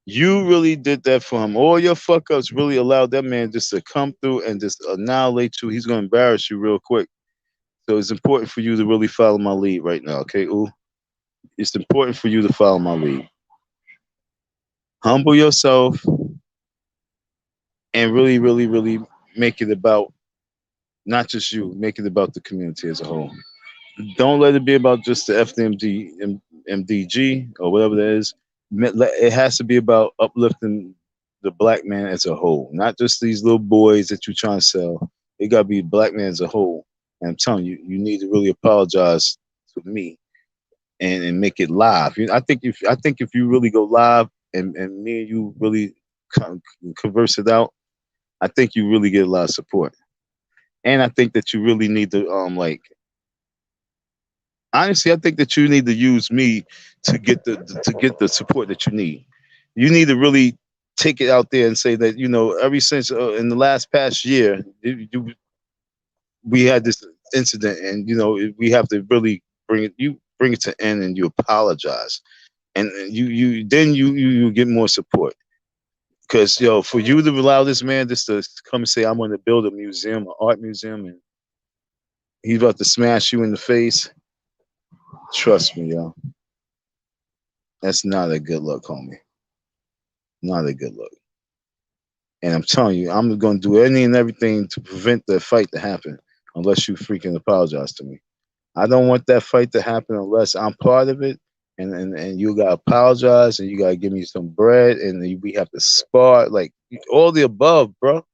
You really did that for him. All your fuck ups really allowed that man just to come through and just annihilate you. He's gonna embarrass you real quick. So it's important for you to really follow my lead right now, okay? Ooh, it's important for you to follow my lead. Humble yourself and really, really, really make it about not just you, make it about the community as a whole. Don't let it be about just the MDG or whatever that is. It has to be about uplifting the black man as a whole, not just these little boys that you're trying to sell. It got to be black man as a whole. And I'm telling you, you need to really apologize to me and make it live. I think if you really go live and me and you really converse it out, I think you really get a lot of support. And I think that you really need to like honestly, I think that you need to use me to get the support that you need. You need to really take it out there and say that ever since in the last past year, we had this incident, and we have to really bring it to end, and you apologize, and you get more support. Because for you to allow this man just to come and say I'm going to build a museum, an art museum, and he's about to smash you in the face, trust me, yo. That's not a good look, homie. Not a good look. And I'm telling you, I'm going to do any and everything to prevent the fight to happen unless you freaking apologize to me. I don't want that fight to happen unless I'm part of it. And you got to apologize and you got to give me some bread and we have to spar, like all the above, bro.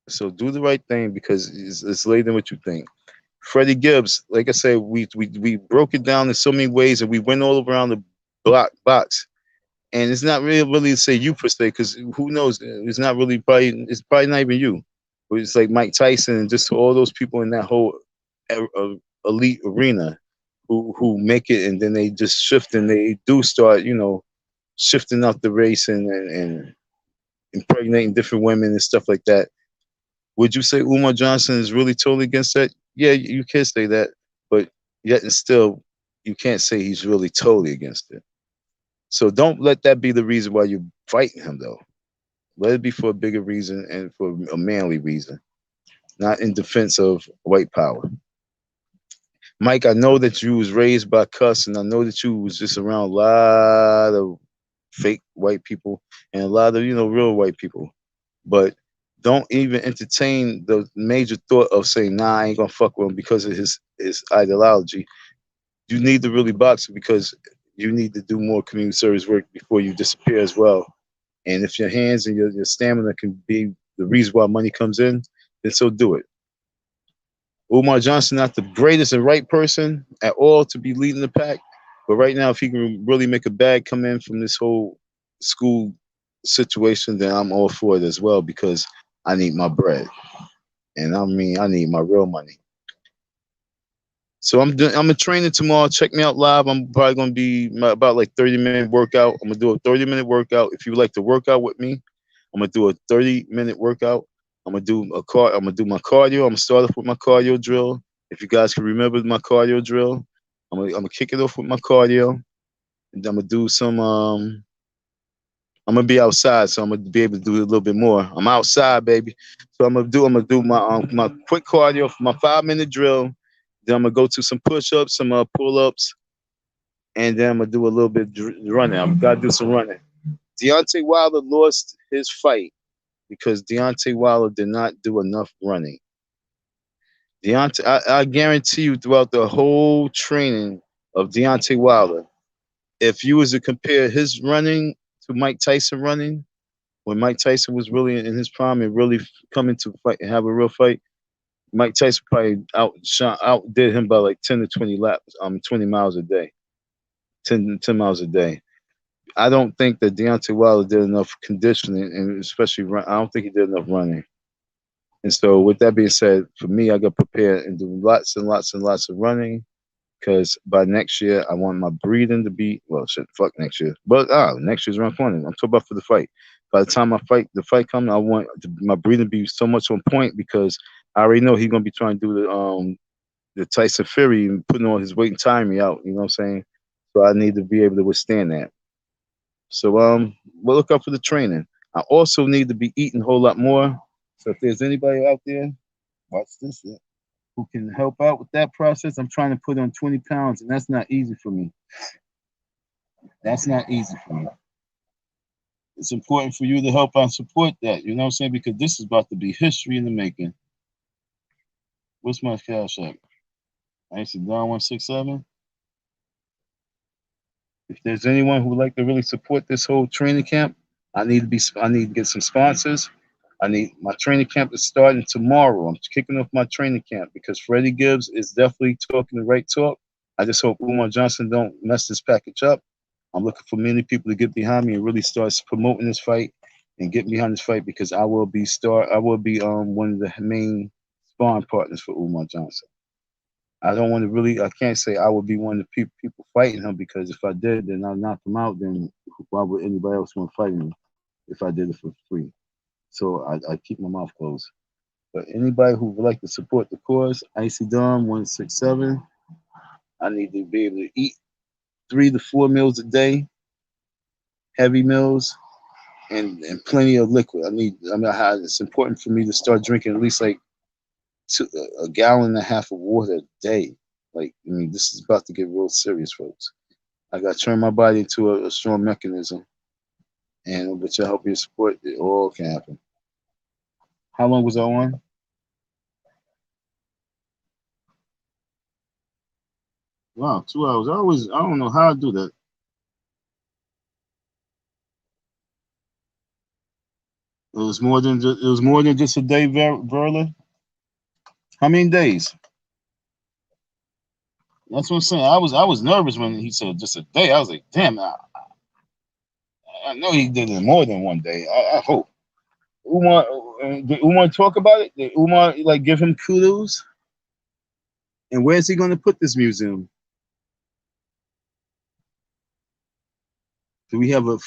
So do the right thing because it's later than what you think. Freddie Gibbs, like I said, we broke it down in so many ways, and we went all around the block box. And it's not really to say you per se, because who knows? It's not really probably. It's probably not even you. But it's like Mike Tyson and just all those people in that whole elite arena who make it, and then they just shift and they do start, shifting out the race and impregnating different women and stuff like that. Would you say Umar Johnson is really totally against that? Yeah, you can say that, but yet and still, you can't say he's really totally against it. So don't let that be the reason why you're fighting him, though. Let it be for a bigger reason and for a manly reason, not in defense of white power. Mike, I know that you was raised by cuss, and I know that you was just around a lot of fake white people and a lot of real white people. But don't even entertain the major thought of saying, "Nah, I ain't gonna fuck with him because of his ideology." You need to really box because you need to do more community service work before you disappear as well. And if your hands and your stamina can be the reason why money comes in, then so do it. Umar Johnson, not the greatest and right person at all to be leading the pack, but right now, if he can really make a bag come in from this whole school situation, then I'm all for it as well because I need my bread, and I mean I need my real money. So I'm a training tomorrow. Check me out live. I'm probably gonna be about like 30-minute workout. I'm gonna do a 30-minute workout. If you would like to work out with me, I'm gonna do a 30-minute workout. I'm gonna do my cardio. I'm gonna start off with my cardio drill. If you guys can remember my cardio drill, I'm gonna kick it off with my cardio, and I'm gonna do some. I'm gonna be outside, so I'm gonna be able to do a little bit more. I'm outside, baby. So I'm gonna do my quick cardio for my 5-minute drill. Then I'm gonna go to some push-ups, some pull-ups, and then I'm gonna do a little bit running. I'm gotta do some running. Deontay Wilder lost his fight because Deontay Wilder did not do enough running. Deontay, I guarantee you, throughout the whole training of Deontay Wilder, if you was to compare his running to Mike Tyson running, when Mike Tyson was really in his prime and really coming to fight and have a real fight, Mike Tyson probably outdid him by like 10 to 20 laps, 20 miles a day, 10 miles a day. I don't think that Deontay Wilder did enough conditioning, and especially run. I don't think he did enough running. And so, with that being said, for me, I got prepared and do lots and lots and lots of running because by next year, I want my breathing to be well. Shit, fuck next year, but next year's around corner. I'm talking about for the fight. By the time the fight comes, I want my breathing to be so much on point because I already know he's gonna be trying to do the Tyson Fury and putting all his weight and timing me out. You know what I'm saying? So I need to be able to withstand that. So we'll look up for the training. I also need to be eating a whole lot more. So if there's anybody out there, watch this, who can help out with that process, I'm trying to put on 20 pounds, and that's not easy for me. That's not easy for me. It's important for you to help out and support that. You know what I'm saying? Because this is about to be history in the making. What's my cash app? I see down 167. If there's anyone who would like to really support this whole training camp, I need to get some sponsors. I need my training camp is starting tomorrow. I'm kicking off my training camp because Freddie Gibbs is definitely talking the right talk. I just hope Umar Johnson don't mess this package up. I'm looking for many people to get behind me and really start promoting this fight and get behind this fight because I will be one of the main sparring partners for Umar Johnson. I don't want to really. I can't say I would be one of the people fighting him because if I did, then I'll knock him out. Then why would anybody else want to fight me if I did it for free? So I keep my mouth closed. But anybody who would like to support the cause, Icy Dawn 167. I need to be able to eat 3 to 4 meals a day, heavy meals, and plenty of liquid. It's important for me to start drinking at least like a gallon and a half of water a day. Like, I mean, this is about to get real serious, folks. I got to turn my body into a strong mechanism, and with your help, your support, it all can happen. How long was I on? Wow, 2 hours. I don't know how I do that. It was more than just a day, Verla. How many days? That's what I'm saying. I was nervous when he said just a day. I was like, damn, I know he did it more than one day. I hope. Umar, did Umar talk about it? Did Umar like give him kudos? And where's he going to put this museum? Do we have a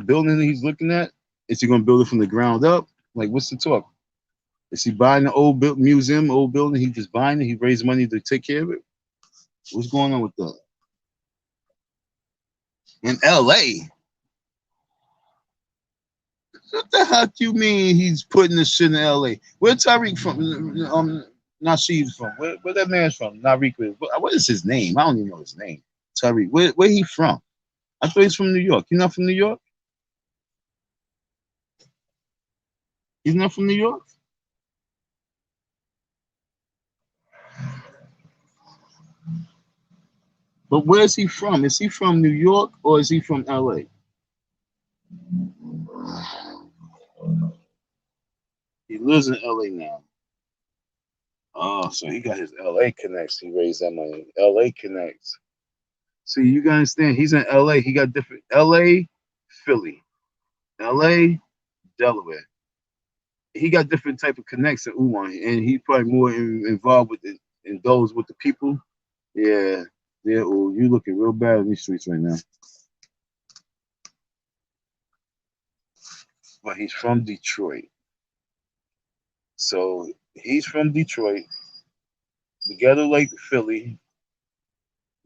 building that he's looking at? Is he going to build it from the ground up? Like, what's the talk? Is he buying the old museum, old building? He just buying it. He raised money to take care of it. What's going on with that? In L.A. What the heck you mean he's putting this shit in L.A.? Where Tyreek from? Nasheed from? Where that man's from? Narik. What is his name? I don't even know his name. Tyreek. Where he from? I thought he's from New York. He's not from New York? He's not from New York? But where's he from? Is he from New York or is he from LA? He lives in LA now. Oh, so he got his LA connects. He raised that money. LA connects. See, you gotta understand, he's in LA. He got different LA, Philly, LA, Delaware. He got different type of connects in Umar, and he's probably more involved with it in those with the people. Yeah, yeah. Oh, you looking real bad in these streets right now. But he's from Detroit, so he's from Detroit, together like Philly,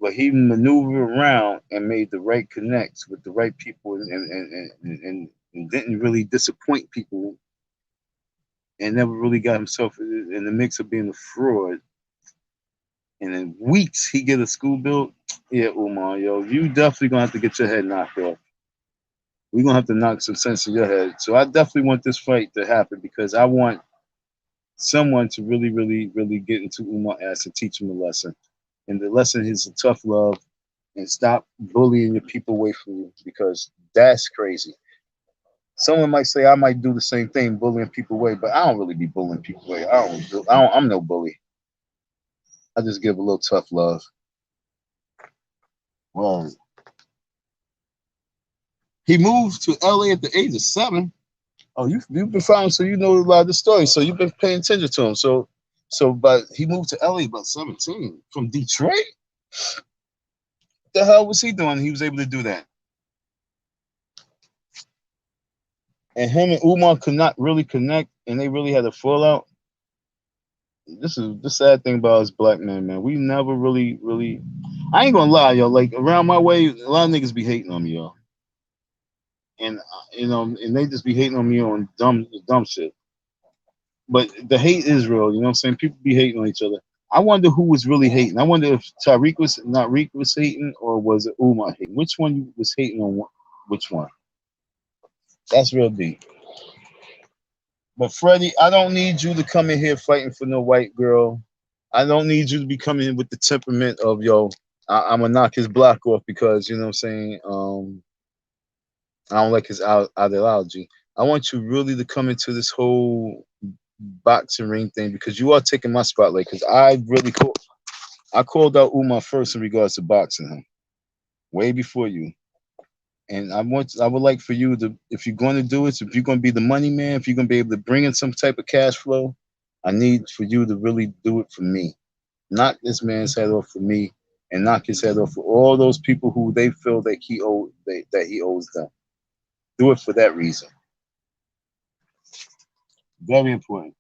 but he maneuvered around and made the right connects with the right people, and didn't really disappoint people, and never really got himself in the mix of being a fraud. And in weeks he get a school built. Yeah, Umar, yo, you definitely gonna have to get your head knocked off. We're gonna have to knock some sense in your head. So I definitely want this fight to happen because I want someone to really, really, really get into Umar ass and teach him a lesson. And the lesson is a tough love and stop bullying your people away from you because that's crazy. Someone might say I might do the same thing, bullying people away, but I don't really be bullying people away. I'm no bully. I just give a little tough love. Well, he moved to LA at the age of 7. Oh, you've been following, so you know a lot of the story. So you've been paying attention to him. But he moved to LA about 17 from Detroit. What the hell was he doing? He was able to do that. And him and Umar could not really connect, and they really had a fallout. This is the sad thing about us black men, man. We never really, really. I ain't gonna lie, yo. Like around my way, a lot of niggas be hating on me, yo. And and they just be hating on me on dumb shit. But the hate is real, you know what I'm saying? People be hating on each other. I wonder who was really hating. I wonder if Tariq was not Reek was hating or was it Umar hating? Which one was hating on which one? That's real deep. But Freddie, I don't need you to come in here fighting for no white girl. I don't need you to be coming in with the temperament of yo. I'm gonna knock his block off because you know what I'm saying. I don't like his ideology. I want you really to come into this whole boxing ring thing because you are taking my spotlight. Because I called out Umar first in regards to boxing him, way before you. And I would like for you to, if you're going to do it, if you're going to be the money man, if you're going to be able to bring in some type of cash flow, I need for you to really do it for me. Knock this man's head off for me, and knock his head off for all those people who they feel that he owes them. Do it for that reason. Very important.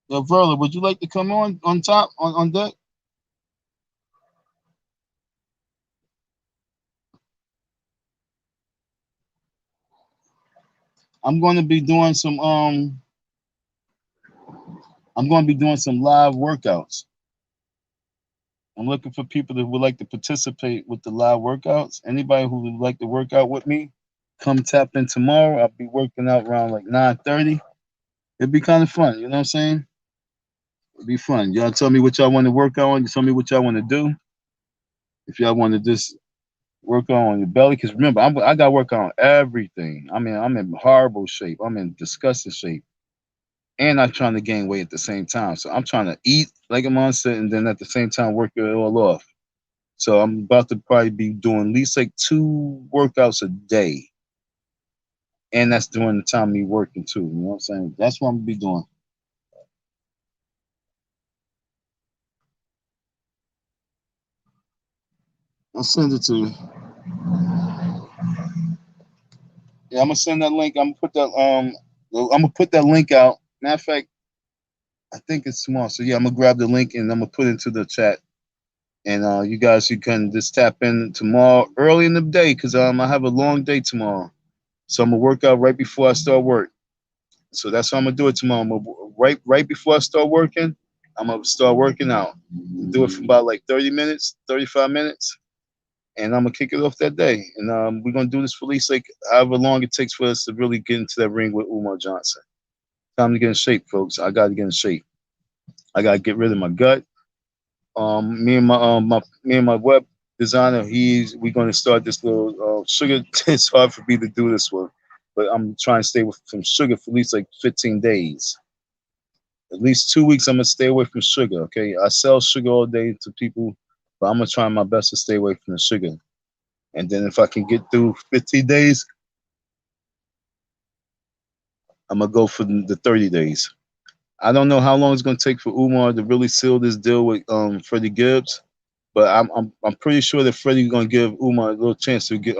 Yo, Verla, would you like to come on top on deck? I'm going to be doing some I'm going to be doing some live workouts. I'm looking for people that would like to participate with the live workouts. Anybody who would like to work out with me, come tap in tomorrow. I'll be working out around like 9:30. It'd be kind of fun, you know what I'm saying? It'd be fun. Y'all tell me what y'all want to work out on. You tell me what y'all want to do. If y'all want to just Work on your belly, because remember, I got to work on everything. I mean, I'm in horrible shape. I'm in disgusting shape, and I'm trying to gain weight at the same time. So I'm trying to eat like a monster, and then at the same time work it all off. So I'm about to probably be doing at least like 2 workouts a day, and that's during the time me working too. You know what I'm saying? That's what I'm gonna be doing. I'll send it to you. Yeah, I'm gonna send that link. I'm gonna put that link out. Matter of fact, I think it's tomorrow. So yeah, I'm gonna grab the link and I'm gonna put it into the chat. And you guys, you can just tap in tomorrow early in the day, because I have a long day tomorrow. So I'm gonna work out right before I start work. So that's how I'm gonna do it tomorrow. Right before I start working, I'm gonna start working out. Do it for about like 30 minutes, 35 minutes, and I'm gonna kick it off that day. And we're gonna do this for at least like however long it takes for us to really get into that ring with Umar Johnson. Time to get in shape, folks. I gotta get in shape. I gotta get rid of my gut. Me and my web designer, we're gonna start this little sugar. It's hard for me to do this one, but I'm trying to stay away from sugar for at least like 15 days. At least 2 weeks, I'm gonna stay away from sugar. Okay, I sell sugar all day to people, but I'm gonna try my best to stay away from the sugar. And then if I can get through 15 days, I'm gonna go for the 30 days. I don't know how long it's gonna take for Umar to really seal this deal with Freddie Gibbs, but I'm pretty sure that Freddie's gonna give Umar a little chance to get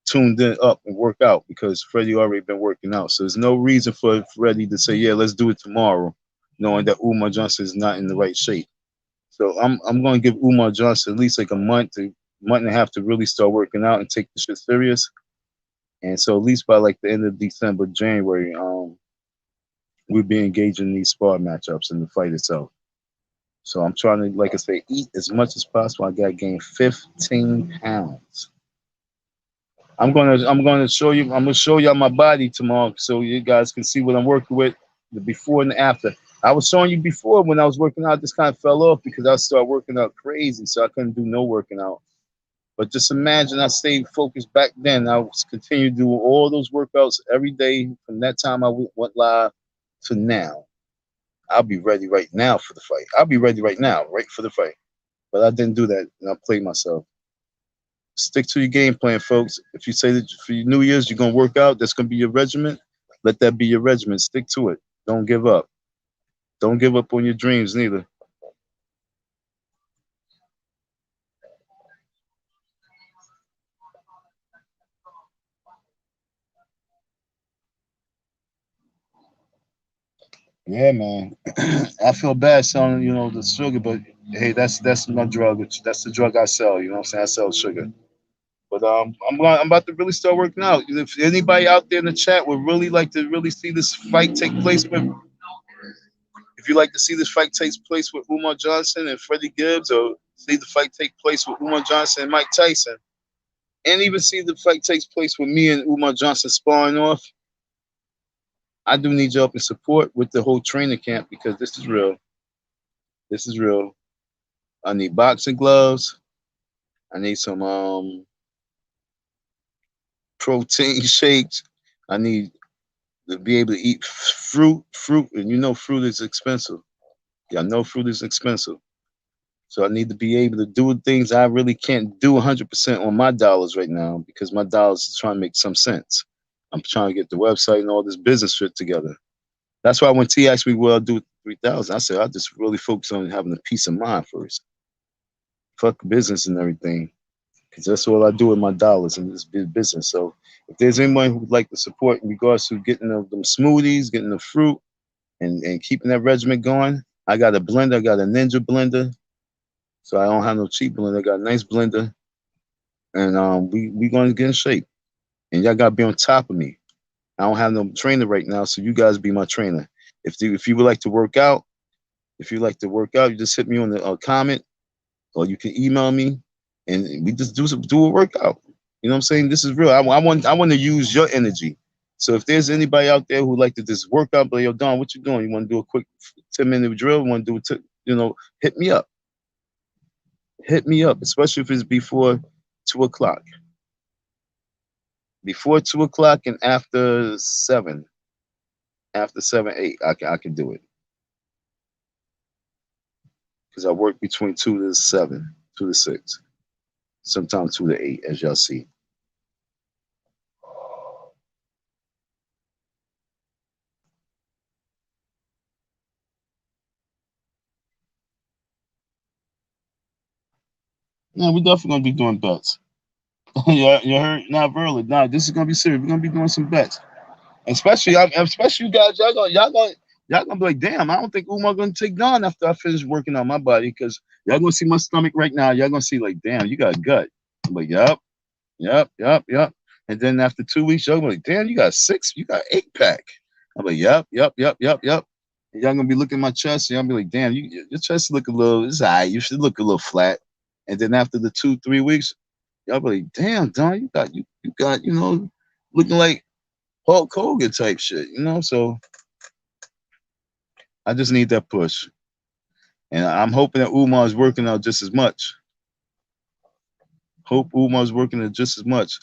tuned in up and work out, because Freddie already been working out. So there's no reason for Freddie to say, yeah, let's do it tomorrow, knowing that Umar Johnson is not in the right shape. So I'm gonna give Umar Johnson at least like a month and a half to really start working out and take the shit serious. And so at least by like the end of December, January, we'll be engaging in these spar matchups in the fight itself. So I'm trying to, like I say, eat as much as possible. I got to gain 15 pounds. I'm gonna show you. I'm gonna show y'all my body tomorrow, so you guys can see what I'm working with, the before and the after. I was showing you before when I was working out. This kind of fell off because I started working out crazy, so I couldn't do no working out. But just imagine I stayed focused back then. I was continue to do all those workouts every day from that time I went live to now. I'll be ready right now for the fight. I'll be ready right now, right for the fight. But I didn't do that, and I played myself. Stick to your game plan, folks. If you say that for your New Year's you're gonna work out, that's gonna be your regimen. Let that be your regimen. Stick to it. Don't give up. Don't give up on your dreams neither. Yeah, man. I feel bad selling, the sugar, but hey, that's my drug. That's the drug I sell. You know what I'm saying? I sell sugar. But I'm about to really start working out. If anybody out there in the chat would really like to really see this fight take place with, if you like to see this fight takes place with Umar Johnson and Freddie Gibbs, or see the fight take place with Umar Johnson and Mike Tyson, and even see the fight takes place with me and Umar Johnson sparring off, I do need your help and support with the whole training camp, because this is real. This is real. I need boxing gloves. I need some protein shakes. I need to be able to eat fruit, and fruit is expensive. Yeah, I know fruit is expensive. So I need to be able to do things I really can't do 100% on my dollars right now, because my dollars is trying to make some sense. I'm trying to get the website and all this business shit together. That's why when T asked me what I'll do with 3,000, I said I just really focus on having a peace of mind first. Fuck business and everything, because that's all I do with my dollars in this business. So if there's anyone who would like to support in regards to getting them smoothies, getting the fruit, and keeping that regimen going, I got a blender. I got a Ninja blender, so I don't have no cheap blender. I got a nice blender, and we going to get in shape. And y'all got to be on top of me. I don't have no trainer right now, so you guys be my trainer. If you would like to work out, you just hit me on the comment, or you can email me, and we just do a workout. You know what I'm saying? This is real. I want to use your energy. So if there's anybody out there who like to just work out, but yo, Don, what you doing? You want to do a quick 10-minute drill? You want to do hit me up. Hit me up, especially if it's before 2 o'clock. Before 2 o'clock and after 7. After 7, 8, I can do it because I work between 2 to 7, 2 to 6, sometimes 2 to 8, as y'all see. Yeah, we definitely gonna be doing bets. You heard? Not really. Nah, this is gonna be serious. We're gonna be doing some bets. Especially you guys, y'all gonna be like, damn, I don't think Umar gonna take Don after I finish working on my body because y'all gonna see my stomach right now. Y'all gonna see like, damn, you got a gut. I'm like, yep, yep, yep, yep. And then after 2 weeks, y'all gonna be like, damn, you got 8 pack. I'm like, yep, yep, yep, yep, yep. And y'all gonna be looking at my chest, and y'all be like, damn, your chest look a little, it's alright. You should look a little flat. And then after the 2, 3 weeks, y'all be like, damn, Don, you got, looking like Hulk Hogan type shit. So I just need that push, and I'm hoping that Umar's working out just as much. Hope Umar's working out just as much.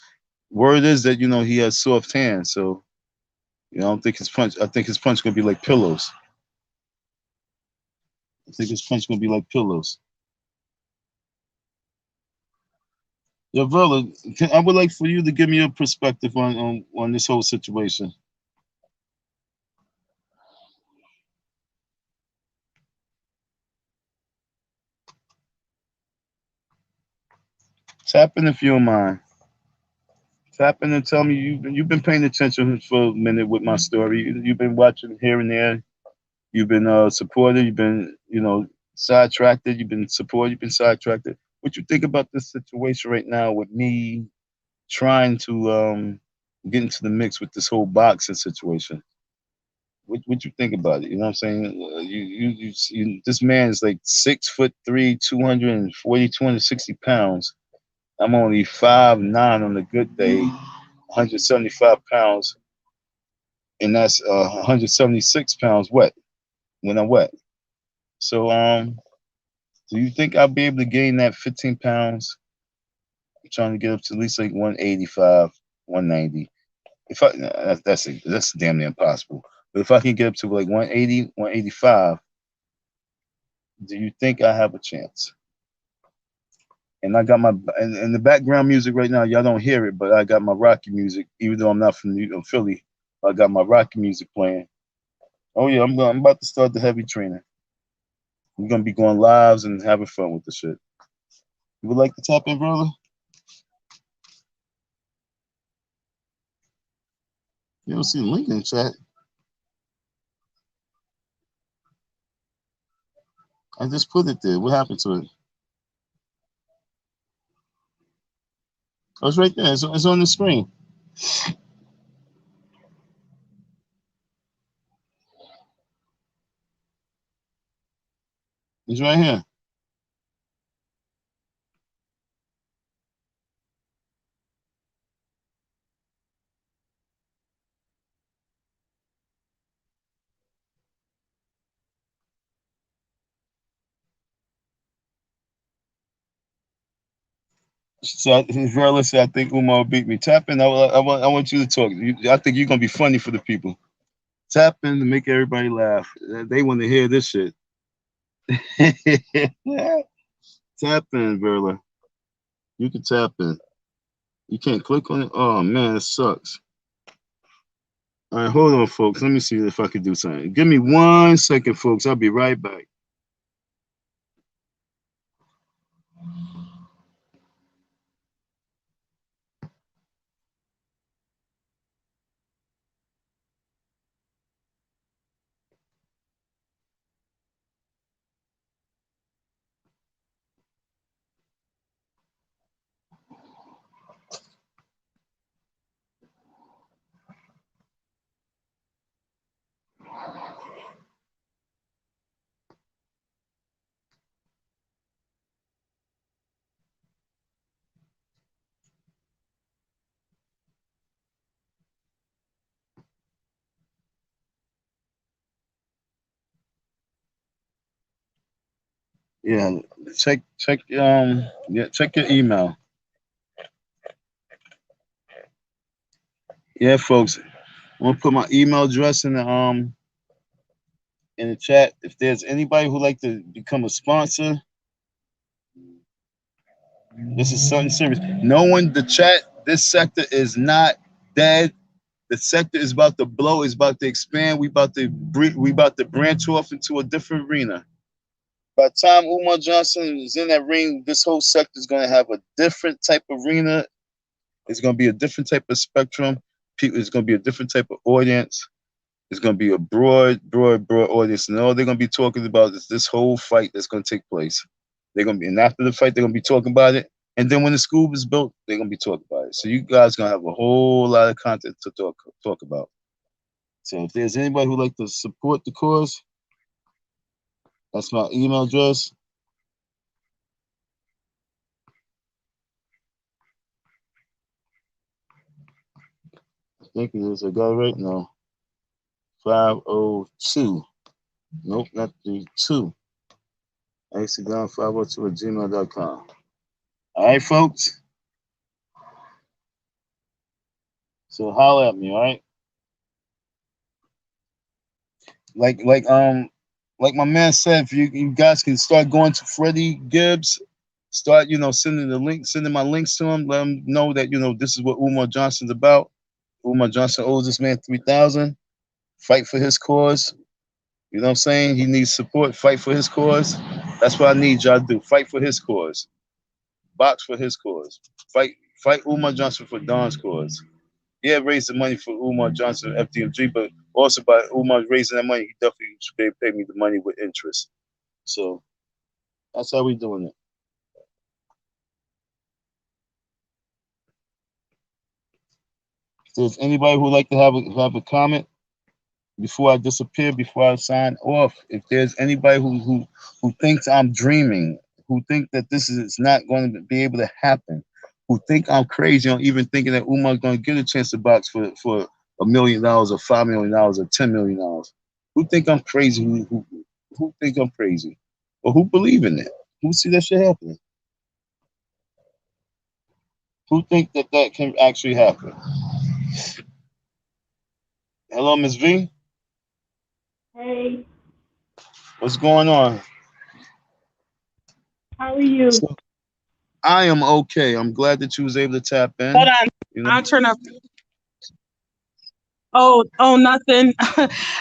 Word is that he has soft hands, so I don't think his punch. I think his punch gonna be like pillows. I think his punch gonna be like pillows. Yeah, Verla, I would like for you to give me your perspective on this whole situation. Tap in if you don't mind. Tap in and tell me you've been paying attention for a minute with my story. You've been watching here and there. You've been supported. You've been sidetracked. You've been supported. You've been sidetracked. What you think about this situation right now with me trying to get into the mix with this whole boxing situation? What you think about it? You know what I'm saying? This man is like 6'3", 240, 260 pounds. I'm only 5'9" on a good day, 175 pounds, and that's 176 pounds wet when I'm wet. So do you think I'll be able to gain that 15 pounds? I'm trying to get up to at least like 185, 190. If I that's damn near impossible. But if I can get up to like 180, 185, do you think I have a chance? And I got my and the background music right now. Y'all don't hear it, but I got my Rocky music. Even though I'm not from Philly, I got my Rocky music playing. Oh yeah, I'm about to start the heavy training. We're gonna be going lives and having fun with the shit. You would like to tap in, brother? You don't see the link in the chat. I just put it there. What happened to it? Oh, it's right there. It's on the screen. It's right here. So, Verla said, I think Umar beat me. Tap in. I want you to talk. I think you're gonna be funny for the people. Tap in to make everybody laugh. They want to hear this shit. Tap in, Verla. You can tap in. You can't click on it. Oh man, it sucks. All right, hold on, folks. Let me see if I can do something. Give me 1 second, folks. I'll be right back. Yeah, check your email. Yeah, folks. I'm gonna put my email address in the chat. If there's anybody who'd like to become a sponsor, this is something serious. No one, the chat, this sector is not dead. The sector is about to blow. It's about to expand. We about to branch off into a different arena. By the time Umar Johnson is in that ring, this whole sector is going to have a different type of arena. It's going to be a different type of spectrum. People, it's going to be a different type of audience. It's going to be a broad audience. And all they're going to be talking about is this whole fight that's going to take place. They're going to be, and after the fight, they're going to be talking about it. And then when the school is built, they're going to be talking about it. So you guys going to have a whole lot of content to talk about. So if there's anybody who'd like to support the cause, that's my email address. I think it is. I got it right now. 502. Nope, not the 2. Instagram502@gmail.com. All right, folks. So holler at me, all right? Like my man said, if you guys can start going to Freddie Gibbs, start sending my links to him, let him know that this is what Umar Johnson's about. Umar Johnson owes this man 3,000. Fight for his cause. You know what I'm saying? He needs support. Fight for his cause. That's what I need y'all to do. Fight for his cause. Box for his cause. Fight Umar Johnson for Don's cause. Yeah, raise the money for Umar Johnson FDMG, but also by Umar raising that money, he definitely should pay me the money with interest. So that's how we doing it. If there's anybody who would like to have a comment before I disappear, before I sign off, if there's anybody who thinks I'm dreaming, who think that this is not going to be able to happen, who think I'm crazy on even thinking that Umar's going to get a chance to box for $1 million or $5 million or $10 million, who think I'm crazy? Who think I'm crazy, or who believe in it? Who see that shit happening? Who think that can actually happen? Hello, Ms. V. Hey, What's going on? how are you? So, I am okay. I'm glad that you was able to tap in. Hold on. You know, I'll turn off. Nothing.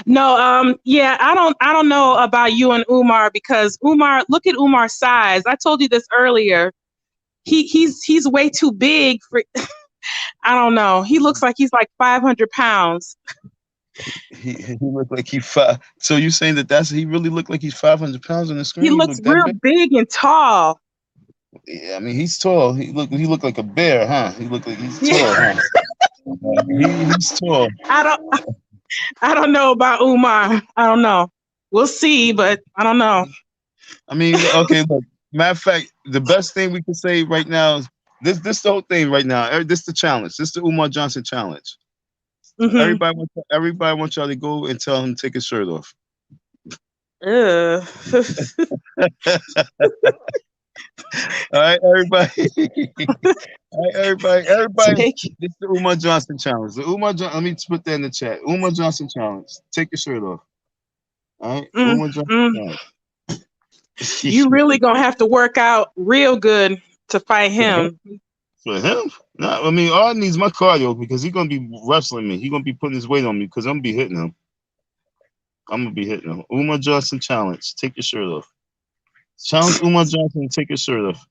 No, yeah, I don't know about you and Umar because Umar, look at Umar's size. I told you this earlier. He's way too big for I don't know. He looks like he's like 500 pounds. he looked like he five. So you saying that's he really looked like he's 500 pounds on the screen? He looks looked that real big and tall. Yeah, I mean he's tall. He looked like a bear, huh? He looked like he's tall, huh? He's tall. I don't know about Umar. I don't know. We'll see, but I don't know. I mean, okay, look. Matter of fact, the best thing we can say right now is this the whole thing right now. This the challenge. This the Umar Johnson challenge. Mm-hmm. Everybody wants y'all to go and tell him to take his shirt off. Ugh. All right, everybody. All right, everybody. This is the Umar Johnson challenge. Let me put that in the chat. Umar Johnson challenge. Take your shirt off. All right, Umar Johnson challenge. You really gonna have to work out real good to fight him. For him? No, I mean, all I need is my cardio because he's gonna be wrestling me. He's gonna be putting his weight on me because I'm gonna be hitting him. Umar Johnson challenge. Take your shirt off. Challenge Umar Johnson to take his shirt off.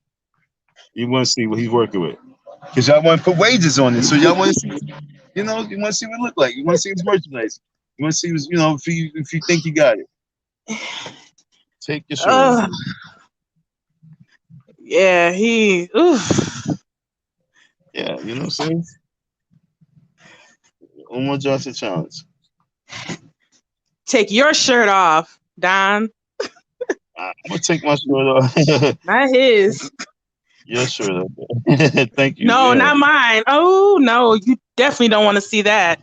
You want to see what he's working with. Because y'all want to put wages on it. So y'all want to see, you want to see what it look like. You want to see his merchandise. You want to see, if you think you got it. Take your shirt off. Yeah, Yeah, you know what I'm saying? Umar Johnson challenge. Take your shirt off, Don. I'm going to take my shirt off. Not his. Your shirt off. Thank you. No, not mine. Oh, no, you definitely don't want to see that.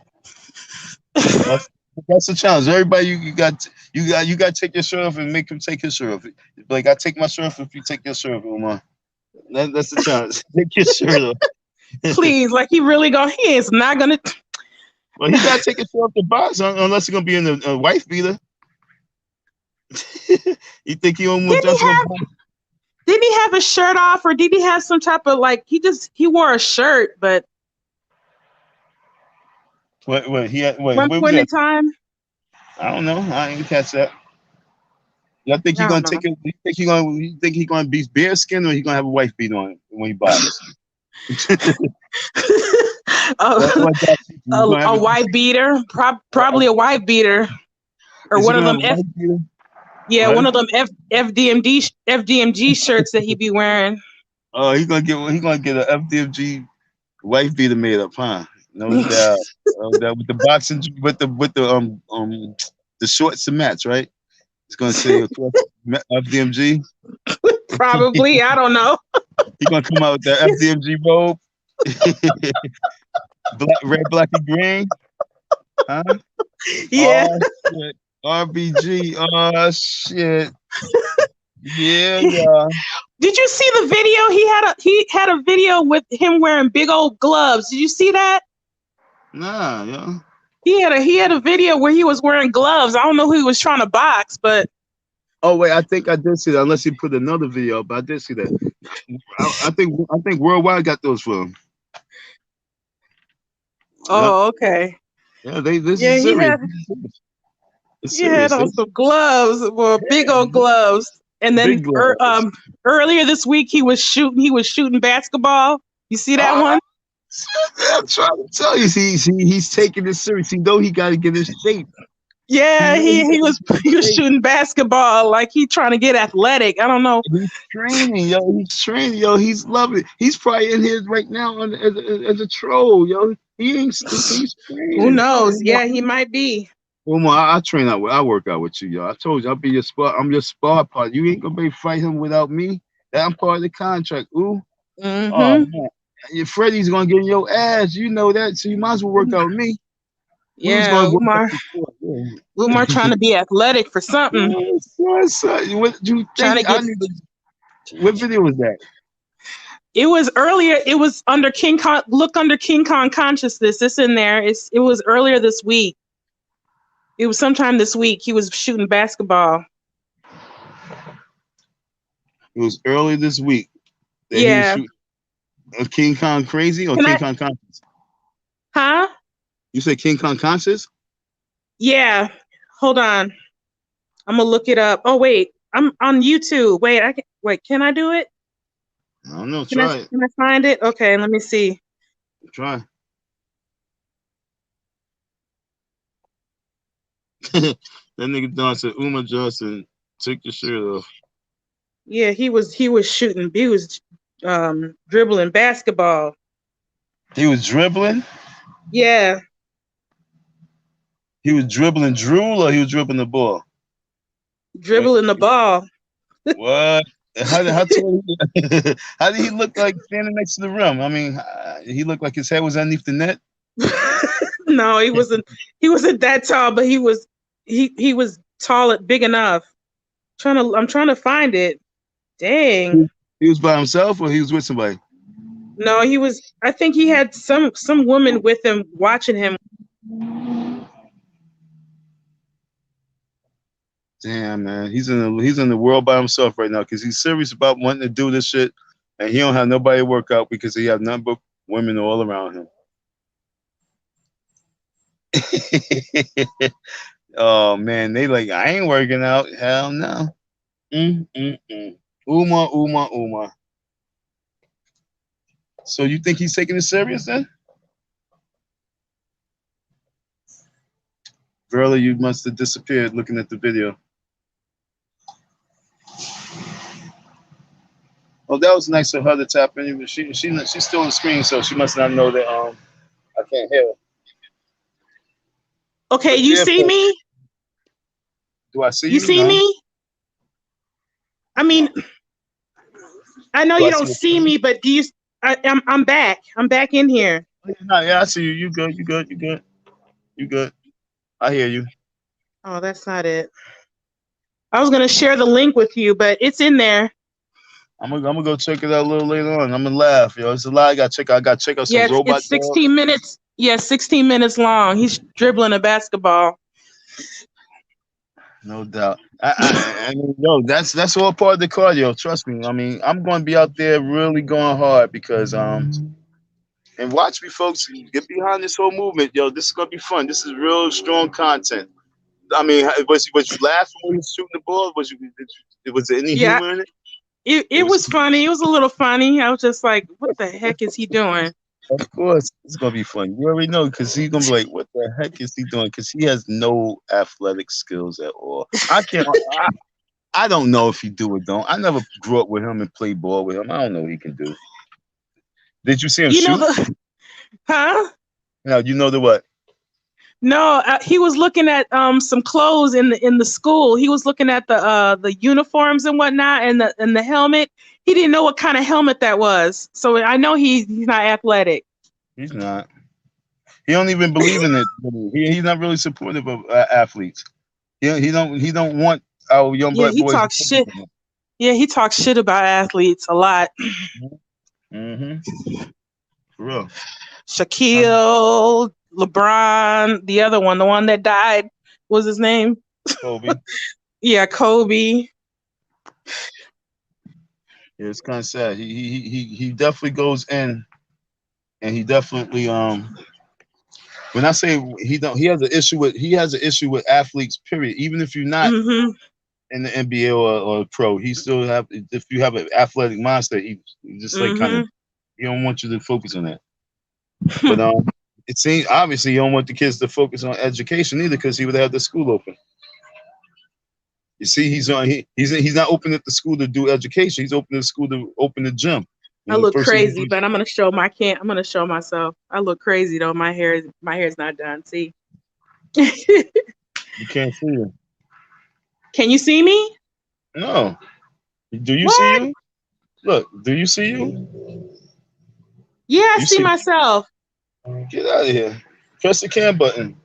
That's the challenge. Everybody, you got to take your shirt off and make him take his shirt off. Like I take my shirt off if you take your shirt off, Umar. That's the challenge. Take your shirt off. Please, like he is not gonna. Well, he gotta take his shirt off the box unless he's gonna be in a wife beater. You think Umar Didn't he Johnson have? gonna? Did he have his shirt off, or did he have some type of like? He wore a shirt, but Wait, he had, wait, one where was point in that? time, I don't know. I ain't catch that. Y'all think he I gonna don't know. take it? You think he gonna be bare skin or he gonna have a wife beat on when he boxes? a, a wife beater, probably a wife beater, or Is he one of gonna them have a wife beater? yeah, What? one of them FDMG shirts that he be wearing. Oh, he gonna get a FDMG wife beater made up, huh? No doubt. No doubt. With the boxing the shorts to match, right? It's gonna say of course FDMG. Probably, I don't know. He gonna come out with the FDMG robe, red, black, and green, huh? Yeah. Oh shit, RBG. Oh shit. Yeah, yeah. Did you see the video? He had a video with him wearing big old gloves. Did you see that? Nah, yeah. He had a video where he was wearing gloves. I don't know who he was trying to box, but Oh wait, I think I did see that. Unless he put another video, but I did see that. I think Worldwide got those for him. Yep. oh, okay. Yeah, this Yeah, is serious. It's he had serious. on some gloves, well, big old gloves. And then Big gloves. earlier this week he was shooting basketball. You see that one? I'm trying to tell you, he's taking this serious. He know he got to get his shape. Yeah, he was shooting basketball like he trying to get athletic. I don't know. He's training, yo. He's training, yo. He's loving it. He's probably in here right now as a troll, yo. He's training. Who knows? Yeah, he might be. Umar, I train out. I work out with you, yo. I told you I'll be your spar. I'm your spar partner. You ain't gonna be fight him without me. I'm part of the contract. Ooh. Mm-hmm. Oh man. Your Freddie's gonna get in your ass. You know that, so you might as well work out with me. Yeah, Umar trying to be athletic for something. What you think? What video was that? It was earlier. It was under King Kong. Look under King Kong Consciousness. It's in there. It was earlier this week. It was sometime this week. He was shooting basketball. It was early this week. Yeah. King Kong Crazy or King Kong Conscious? Huh? You said King Kong Conscious? Yeah. Hold on. I'm gonna look it up. Oh wait, I'm on YouTube. Wait, can I do it? I don't know. Try it. Can I find it? Okay, let me see. Try. That nigga Don said Umar Johnson took your shirt off. Yeah, he was shooting. He was dribbling basketball. He was dribbling? Yeah. He was dribbling drool or he was dribbling the ball? Dribbling the ball. What? How did he look like standing next to the rim? I mean, he looked like his head was underneath the net. No, he wasn't. He wasn't that tall, but he was tall, big enough. I'm trying to find it. Dang. He was by himself or he was with somebody? No, he was. I think he had some woman with him watching him. Damn, man, he's in the world by himself right now because he's serious about wanting to do this shit, and he don't have nobody to work out because he have nothing but women all around him. Oh man, they like I ain't working out. Hell no. Umar. So you think he's taking it serious then? Verily, you must have disappeared looking at the video. Oh, that was nice of her to tap in. She's still on the screen, so she must not know that I can't hear her. Okay, but you see me? Do I see you? You see me? I mean, I know you don't see me, but do you? I'm back. I'm back in here. Yeah, I see you. You good. I hear you. Oh, that's not it. I was gonna share the link with you, but it's in there. I'm gonna go check it out a little later on. I'm gonna laugh, yo. It's a lot. I gotta check out some robot. It's 16 minutes. Yeah, 16 minutes long. He's dribbling a basketball. No doubt. I mean, yo, that's all part of the cardio. Trust me. I mean, I'm going to be out there really going hard because and watch me, folks. Get behind this whole movement, yo. This is going to be fun. This is real strong content. I mean, was you laughing when you was shooting the ball? Was there any Yeah, humor in it? it was funny. It was a little funny. I was just like, what the heck is he doing? Of course, it's gonna be fun. You already know because he's gonna be like, "What the heck is he doing?" Because he has no athletic skills at all. I can't. I don't know if he do or don't. I never grew up with him and played ball with him. I don't know what he can do. Did you see him You know shoot? the, huh? Now you know the what? No, he was looking at some clothes in the school. He was looking at the uniforms and whatnot and the helmet. He didn't know what kind of helmet that was. So I know he's not athletic. He's not. He don't even believe in it. He's not really supportive of athletes. He don't want our young Yeah, black he boys. talks shit. Yeah, he talks shit about athletes a lot. Mm-hmm. For real. Shaquille, LeBron, the other one, the one that died, what was his name? Kobe. Yeah, Kobe. Yeah, it's kind of sad. He definitely goes in, and he definitely When I say he has an issue with athletes. Period. Even if you're not Mm-hmm. in the NBA or pro, he still have. If you have an athletic mindset, he just like kind Mm-hmm. of he don't want you to focus on that. But it seems obviously you don't want the kids to focus on education either because he would have the school open. You see, he's not open at the school to do education. He's open at the school to open the gym. I look crazy, but I'm gonna show I'm gonna show myself. I look crazy though. My hair's not done. See. You can't see him. Can you see me? No. Do you see What? you? Look, do you see you? Yeah, I You see see? myself. Get out of here. Press the cam button.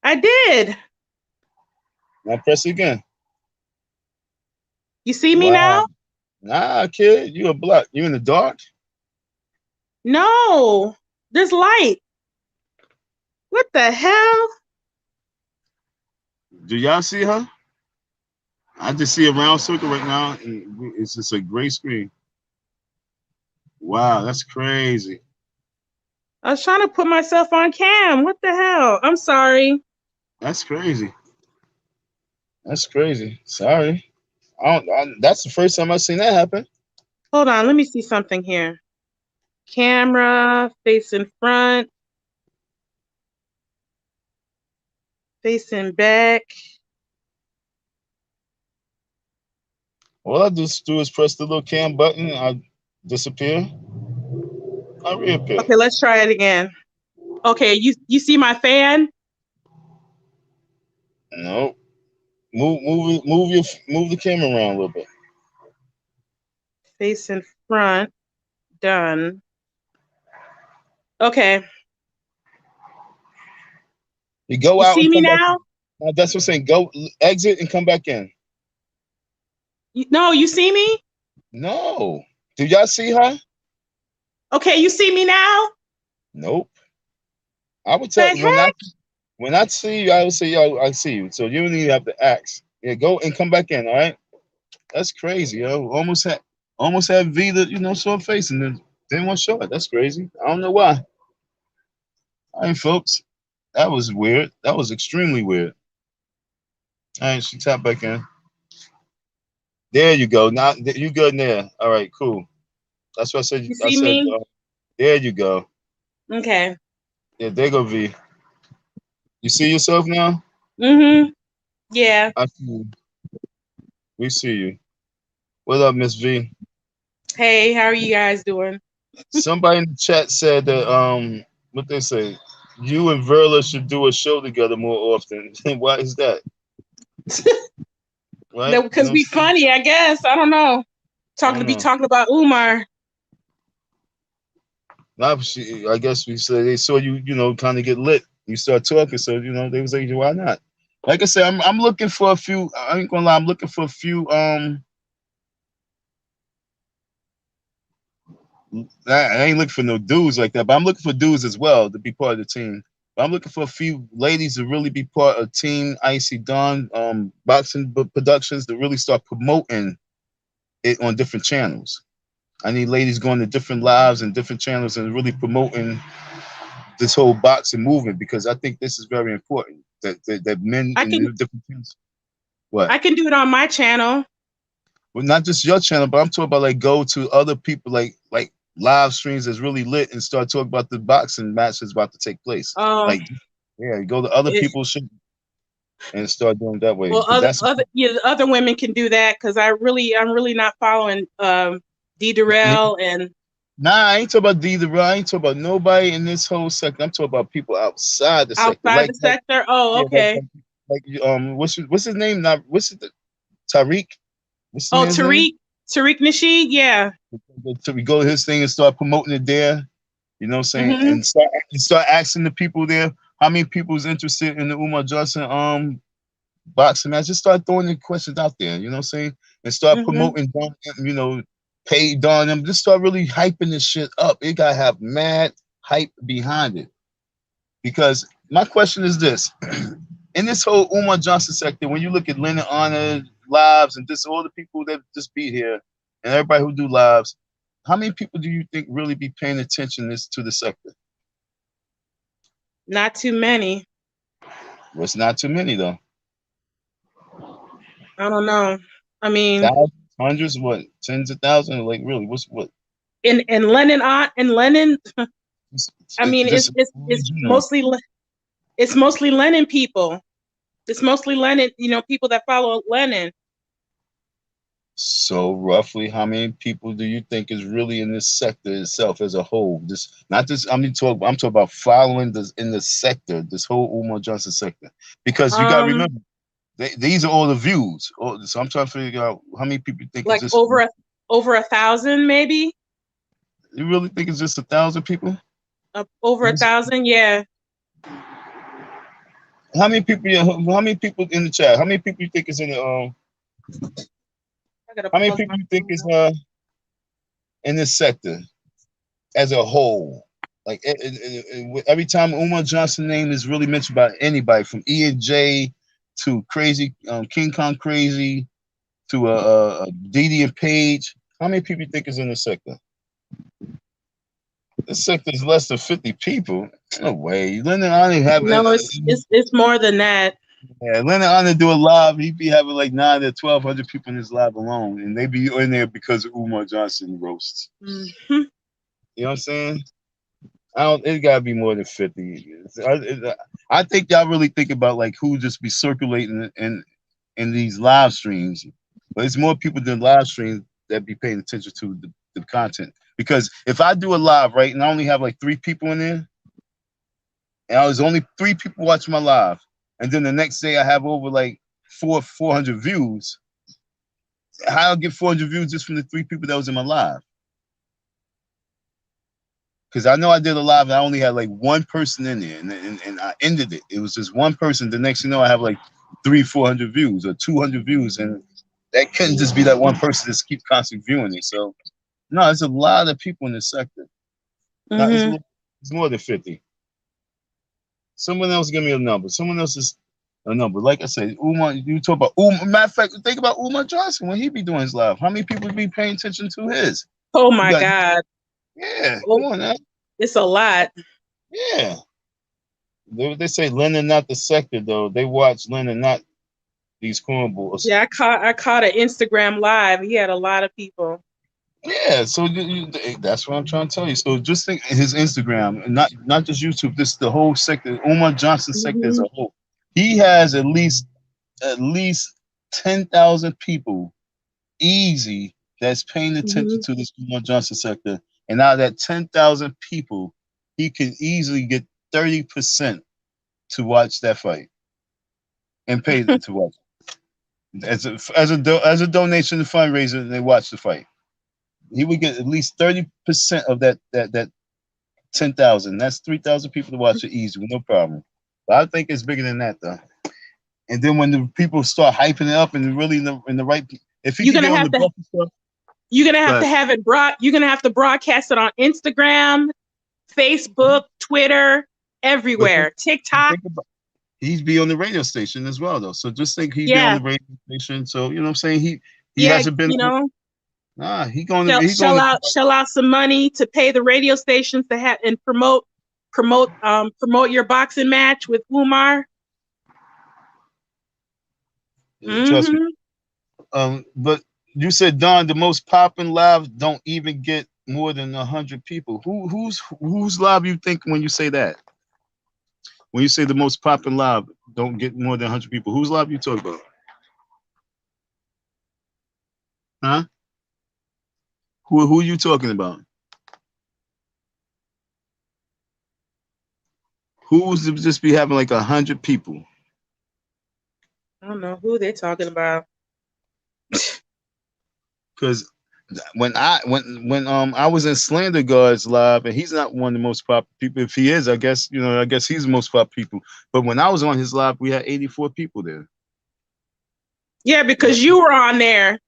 I did. Now press it again. You see me Wow. now? Nah, kid, you a black. You in the dark? No. There's light. What the hell? Do y'all see her? I just see a round circle right now. It's just a gray screen. Wow, that's crazy. I was trying to put myself on cam. What the hell? I'm sorry. That's crazy. That's crazy. Sorry. That's the first time I've seen that happen. Hold on. Let me see something here. Camera, face in front, facing back. All I just do is press the little cam button. I disappear. I reappear. Okay, let's try it again. Okay, you see my fan? No. Move the camera around a little bit. Face in front. Done. Okay. You go You out see and me come back now? in. Now, that's what I'm saying. Go exit and come back in. No, you see me? No. Do y'all see her? Okay, you see me now? Nope. I would The tell heck? when I see you, I would say, yo, I see you. So you don't even have to ask. Yeah, go and come back in, all right? That's crazy, yo. Almost had V that, saw her face and then didn't want to show it. That's crazy. I don't know why. All right, folks. That was weird. That was extremely weird. All right, she tapped back in. There you go. Now you good in there. All right, cool. That's what I said. You see me? There you go. Okay. Yeah, there go V. You see yourself now? Mm-hmm. Yeah. I see you. We see you. What up, Miss V? Hey, how are you guys doing? Somebody in the chat said that what they say, you and Verla should do a show together more often. Why is that? Right? Because we funny, I guess. I don't know. Talking about Umar. I guess we said they saw you, kind of get lit. You start talking, so they was like, why not? Like I said, I'm looking for a few. I ain't gonna lie, I'm looking for a few I ain't looking for no dudes like that, but I'm looking for dudes as well to be part of the team. But I'm looking for a few ladies to really be part of Team Icy Dawn boxing productions to really start promoting it on different channels. I need ladies going to different lives and different channels and really promoting this whole boxing movement because I think this is very important. That men I in can the different channels. What? I can do it on my channel. Well, not just your channel, but I'm talking about like go to other people like live streams that's really lit and start talking about the boxing match that's about to take place. Um, Like, yeah, go to other it, people's shit and start doing it that way well, because that's other women can do that because I'm really not following D Durrell and nah. I ain't talking about D. I ain't talking about nobody in this whole sector. I'm talking about people outside the sector, outside the sector. Oh, yeah, okay. what's his name? Not what's it? Tariq. What's the Oh, man's name? Tariq Nasheed. Yeah. So we go to his thing and start promoting it there. You know what I'm saying? Mm-hmm. And start asking the people there how many people is interested in the Umar Johnson boxing match. Just start throwing the questions out there, you know what I'm saying? And start Mm-hmm. promoting Don, you know, pay Don them. Just start really hyping this shit up. It gotta have mad hype behind it. Because my question is this. In this whole Umar Johnson sector, when you look at Leonard Honor lives and just all the people that just be here and everybody who do lives, how many people do you think really be paying attention to the sector? Not too many. Well, it's not too many though. I don't know. I mean, Thousands, hundreds, what, tens of thousands? Like really, what's what? in Lennon. I mean, Just it's you know. mostly Lennon people. It's mostly Lennon, people that follow Lennon. So roughly, how many people do you think is really in this sector itself as a whole? Just not just I'm talking about following this in the sector, this whole Umar Johnson sector. Because you gotta Um, remember, these are all the views. So I'm trying to figure out how many people you think is like just. over 1,000, maybe. You really think it's just 1,000 people? Over 1,000, yeah. How many people? How many people in the chat? How many people you think is in the I gotta How many pause people my you think phone is now. in this sector as a whole? Like every time Umar Johnson name is really mentioned by anybody from E and J to Crazy King Kong Crazy to Didi and Page, how many people you think is in the sector? The sector is less than 50 people. No way. Leonard Honor have No, it's more than that. yeah, Leonard Honor do a live. He'd be having like 900 to 1,200 people in his live alone, and they be in there because of Umar Johnson roasts. Mm-hmm. You know what I'm saying? I don't. It gotta be more than 50. I think y'all really think about like who just be circulating in these live streams, but it's more people than live streams that be paying attention to the content. Because if I do a live right and I only have like 3 people in there, and I was only 3 people watching my live, and then the next day I have over like 400 views. How I'll get 400 views just from the 3 people that was in my live? Because I know I did a live and I only had like one person in there, and I ended it. It was just one person. The next thing you know, I have like 400 views or 200 views, and that couldn't just be that one person just keep constantly viewing it. So no, there's a lot of people in this sector. No, Mm-hmm. it's more than 50. Someone else give me a number. Someone else is a number. Like I said, Umar, you talk about Umar. Matter of fact, think about Umar Johnson when he be doing his live. How many people be paying attention to his? Oh You my got, God. yeah, come Oh, on now. it's a lot. Yeah. They say Leonard not the sector though. They watch Leonard not these cornballs. Yeah, I caught an Instagram live. He had a lot of people. Yeah, so that's what I'm trying to tell you. So just think his Instagram, and not just YouTube. This the whole sector. Umar Johnson sector as Mm-hmm. a whole. He has at least 10,000 people easy that's paying Mm-hmm. attention to this Umar Johnson sector. And out of that 10,000 people, he can easily get 30% to watch that fight and pay to watch as a donation to fundraiser. And they watch the fight. He would get at least 30% of that 10,000. That's 3,000 people to watch it easy with no problem. But I think it's bigger than that though. And then when the people start hyping it up and really in the right, if he You're could get gonna on have the to bus and stuff. You're gonna have But to have it you're gonna have to broadcast it on Instagram, Facebook, Twitter, but everywhere. TikTok. think about he's be on the radio station as well though. So just think he'd be on Yeah. the radio station. So you know what I'm saying? He Yeah, hasn't been you know, nah, he going to shell out some money to pay the radio stations to have and promote your boxing match with Umar. trust me. Mm-hmm. But you said Don, the most popping live don't even get more than 100 people. Whose live you think when you say that? When you say the most popping live don't get more than 100 people, whose live you talk about? Huh? Who are you talking about? Who's to just be having like 100 people? I don't know who they're talking about. Because when I was in Slander Guards live, and he's not one of the most popular people. If he is, I guess he's the most popular people. But when I was on his live, we had 84 people there. Yeah, because you were on there.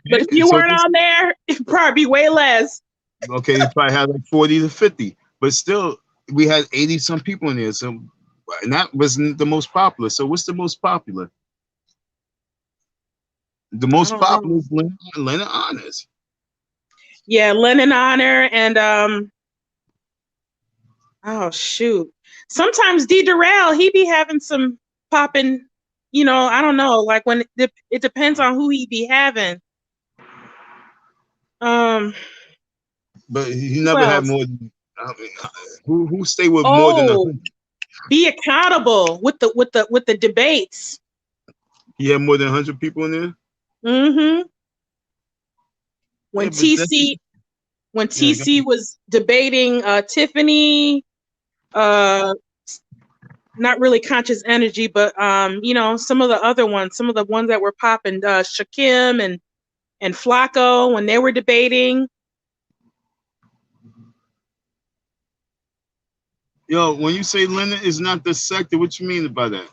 But if you weren't on there, it'd probably be way less. Okay, he probably had like 40 to 50, but still, we had 80 some people in there. So, and that wasn't the most popular. So, what's the most popular? The most popular is Leonard Honors. Yeah, Lennon Honor and oh shoot. Sometimes D Durrell, he be having some popping, you know, I don't know, like when it depends on who he be having. But he never had more than who stay with more than 100? Be accountable with the debates. He had more than 100 people in there? Mm-hmm. When TC was debating Tiffany, not really Conscious Energy, but you know, some of the other ones, some of the ones that were popping, Shakim and Flacco, when they were debating. Yo, when you say Leonard is not the sector, what you mean by that?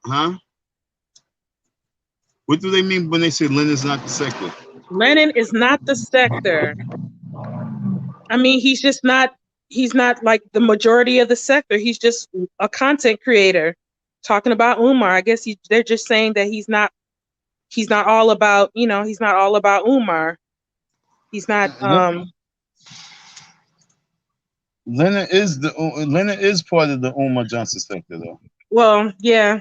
Huh? What do they mean when they say Leonard's not the sector? Lennon is not the sector. I mean, he's not like the majority of the sector. He's just a content creator talking about Umar. I guess they're just saying that he's not all about, you know, he's not all about Umar. He's not Leonard is part of the Umar Johnson sector though. Well, yeah.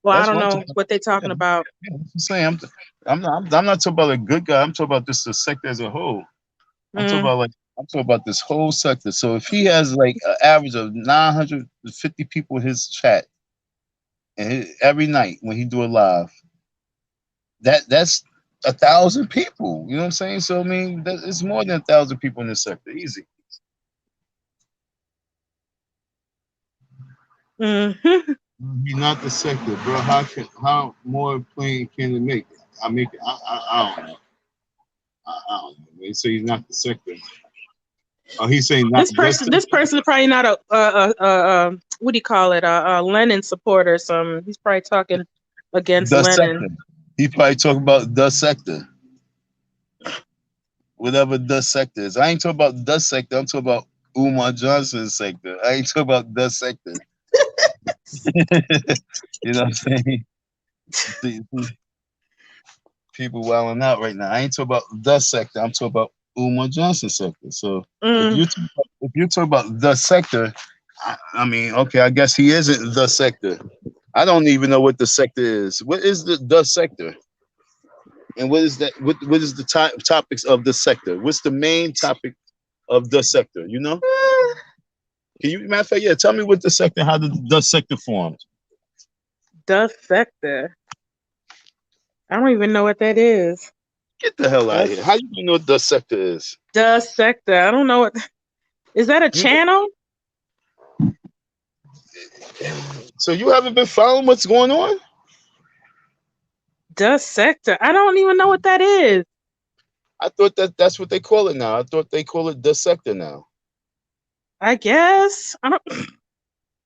Well, That's I don't know what they're talking about. Yeah, that's what I'm saying. I'm not talking about a good guy. I'm talking about just the sector as a whole. I'm talking about this whole sector. So if he has like an average of 950 people in his chat, and every night when he do a live, that's 1,000 people. You know what I'm saying? So I mean, it's more than 1,000 people in this sector. Easy. Mm-hmm. He's not the sector, bro. How more plain can it make? I don't know. I don't know. They say he's not the sector. Oh, he's saying not this person is probably not a what do you call it? A Lenin supporter. He's probably talking against the Lenin. Sector. He probably talking about the sector. Whatever the sector is. I ain't talking about the sector. I'm talking about Umar Johnson's sector. I ain't talking about the sector. You know what I'm saying? People wilding out right now. I ain't talking about the sector. I'm talking about Umar Johnson's sector. So if you talk about the sector, I mean, okay, I guess he isn't the sector. I don't even know what the sector is. What is the sector? And what is that? What is the topics of the sector? What's the main topic of the sector? You know? Can you, matter of fact, yeah, tell me what the sector, how the sector formed. The sector. I don't even know what that is. Get the hell out of here. How you gonna know what the sector is? The sector. I don't know what. Is that a channel? So you haven't been following what's going on? The sector. I don't even know what that is. I thought that's what they call it now. I thought they call it the sector now. I guess. I don't.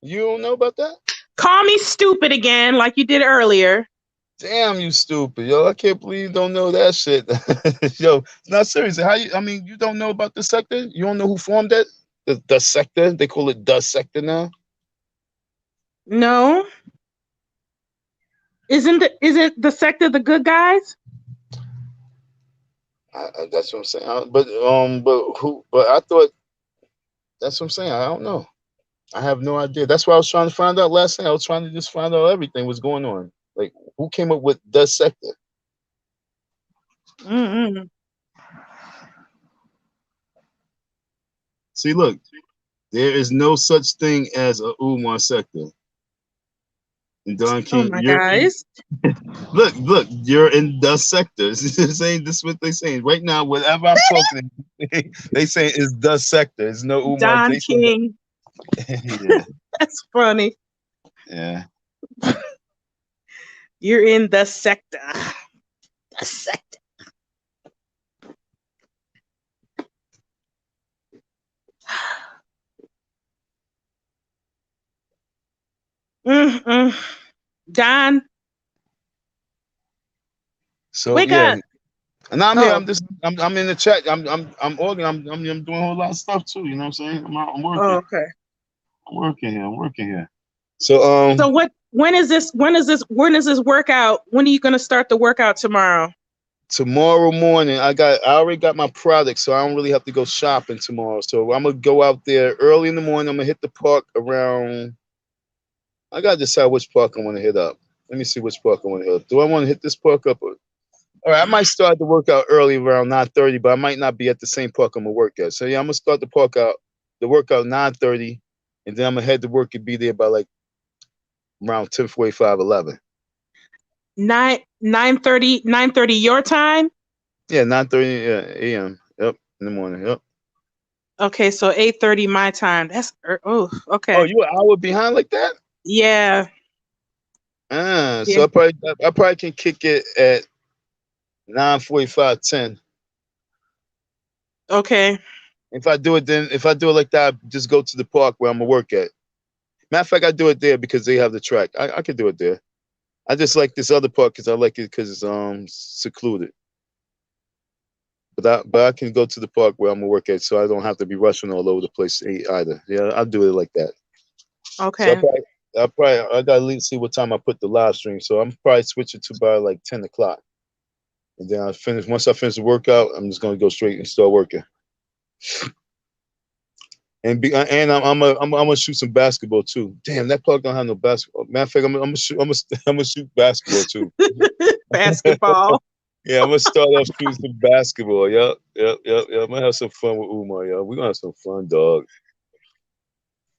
You don't know about that? Call me stupid again, like you did earlier. Damn, you stupid, yo! I can't believe you don't know that shit, yo. Not seriously. How you? I mean, you don't know about the sector? You don't know who formed that? The sector. They call it the sector now. No, isn't the sector the good guys? That's what I'm saying. But who? But I thought that's what I'm saying. I don't know. I have no idea. That's why I was trying to find out last night. I was trying to just find out everything was going on. Like, who came up with the sector? Mm-mm. See, look, there is no such thing as a Umar sector. And Don Oh King, my you're in. guys. Look, you're in the sector. Saying this is what they're saying right now. Whatever I'm talking, they say is the sector. It's no Umar. Don They say King. yeah, That's funny. yeah. You're in the sector. The sector. Mm-mm. Don, So wake yeah, up. and I'm here. Oh, I'm in the chat. I'm organizing. I'm doing a whole lot of stuff too. You know what I'm saying? I'm oh, working. okay. I'm working here. I'm working here. So So when is this workout? When are you gonna start the workout tomorrow? tomorrow morning I already got my product, so I don't really have to go shopping tomorrow. So I'm gonna go out there early in the morning. I'm gonna hit the park around. I gotta decide which park I want to hit up. Let me see which park I want to hit up. Do I want to hit this park up? All right, I might start the workout early around 9:30, but I might not be at the same park I'm gonna work at. So yeah, I'm gonna start the workout 9:30, and then I'm gonna head to work and be there by like around 10:45, 11. 9:30 your time. Yeah, 9:30 a.m. Yep, in the morning. Yep. Okay, so 8:30 my time. Oh, Oh, okay. you an hour behind like that? Yeah, So yeah. I probably can kick it at 9:45, 10. Okay. If I do it like that, I just go to the park where I'm gonna work at. Matter of fact, I do it there because they have the track. I could do it there. I just like this other park because I like it because it's secluded. But I can go to the park where I'm gonna work at, so I don't have to be rushing all over the place either. Yeah, I'll do it like that. So Okay. I gotta see what time I put the live stream. So I'm probably switching to by like 10 o'clock, and then once I finish the workout, I'm just gonna go straight and start working. And I'm gonna shoot some basketball too. Damn, that park don't have no basketball. Matter of fact, I'm gonna shoot I'm gonna shoot basketball too. Basketball. Yeah, I'm gonna start off shooting some basketball. Yep. I'm gonna have some fun with Umar, yo. We're gonna have some fun, dog.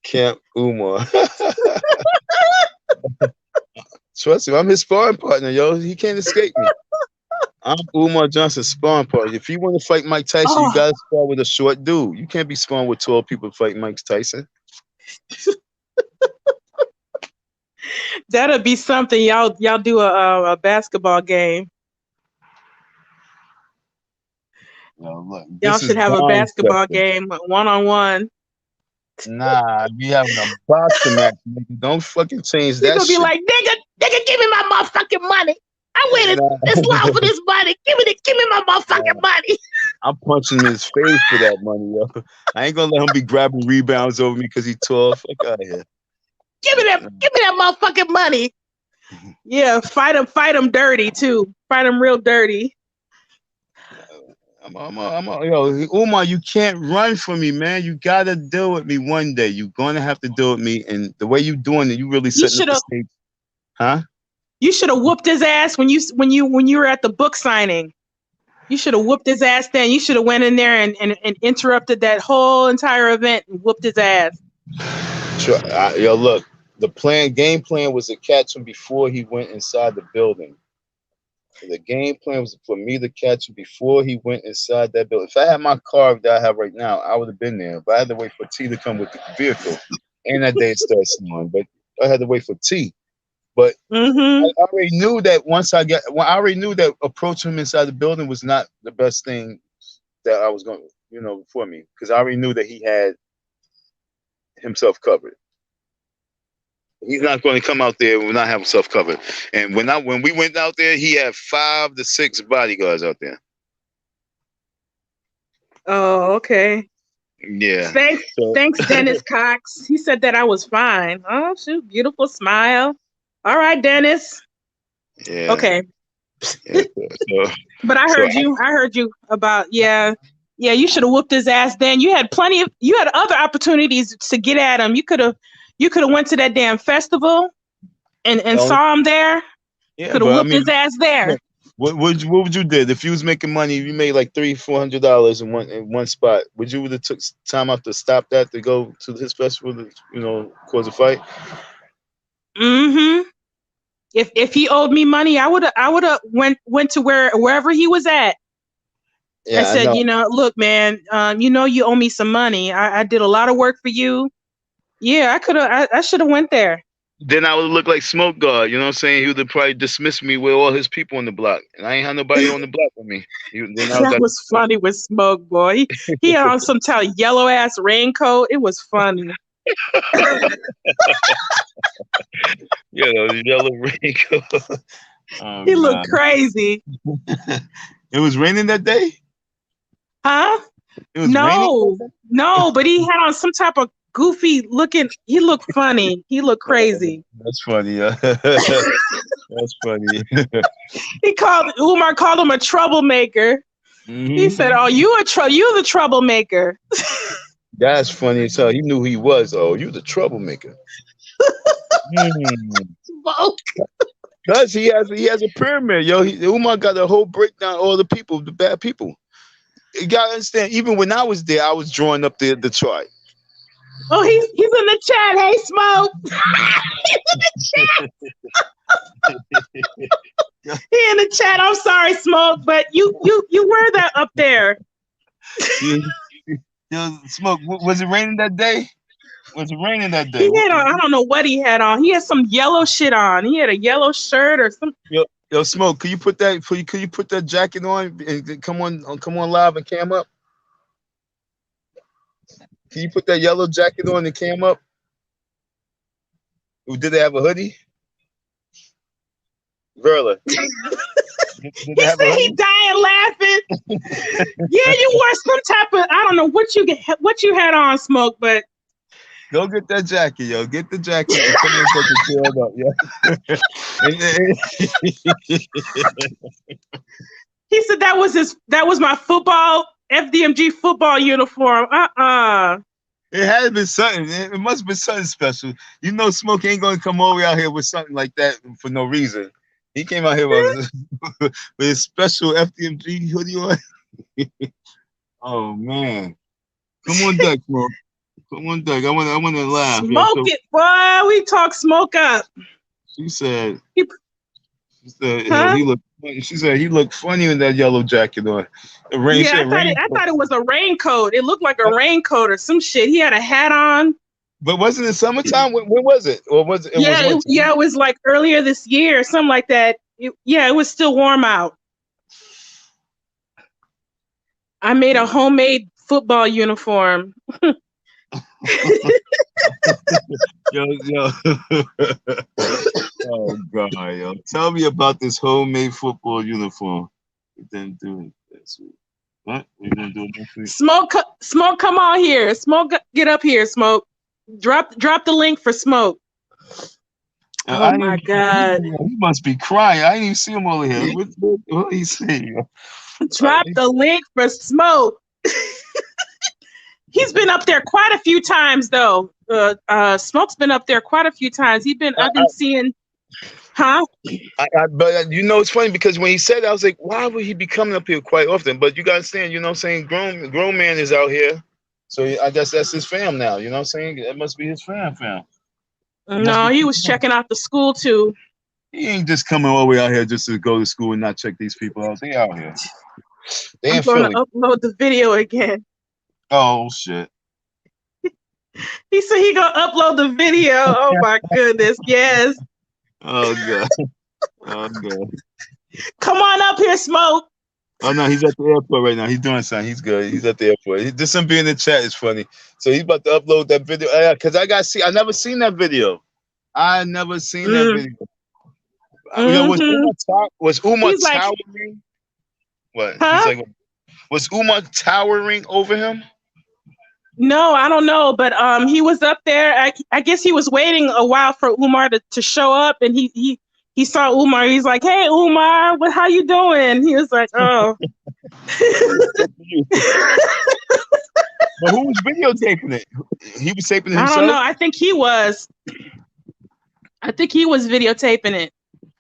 Camp Umar. Trust me, I'm his sparring partner, yo. He can't escape me. I'm Umar Johnson's sparring partner. If you want to fight Mike Tyson, you Oh, gotta spar with a short dude. You can't be sparring with tall people to fight Mike Tyson. that'll be something. Y'all do a basketball game. No, look, Y'all this is should have a Don's basketball sector. game, 1-on-1. Nah, we having a boxing match, nigga. Don't fucking change He's that gonna be shit. like, nigga, give me my motherfucking money. I waited Nah. this long for this money. Give me my motherfucking money. I'm punching his face for that money, yo. I ain't gonna let him be grabbing rebounds over me because he tall. Fuck out of here. Give me that motherfucking money. Yeah, fight him dirty too. Fight him real dirty. Yo, Umar, you can't run from me, man. You gotta deal with me one day. You're gonna have to deal with me, and the way you doing it, you really You setting up should the have stage, huh? whooped his ass when you were at the book signing. You should have whooped his ass then. You should have went in there and interrupted that whole entire event and whooped his ass. Sure. Yo, look, game plan was to catch him before he went inside the building. The game plan was for me to catch him before he went inside that building. If I had my car that I have right now, I would have been there. But I had to wait for T to come with the vehicle. And that day it started snowing. But I had to wait for T. But Mm-hmm. I already knew that I already knew that approaching him inside the building was not the best thing that I was going to, for me. Because I already knew that he had himself covered. He's not going to come out there and not have himself covered. And when we went out there, he had 5 to 6 bodyguards out there. Oh, okay. Yeah. Thanks, Dennis Cox. He said that I was fine. Oh, shoot, beautiful smile. All right, Dennis. Yeah. Okay. Yeah, but I heard you about Yeah, you should have whooped his ass then. You had other opportunities to get at him. You could have went to that damn festival and saw him there. Yeah, could have whooped his ass there. What would you did if you was making money? If you made like $300-$400 in one spot, would you have took time out to stop that to go to his festival to cause a fight? Mm-hmm. If he owed me money, I would have went to wherever he was at. Yeah, I said, look, man, you owe me some money. I did a lot of work for you. Yeah, I should have went there. Then I would look like Smoke God, you know what I'm saying? He would have probably dismissed me with all his people on the block. And I ain't had nobody on the block with me. That was funny with Smoke, boy. He had on some yellow ass raincoat. It was funny. Yeah, those yellow raincoat. He looked crazy. It was raining that day? Huh? It was raining? No, but he had on some type of goofy looking. He looked funny. He looked crazy. That's funny. Yeah. That's funny. Umar called him a troublemaker. Mm-hmm. He said, "Oh, you the troublemaker." That's funny as hell. He knew who he was. Oh, you the troublemaker. Because he has a pyramid, yo. Umar got a whole breakdown of all the people, the bad people. You gotta understand. Even when I was there, I was drawing up the chart. Oh, he's in the chat. Hey, Smoke. He in the chat. I'm sorry, Smoke, but you were that up there. Yo, Smoke. Was it raining that day? Was it raining that day? I don't know what he had on. He had some yellow shit on. He had a yellow shirt or something. Yo, Smoke. Could you put that jacket on and come on live and cam up? Can you put that yellow jacket on and cam up? Did they have a hoodie? Verla. He said he dying laughing. Yeah, you wore some type of, I don't know what you had on, Smoke, but go get that jacket, yo. Get the jacket and come and put the up, He said that was my football FDMG football uniform. It had been something. It must have been something special. Smoke ain't gonna come over out here with something like that for no reason. He came out here with his special FDMG hoodie on. Oh man. Come on deck, Smoke. Come on deck. I wanna laugh. Smoke it, boy. We talk smoke up. She said he looked funny. She said he looked funny in that yellow jacket on. I thought it was a raincoat. It looked like a raincoat or some shit. He had a hat on. But wasn't it summertime? When was it? Or was it? It was like earlier this year, something like that. It was still warm out. I made a homemade football uniform. Yo. Oh God, yo. Tell me about this homemade football uniform. We didn't do it this week. What? We didn't do it next week. Smoke, come on here. Smoke, get up here, Smoke. Drop the link for Smoke. Oh my God. He must be crying. I didn't even see him over here. What he say? Drop the link for Smoke. He's been up there quite a few times, though. Smoke's been up there quite a few times. I've been seeing, huh? But it's funny because when he said that, I was like, why would he be coming up here quite often? But you gotta understand, what I'm saying, grown man is out here, so I guess that's his fam now. You know what I'm saying? That must be his fam. No, he was checking out the school too. He ain't just coming all the way out here just to go to school and not check these people out. They out here. I'm going to upload the video again. Oh shit. He said he gonna upload the video. Oh my goodness, yes. Oh God. Come on up here, Smoke. Oh no, he's at the airport right now. He's doing something. He's good. He's at the airport. Just him being in the chat is funny. So he's about to upload that video. Cause I never seen that video. I never seen that Mm, video. Yo, hmm Was Umar He's like, towering? What? He's huh? like, was Umar towering over him? No, I don't know, but he was up there. I guess he was waiting a while for Umar to show up, and he saw Umar. He's like, "Hey, Umar, how you doing?" He was like, "Oh." But who was videotaping it? He was taping it I don't himself. know. I think he was. I think he was videotaping it.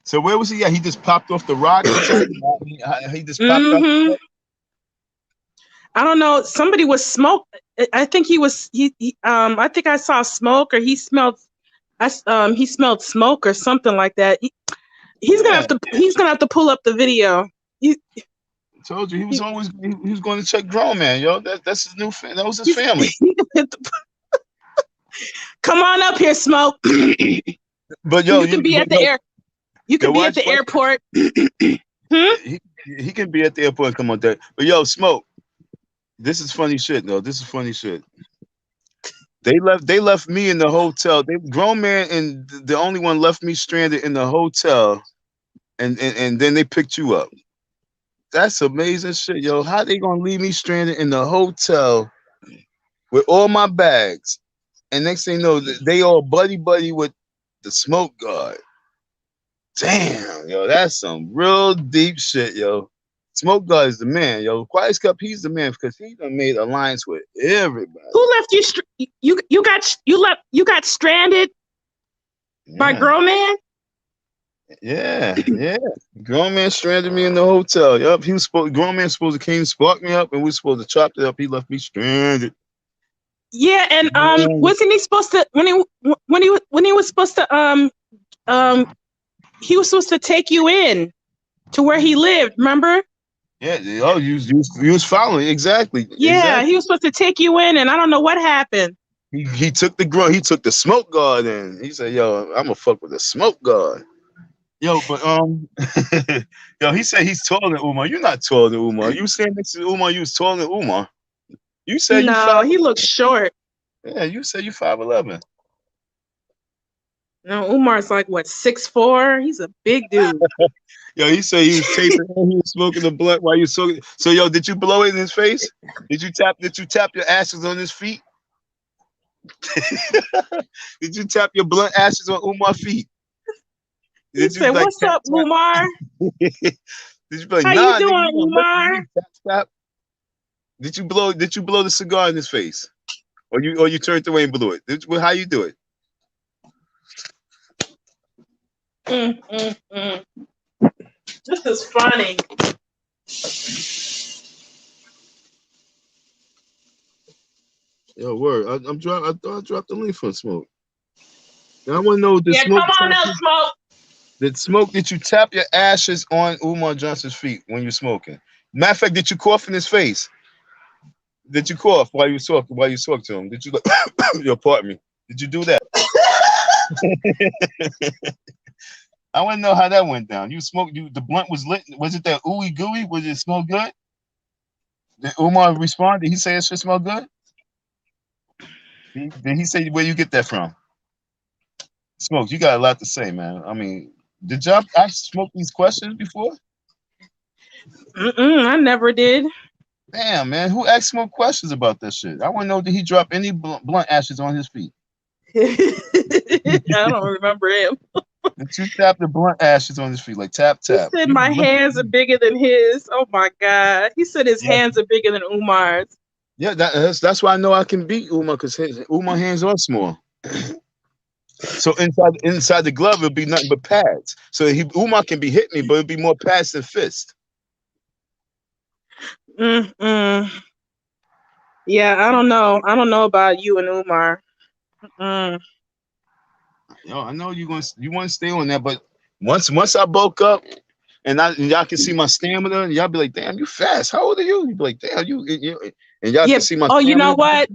So where was he at? He just popped off the rocks or something. He just popped out. hmm I don't know. Somebody was smoke. I think he was. I think I saw smoke, or he smelled. He smelled smoke or something like that. He's gonna Yeah, have to. He's gonna have to pull up the video. He, I told you he was he, always he was going to check grown man, yo. That's his new that was his he's, family. he gonna have to- come on up here, smoke. But yo, You can be but at the yo, air. You yo, can be at the airport. Hmm? he can be at the airport and come on that. But yo, smoke. This is funny shit, though. This is funny shit. They left me in the hotel. They grown man and the only one left me stranded in the hotel, and then they picked you up. That's amazing shit, yo. How they gonna leave me stranded in the hotel with all my bags? And next thing you know, they all buddy with the smoke guard. Damn, yo, that's some real deep shit, yo. Smoke guard is the man, yo. Quiet Cup, he's the man because he done made alliance with everybody. Who left you? You got stranded by Yeah, grown man. yeah. Grown man stranded me in the hotel. Yup, he was supposed. Grown man supposed to came spark me up, and we were supposed to chop it up. He left me stranded. Yeah, and Man. wasn't he supposed to when he was supposed to um he was supposed to take you in to where he lived, remember? Yeah, oh, you was following exactly, Yeah, exactly. he was supposed to take you in, and I don't know what happened. He took he took the smoke guard in. He said, "Yo, I'm gonna fuck with the smoke guard." Yo, but yo, he said he's taller than Umar. You're not taller than Umar. You stand next to Umar, you was taller than Umar. You said you No, five. he looks short. Yeah, you said you 5'11". No, Umar's like what, 6'4"? He's a big dude. Yo, he said he was taping and he was smoking the blunt while you was smoking. So yo, did you blow it in his face? Did you tap your ashes on his feet? Did you tap your blunt ashes on Umar's feet? He Did you said, like "What's tap up, Umar? tap? Did you be like, How you nah, nigga, doing, you gonna look at Umar?" me, tap tap? Did you blow the cigar in his face? Or you turned away and blew it? How you do it? Mm. This is funny. Yo, word. I thought I dropped the link for smoke. Now I want to know Yeah, come on now, smoke. did you tap your ashes on Umar Johnson's feet when you're smoking? Matter of fact, did you cough in his face? Did you cough while you talk to him? Did you like yo, pardon me? Did you do that? I want to know how that went down. You smoked the blunt was lit. Was it that ooey gooey? Was it smell good? Did Umar respond? Did he say it should smell good? Did he say where you get that from? Smoke, you got a lot to say, man. I mean, did y'all ask Smoke these questions before? I never did. Damn, man. Who asked Smoke questions about that shit? I want to know, did he drop any blunt ashes on his feet? I don't remember him. Did you tap the blunt ashes on his feet? Like tap, He tap. said my hands are bigger than his. Oh my God. He said his Yeah, hands are bigger than Umar's. yeah, that's why I know I can beat Umar because Umar hands are small. So inside the glove it'll be nothing but pads. So Umar can be hitting me, but it'll be more pads than fist. Mm-mm. Yeah, I don't know. I don't know about you and Umar. Mm. Yo, I know you want to stay on that, but once I bulk up and y'all can see my stamina, and y'all be like, damn, you fast. How old are you? You be like, damn, you and y'all Yeah. can see my Oh, stamina. you know what?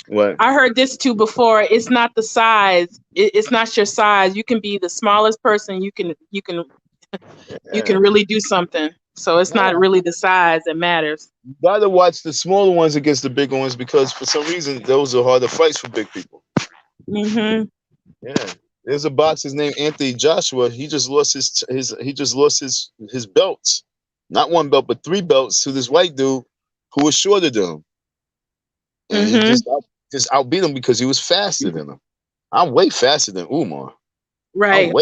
What? I heard this too before. It's not the size. It's not your size. You can be the smallest person. You can really do something. So it's not really the size that matters. You gotta watch the smaller ones against the bigger ones because for some reason those are harder fights for big people. Mm-hmm. Yeah. There's a boxer named Anthony Joshua. He just lost his belts, not one belt but three belts to this white dude who was shorter than him, and he Mm-hmm. just outbeat him because he was faster than him. I'm way faster than Umar. Right.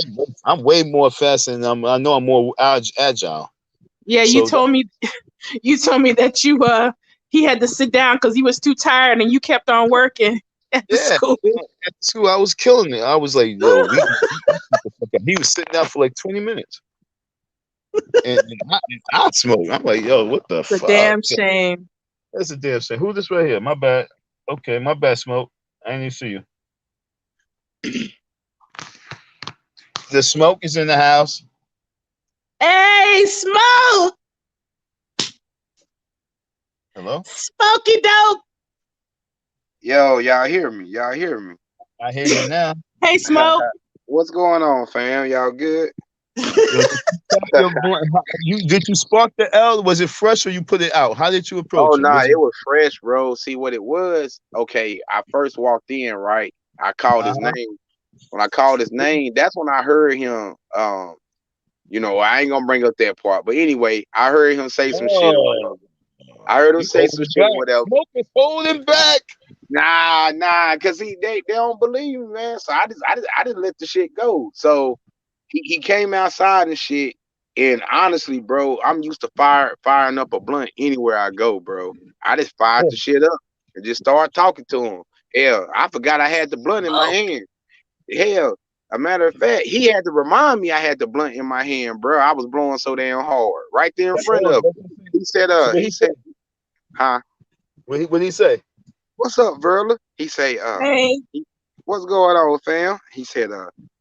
I'm way more faster, and I know I'm more agile. Yeah, you So told me that he had to sit down because he was too tired, and you kept on working at the yeah, school. at school I was killing it. I was like, yo, he was sitting down for like 20 minutes, and I smoke. I'm like, yo, what the It's a fuck? damn shame. That's a damn shame. Who this right here? My bad. Okay, my bad, smoke. I didn't even see you. The smoke is in the house. Hey, Smoke! Hello? Smokey dope! Yo, y'all hear me? Y'all hear me? I hear you now. Hey, Smoke! What's going on, fam? Y'all good? Yo, did you spark the L? Was it fresh or you put it out? How did you Oh, approach it? nah, it was fresh, bro. See what it was? Okay, I first walked in, right? I called his name. When I called his name, that's when I heard him. I ain't gonna bring up that part, but anyway, I heard him say some shit or whatever. I heard him say some shit or whatever. Smoke is holding back. Nah, cause they don't believe me, man. So I just let the shit go. So he came outside and shit. And honestly, bro, I'm used to firing up a blunt anywhere I go, bro. I just fired the shit up and just started talking to him. Hell, I forgot I had the blunt in my hand. Hell, a matter of fact, he had to remind me I had the blunt in my hand, bro. I was blowing so damn hard, right there in front of him. He said, huh? What did he say? What's up, Verla? He say, Hey. what's going on, fam? He said,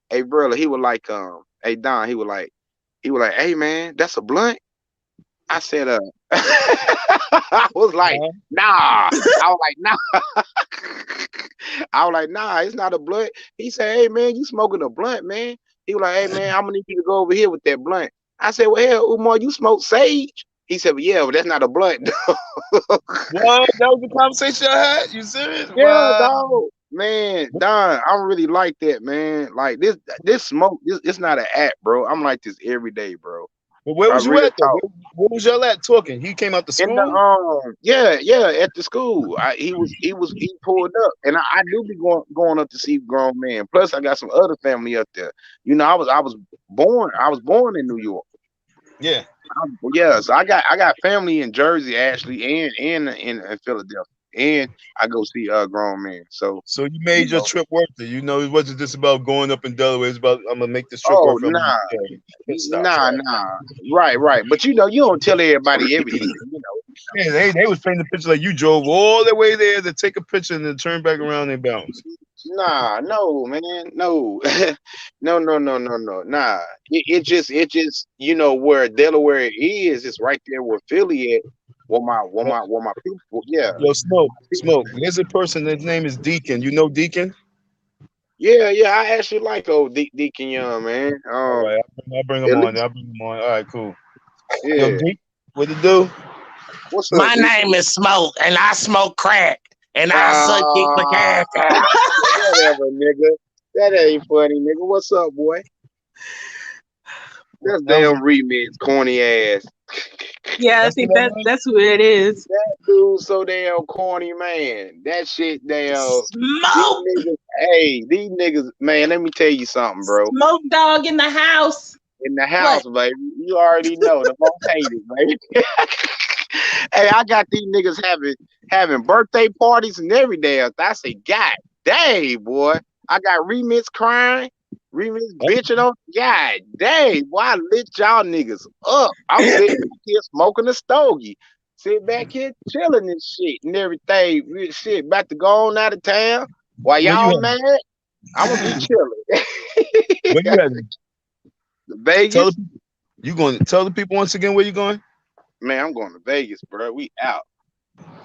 hey, Verla. He was like, hey, Don. He was like, hey, man, that's a blunt. I said, I was like, nah. I was like, nah. I was like, nah, it's not a blunt. He said, hey, man, you smoking a blunt, man. He was like, hey, man, I'm gonna need you to go over here with that blunt. I said, well, hell, Umar, you smoke sage? He said, well, yeah, but that's not a blunt. What? That was the conversation I had? You serious? Yeah, Wow. dog. Man, Don, I'm really like that, man. Like this smoke, it's not an act, bro. I'm like this every day, bro. But where was you real at though? talk. Where was y'all at talking? He came out the In school? the yeah, at the school. He pulled up, and I do be going up to see grown man. Plus, I got some other family up there. I was born in New York. Yeah. Yeah, so I got family in Jersey actually, and in Philadelphia, and I go see grown men. So you made your trip worth it. It wasn't just about going up in Delaware. It's about I'm gonna make this trip worth it. Nah. Right. But you don't tell everybody everything. Yeah, they was painting the picture like you drove all the way there to take a picture and then turn back around and bounce. Nah, no, man, no, no. Nah, it just where Delaware is. It's right there where Philly at. Where my people. Yeah, Yo, smoke. There's a person. His name is Deacon. You know Deacon? yeah. I actually like old Deacon Young, man. All right, I'll bring him on. All right, cool. Yeah. Yo, Deacon, what it do? What's up? My name is Smoke, and I smoke crack, and I suck dick for cash. Whatever, nigga. That ain't funny, nigga. What's up, boy? That's damn remix, corny ass. Yeah, I think that's who it is. That dude so damn corny, man. That shit damn. Smoke! These niggas, man, let me tell you something, bro. Smoke dog in the house. In the house, baby. You already know the most hated, baby. Hey, I got these niggas having birthday parties and every day. I say, God dang, boy. I got remix crying, remix bitching on. God dang, boy, I lit y'all niggas up. I'm sitting back here smoking a stogie. Sit back here chilling and shit and everything. Shit, about to go on out of town. While y'all mad, I'm gonna be chilling. Where you at? Vegas. You going to tell the people once again where you going? Man, I'm going to Vegas, bro. We out.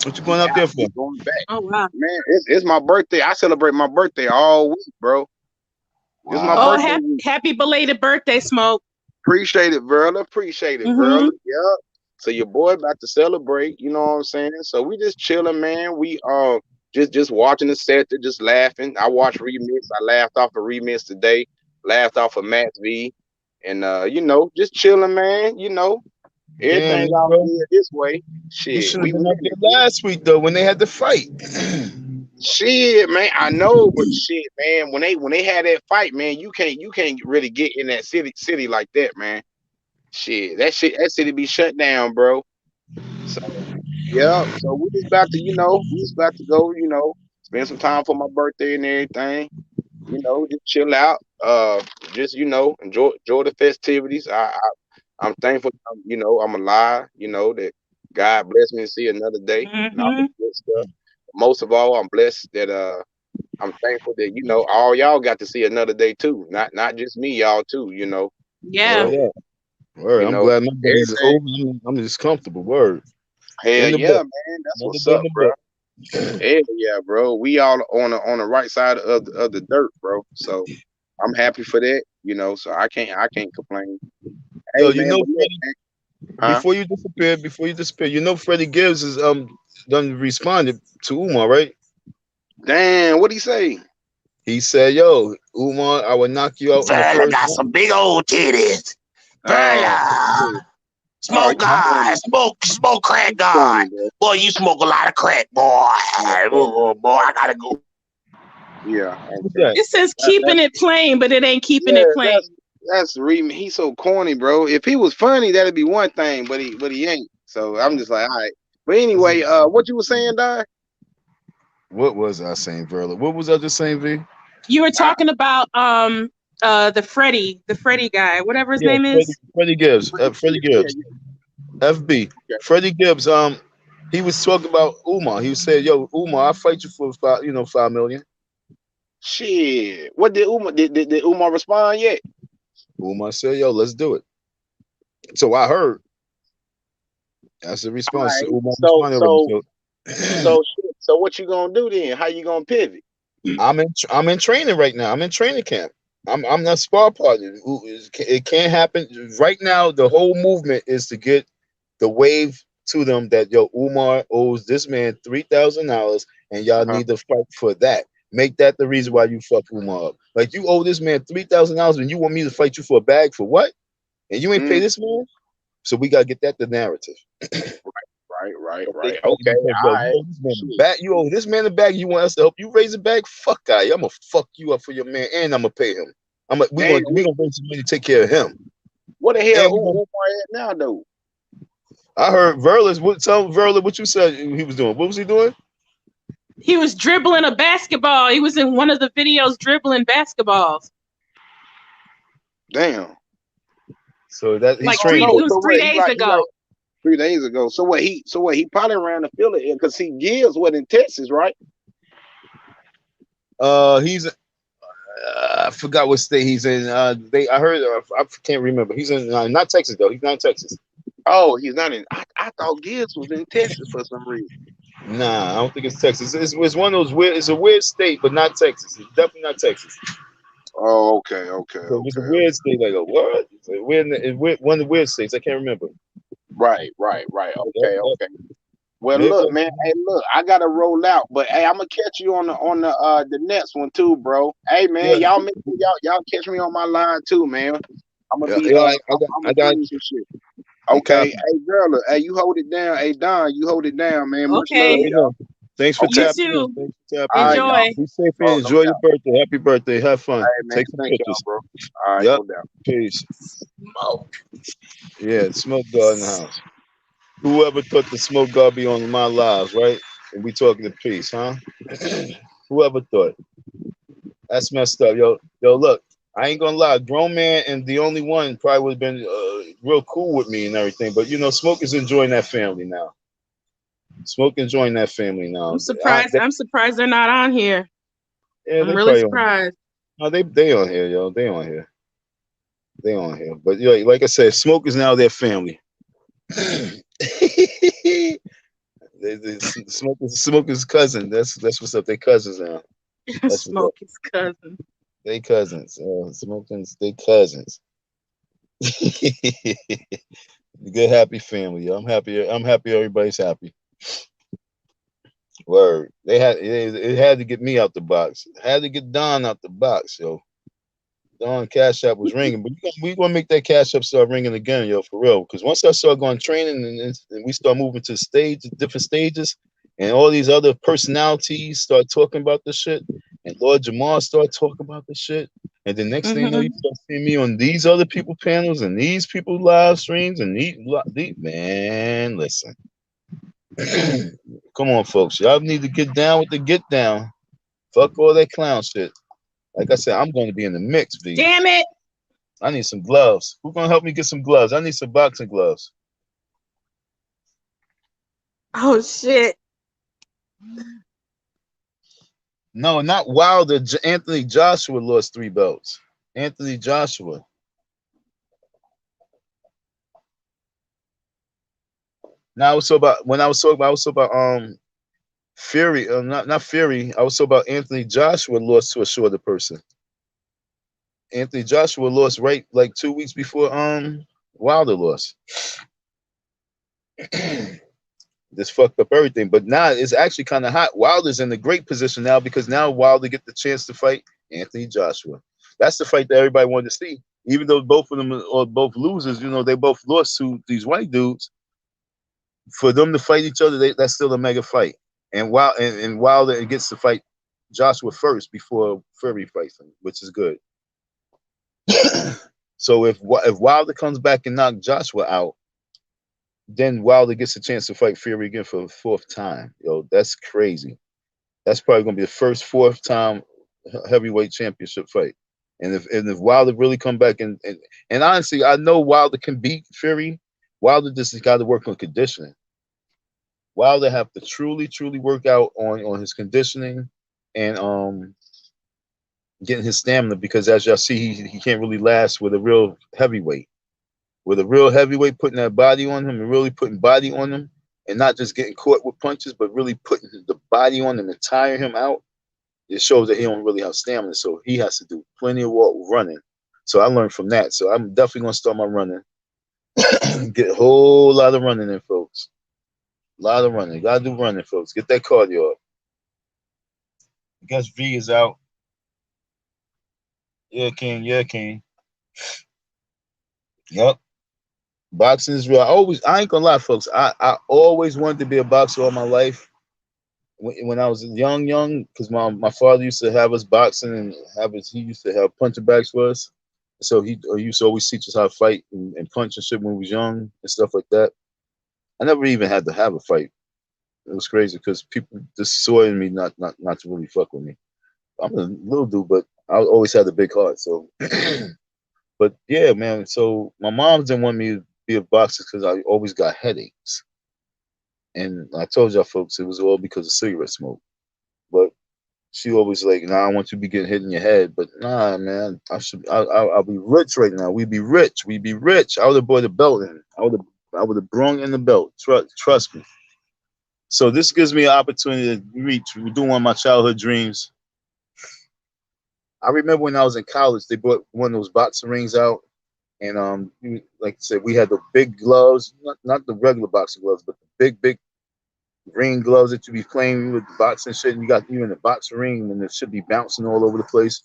What you going out there for? Going back. Oh wow. Man, it's my birthday. I celebrate my birthday all week, bro. Wow. It's my birthday. Happy belated birthday, Smoke. Appreciate it, Verla. Appreciate it, Verla. Yep. So your boy about to celebrate, you know what I'm saying? So we just chilling, man. We just watching the set, they're just laughing. I watched remix. I laughed off a remix today. Laughed off of Max V, and just chilling, man. Damn, Everything all bro. good this way. You Shit, should have we been up winning. there last week though when they had the fight. Shit, man, I know, but shit, man, when they had that fight, man, you can't really get in that city like that, man. That city be shut down, bro. So yeah, so we just about to go, spend some time for my birthday and everything. Just chill out. Just enjoy the festivities. I'm thankful. I'm alive. That God blessed me to see another day and all Hmm. that good stuff. Most of all, I'm blessed that I'm thankful that all y'all got to see another day too. Not just me, y'all too. Word Yeah. So up. Word. I'm glad my days are everything. over. I'm just comfortable. Word. Hell In the yeah, book. man. That's Another what's day in up, the bro. book. Hell yeah, bro. We all on the right side of the dirt, bro. So I'm happy for that. So I can't complain. Yo, Hey man, but look, Freddie, man, huh? before you disappear, Freddie Gibbs is done responded to Umar, right? Damn, what'd he say? He said, "Yo, Umar, I will knock you out in the Fella first got some round." big old titties. Oh, Fella. shit. Oh, Smoke you guy. funny. Smoke crack You funny, guy. bro. Boy, you smoke a lot of crack, boy. Okay. Oh, boy, I gotta go. Yeah, What's okay. that? It says That's keeping it plain, but it ain't keeping yeah, it plain. he's so corny, bro. If he was funny, that'd be one thing, but he ain't. So I'm just like, all right. But This is anyway, what you were saying, Di? what was I saying, Verla? What was I just saying, V? You were I, talking about the Freddie guy, whatever his Yeah, name is. Freddie Gibbs. Freddie yeah, Gibbs. FB. yeah. Freddie Gibbs. He was talking about Umar. He said, "Yo, Umar, I'll fight you for 5 million." Shit. What did Umar did Umar respond yet? Umar said, "Yo, let's do it." So I heard that's the All response. right. Umar So responded already. so So so what you gonna do then? How you gonna pivot? I'm in training right now. I'm in training camp. I'm not spar partner. It can't happen right now. The whole movement is to get the wave to them that yo Umar owes this man $3,000 and y'all Uh-huh. need to fight for that. Make that the reason why you fuck Umar up. Like you owe this man $3,000 and you want me to fight you for a bag for what? And you ain't pay Mm, this man. So we gotta get that the narrative. right. Okay. Because All yo, you right. owe this man a Shit. bag. You owe this man a bag. You want us to help you raise a bag? Fuck guy. I'm gonna fuck you up for your man, and I'm gonna pay him. We Damn. gonna raise some money to take care of him. What the hell And we gonna, Umar at now though? I heard Verla's. Tell Verla what you said he was doing. What was he doing? He was dribbling a basketball. He was in one of the videos dribbling basketballs. Damn. So that he's Like Oh training three. no. It right was So now. three what? He days like he like ago. 3 days ago. So what? He probably around the Philly because he Gibbs was in Texas, right? He's I forgot what state he's in. I heard. I can't remember. He's in not Texas though. He's not in Texas. Oh, he's not in. I thought Gibbs was in Texas for some reason. Nah, I don't think it's Texas. It's one of those weird. It's a weird state, but not Texas. It's definitely not Texas. Oh, okay. So it's a weird state. Like a what? We're one of the weird states. I can't remember. Right. Yep, yep. Okay. Well, Maybe look, man. Hey, look, I gotta roll out, but hey, I'm gonna catch you on the next one too, bro. Hey, man, yeah, y'all make sure y'all catch me on my line too, man. I'm gonna yeah, be yeah. I'm I gonna got bring you some shit. you Okay, copy. hey, girl, hey, you hold it down. Hey, Don, you hold it down, man. Much Let love, Okay. me y'all. know. Thanks for You Okay, tapping in. too. Thanks for tapping all right, in. y'all. Enjoy. Be safe and Oh, no enjoy your doubt. birthday. Happy birthday. Have fun. Hey, man, Take some thank y'all, pictures. bro. All right, Yep. no doubt. Peace. Yeah, smoke God in the house. Whoever thought the smoke God be on my lives, right? And we talking to peace, huh? Whoever thought. That's messed up, yo. Look, I ain't gonna lie. Grown man and the only one probably would have been real cool with me and everything. But Smoke is enjoying that family now. Smoke enjoying that family I'm now. surprised. I'm surprised they're not on here. Yeah, I'm they really probably on. surprised. No, they on here, yo. They on here. They on here. But like I said, Smoke is now their family. Smoke is cousin. That's what's up. They cousins now. That's what's up. Smoke his cousin. They cousins. Smoking's they cousins. Good happy family. Yo. I'm happy. I'm happy everybody's happy. Word. It had to get me out the box. It had to get Don out the box, yo. Don Cash App was ringing, but we gonna make that Cash App start ringing again, yo, for real. Because once I start going training and we start moving to different stages, and all these other personalities start talking about this shit, and Lord Jamal start talking about this shit, and the next thing you know, you Hmm. start seeing me on these other people panels and these people live streams and these man, listen. Come on, folks. Y'all need to get down with the get down. Fuck all that clown shit. Like I said, I'm going to be in the mix, V. Damn it. I need some gloves. Who's gonna help me get some gloves? I need some boxing gloves. Oh shit. No, not Wilder. Anthony Joshua lost 3 belts. Anthony Joshua. Now I was talking about when I was talking about Fury. Not Fury. I was talking about Anthony Joshua lost to a shorter person. Anthony Joshua lost right like 2 weeks before Wilder lost. This fucked up everything. But now it's actually kind of hot. Wilder's in a great position now because now Wilder get the chance to fight Anthony Joshua. That's the fight that everybody wanted to see. Even though both of them are both losers, you know, they both lost to these white dudes. For them to fight each other, that's still a mega fight. And Wilder gets to fight Joshua first before Fury fights him, which is good. So if Wilder comes back and knocks Joshua out, then Wilder gets a chance to fight Fury again for the 4th time. Yo, that's crazy. That's probably gonna be the first 4th time heavyweight championship fight. And if Wilder really come back and honestly, I know Wilder can beat Fury. Wilder just has got to work on conditioning. Wilder have to truly work out on his conditioning and getting his stamina because as y'all see, he can't really last with a real heavyweight. With a real heavyweight putting that body on him and really putting body on him and not just getting caught with punches, but really putting the body on him and tiring him out, it shows that he don't really have stamina. So he has to do plenty of running. So I learned from that. So I'm definitely gonna start my running. Get a whole lot of running in, folks. A lot of running. You gotta do running, folks. Get that cardio up. I guess V is out. Yeah, King. Yeah, King. Yep. Boxing is real. I ain't gonna lie, folks. I always wanted to be a boxer all my life. When I was young, because my father used to have us boxing and he used to have punching bags for us. So he used to always teach us how to fight and punch and shit when we was young and stuff like that. I never even had to have a fight. It was crazy because people just saw in me not to really fuck with me. I'm a little dude, but I always had a big heart. So, but yeah, man. So my mom didn't want me to be a boxer because I always got headaches. And I told y'all folks it was all because of cigarette smoke. But she always like, nah, I want you to be getting hit in your head. But nah, man, I'll be rich right now. We'd be rich. We'd be rich. I would have bought a belt in. I would have brung in the belt. Trust me. So this gives me an opportunity to do one of my childhood dreams. I remember when I was in college, they brought one of those boxing rings out. And like I said, we had the big gloves, not the regular boxing gloves, but the big ring gloves that you be playing with boxing shit, and you got you in the boxing ring and it should be bouncing all over the place.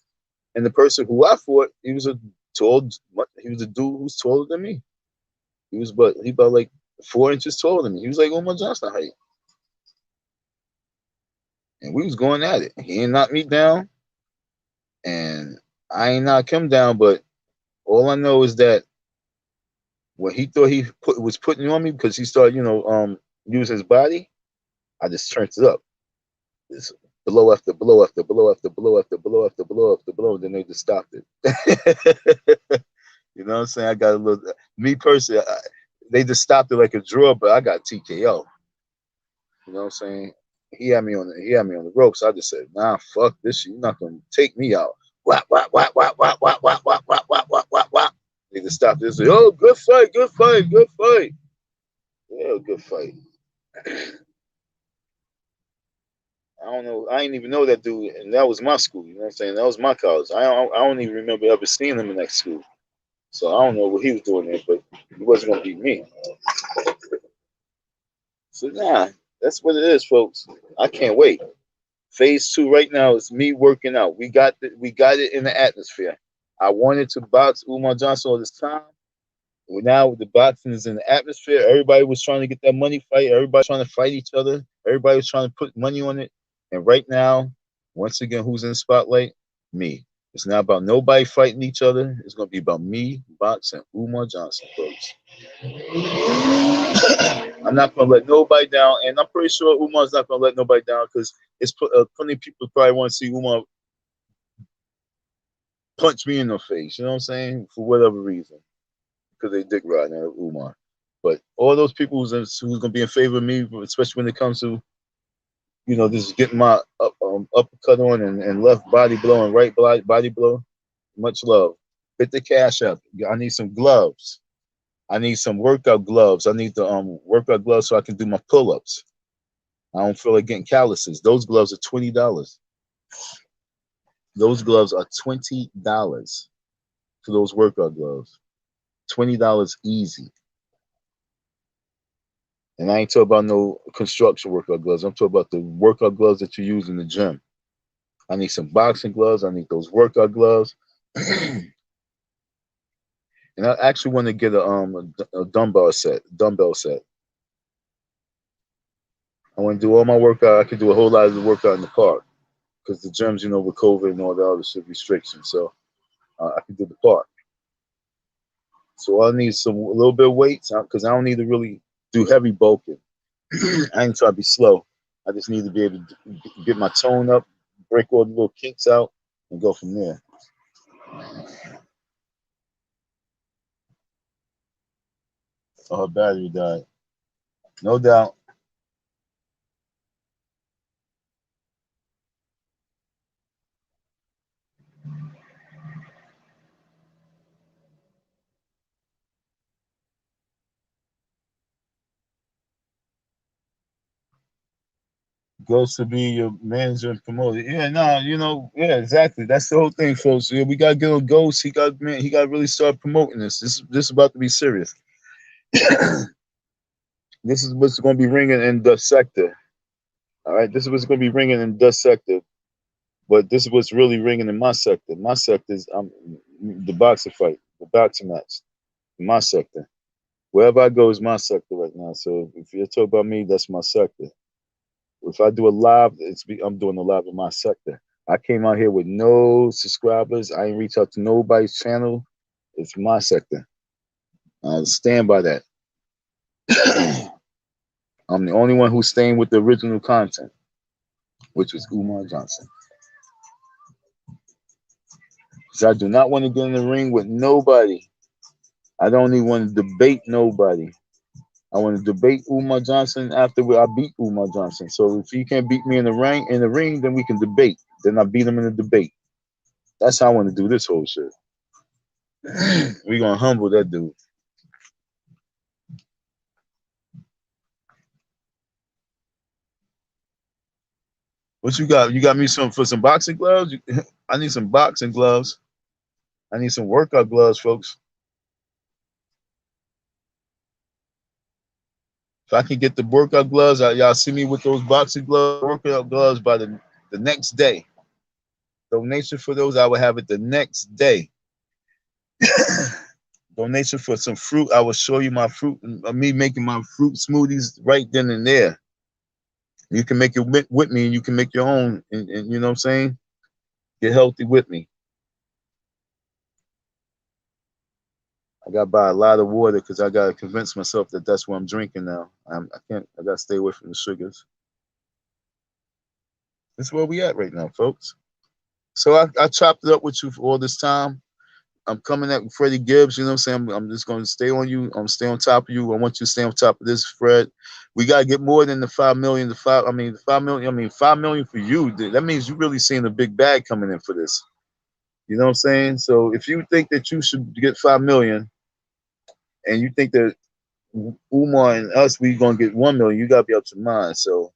And the person who I fought, he was a dude who's taller than me. He about like 4 inches taller than me. He was like Umar Johnson height. And we was going at it. He ain't knocked me down, and I ain't knock him down. But all I know is that when he thought was putting on me because he started, use his body, I just turned it up. It's blow after blow after blow after blow after blow after blow after blow, and then they just stopped it. You know what I'm saying? I got a little. Me personally, they just stopped it like a draw, but I got TKO. You know what I'm saying? He had me on the ropes. I just said, nah, fuck this shit. You're not gonna take me out. Whap, whap, whap, whap, whap, whap, whap, whap, whap, whap, whap, whap, whap. They just stopped it and said, oh, good fight, good fight, good fight. Yeah, good fight. I don't know. I didn't even know that dude, and that was my school. You know what I'm saying? That was my college. I don't even remember ever seeing him in that school. So I don't know what he was doing there, but he wasn't gonna beat me. So nah. That's what it is, folks. I can't wait. Phase two right now is me working out. We got it in the atmosphere. I wanted to box Umar Johnson all this time. Well, now the boxing is in the atmosphere. Everybody was trying to get that money fight. Everybody trying to fight each other. Everybody was trying to put money on it. And right now, once again, who's in the spotlight? Me. It's not about nobody fighting each other. It's going to be about me boxing Umar Johnson, folks. I'm not going to let nobody down. And I'm pretty sure Umar's not going to let nobody down because it's plenty of people probably want to see Umar punch me in the face. You know what I'm saying? For whatever reason. Because they dick riding at Umar. But all those people who's gonna be in favor of me, especially when it comes to just getting my uppercut on and left body blow and right body blow, much love. Hit the cash up. I need some gloves. I need some workout gloves. I need the workout gloves so I can do my pull-ups. I don't feel like getting calluses. Those gloves are $20. Those gloves are $20 for those workout gloves. $20 easy. And I ain't talking about no construction workout gloves. I'm talking about the workout gloves that you use in the gym. I need some boxing gloves. I need those workout gloves. And I actually want to get a dumbbell set. I want to do all my workout. I can do a whole lot of the workout in the park because the gyms, with COVID and all the other shit restrictions. So I can do the park. So I need a little bit of weights because I don't need to really do heavy bulking. I ain't trying to be slow. I just need to be able to get my tone up, break all the little kinks out, and go from there. Oh, her battery died. No doubt. Goes to be your manager and promoter. Yeah, no, yeah, exactly. That's the whole thing, folks. Yeah, we gotta get on Ghost. He got really start promoting this. This is about to be serious. This is what's going to be ringing in the sector. All right, this is what's going to be ringing in the sector. But this is what's really ringing in my sector. My sector is the boxing fight, the boxing match. My sector. Wherever I go is my sector right now. So if you're talking about me, that's my sector. If I do a live, I'm doing a live in my sector. I came out here with no subscribers. I ain't reach out to nobody's channel. It's my sector. I'll stand by that. I'm the only one who's staying with the original content, which was Umar Johnson. So I do not want to get in the ring with nobody. I don't even want to debate nobody. I want to debate Umar Johnson after I beat Umar Johnson. So if he can't beat me in the ring, then we can debate. Then I beat him in the debate. That's how I want to do this whole shit. We're gonna humble that dude. What you got? You got me some boxing gloves? I need some boxing gloves. I need some workout gloves, folks. If I can get the workout gloves, y'all see me with those boxing gloves, workout gloves by the next day. Donation for those, I will have it the next day. Donation for some fruit, I will show you my fruit, me making my fruit smoothies right then and there. You can make it with me, and you can make your own, and you know what I'm saying? Get healthy with me. I got to buy a lot of water because I got to convince myself that that's what I'm drinking now. I got to stay away from the sugars. That's where we at right now, folks. So I chopped it up with you for all this time. I'm coming at Freddie Gibbs, you know what I'm saying? I'm just going to stay on you. I'm stay on top of you. I want you to stay on top of this, Fred. We got to get more than the 5 million. The 5 million for you. That means you really seeing a big bag coming in for this. You know what I'm saying? So if you think that you should get 5 million and you think that Umar and us, we going to get 1 million, you got to be up to mind. So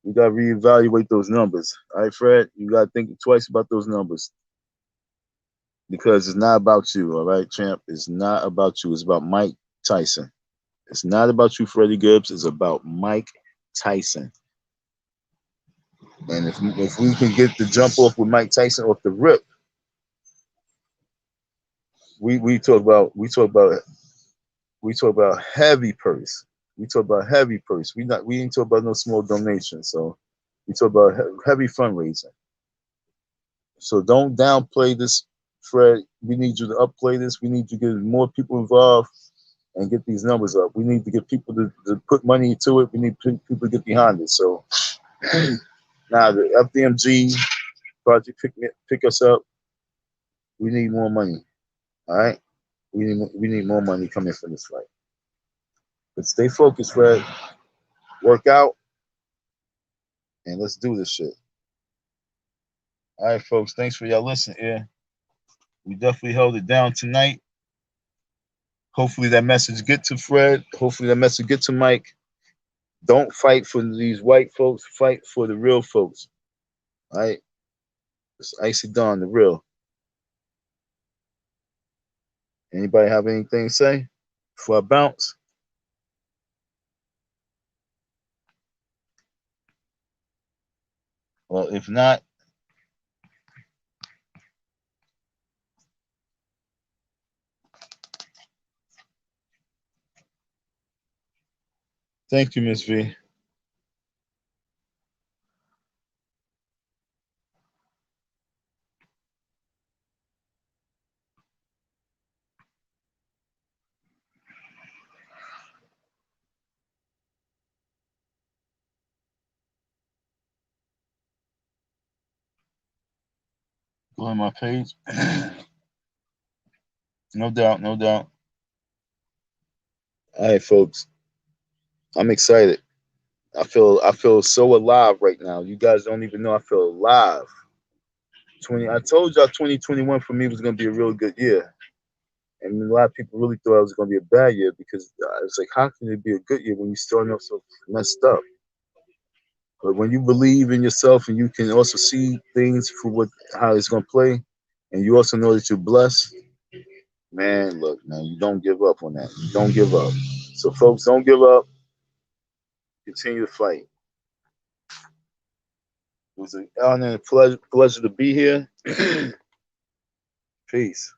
we got to reevaluate those numbers. All right, Fred, you got to think twice about those numbers. Because it's not about you, all right, champ? It's not about you. It's about Mike Tyson. It's not about you, Freddie Gibbs. It's about Mike Tyson. And if we can get the jump off with Mike Tyson off the rip, we talk about heavy purse. We talk about heavy purse. We ain't talk about no small donation. So we talk about heavy fundraising. So don't downplay this, Fred. We need you to upplay this. We need you to get more people involved and get these numbers up. We need to get people to put money to it. We need people to get behind it. So now the FDMG project pick us up. We need more money. All right, we need more money coming from this fight. But stay focused, Fred. Work out, and let's do this shit. All right, folks. Thanks for y'all listening here. We definitely held it down tonight. Hopefully that message get to Fred. Hopefully that message get to Mike. Don't fight for these white folks. Fight for the real folks. All right. It's Icy Dawn, the real. Anybody have anything to say before I bounce? Well, if not, thank you, Miss V. Go on my page. No doubt, no doubt. All right, folks. I'm excited. I feel so alive right now. You guys don't even know I feel alive. I told y'all 2021 for me was gonna be a real good year. And a lot of people really thought it was gonna be a bad year because it's like, how can it be a good year when you're starting off so messed up? But when you believe in yourself and you can also see things for how it's gonna play, and you also know that you're blessed, man, look, man, you don't give up on that. You don't give up. So folks, don't give up. Continue to fight. It was an honor and a pleasure to be here. Peace.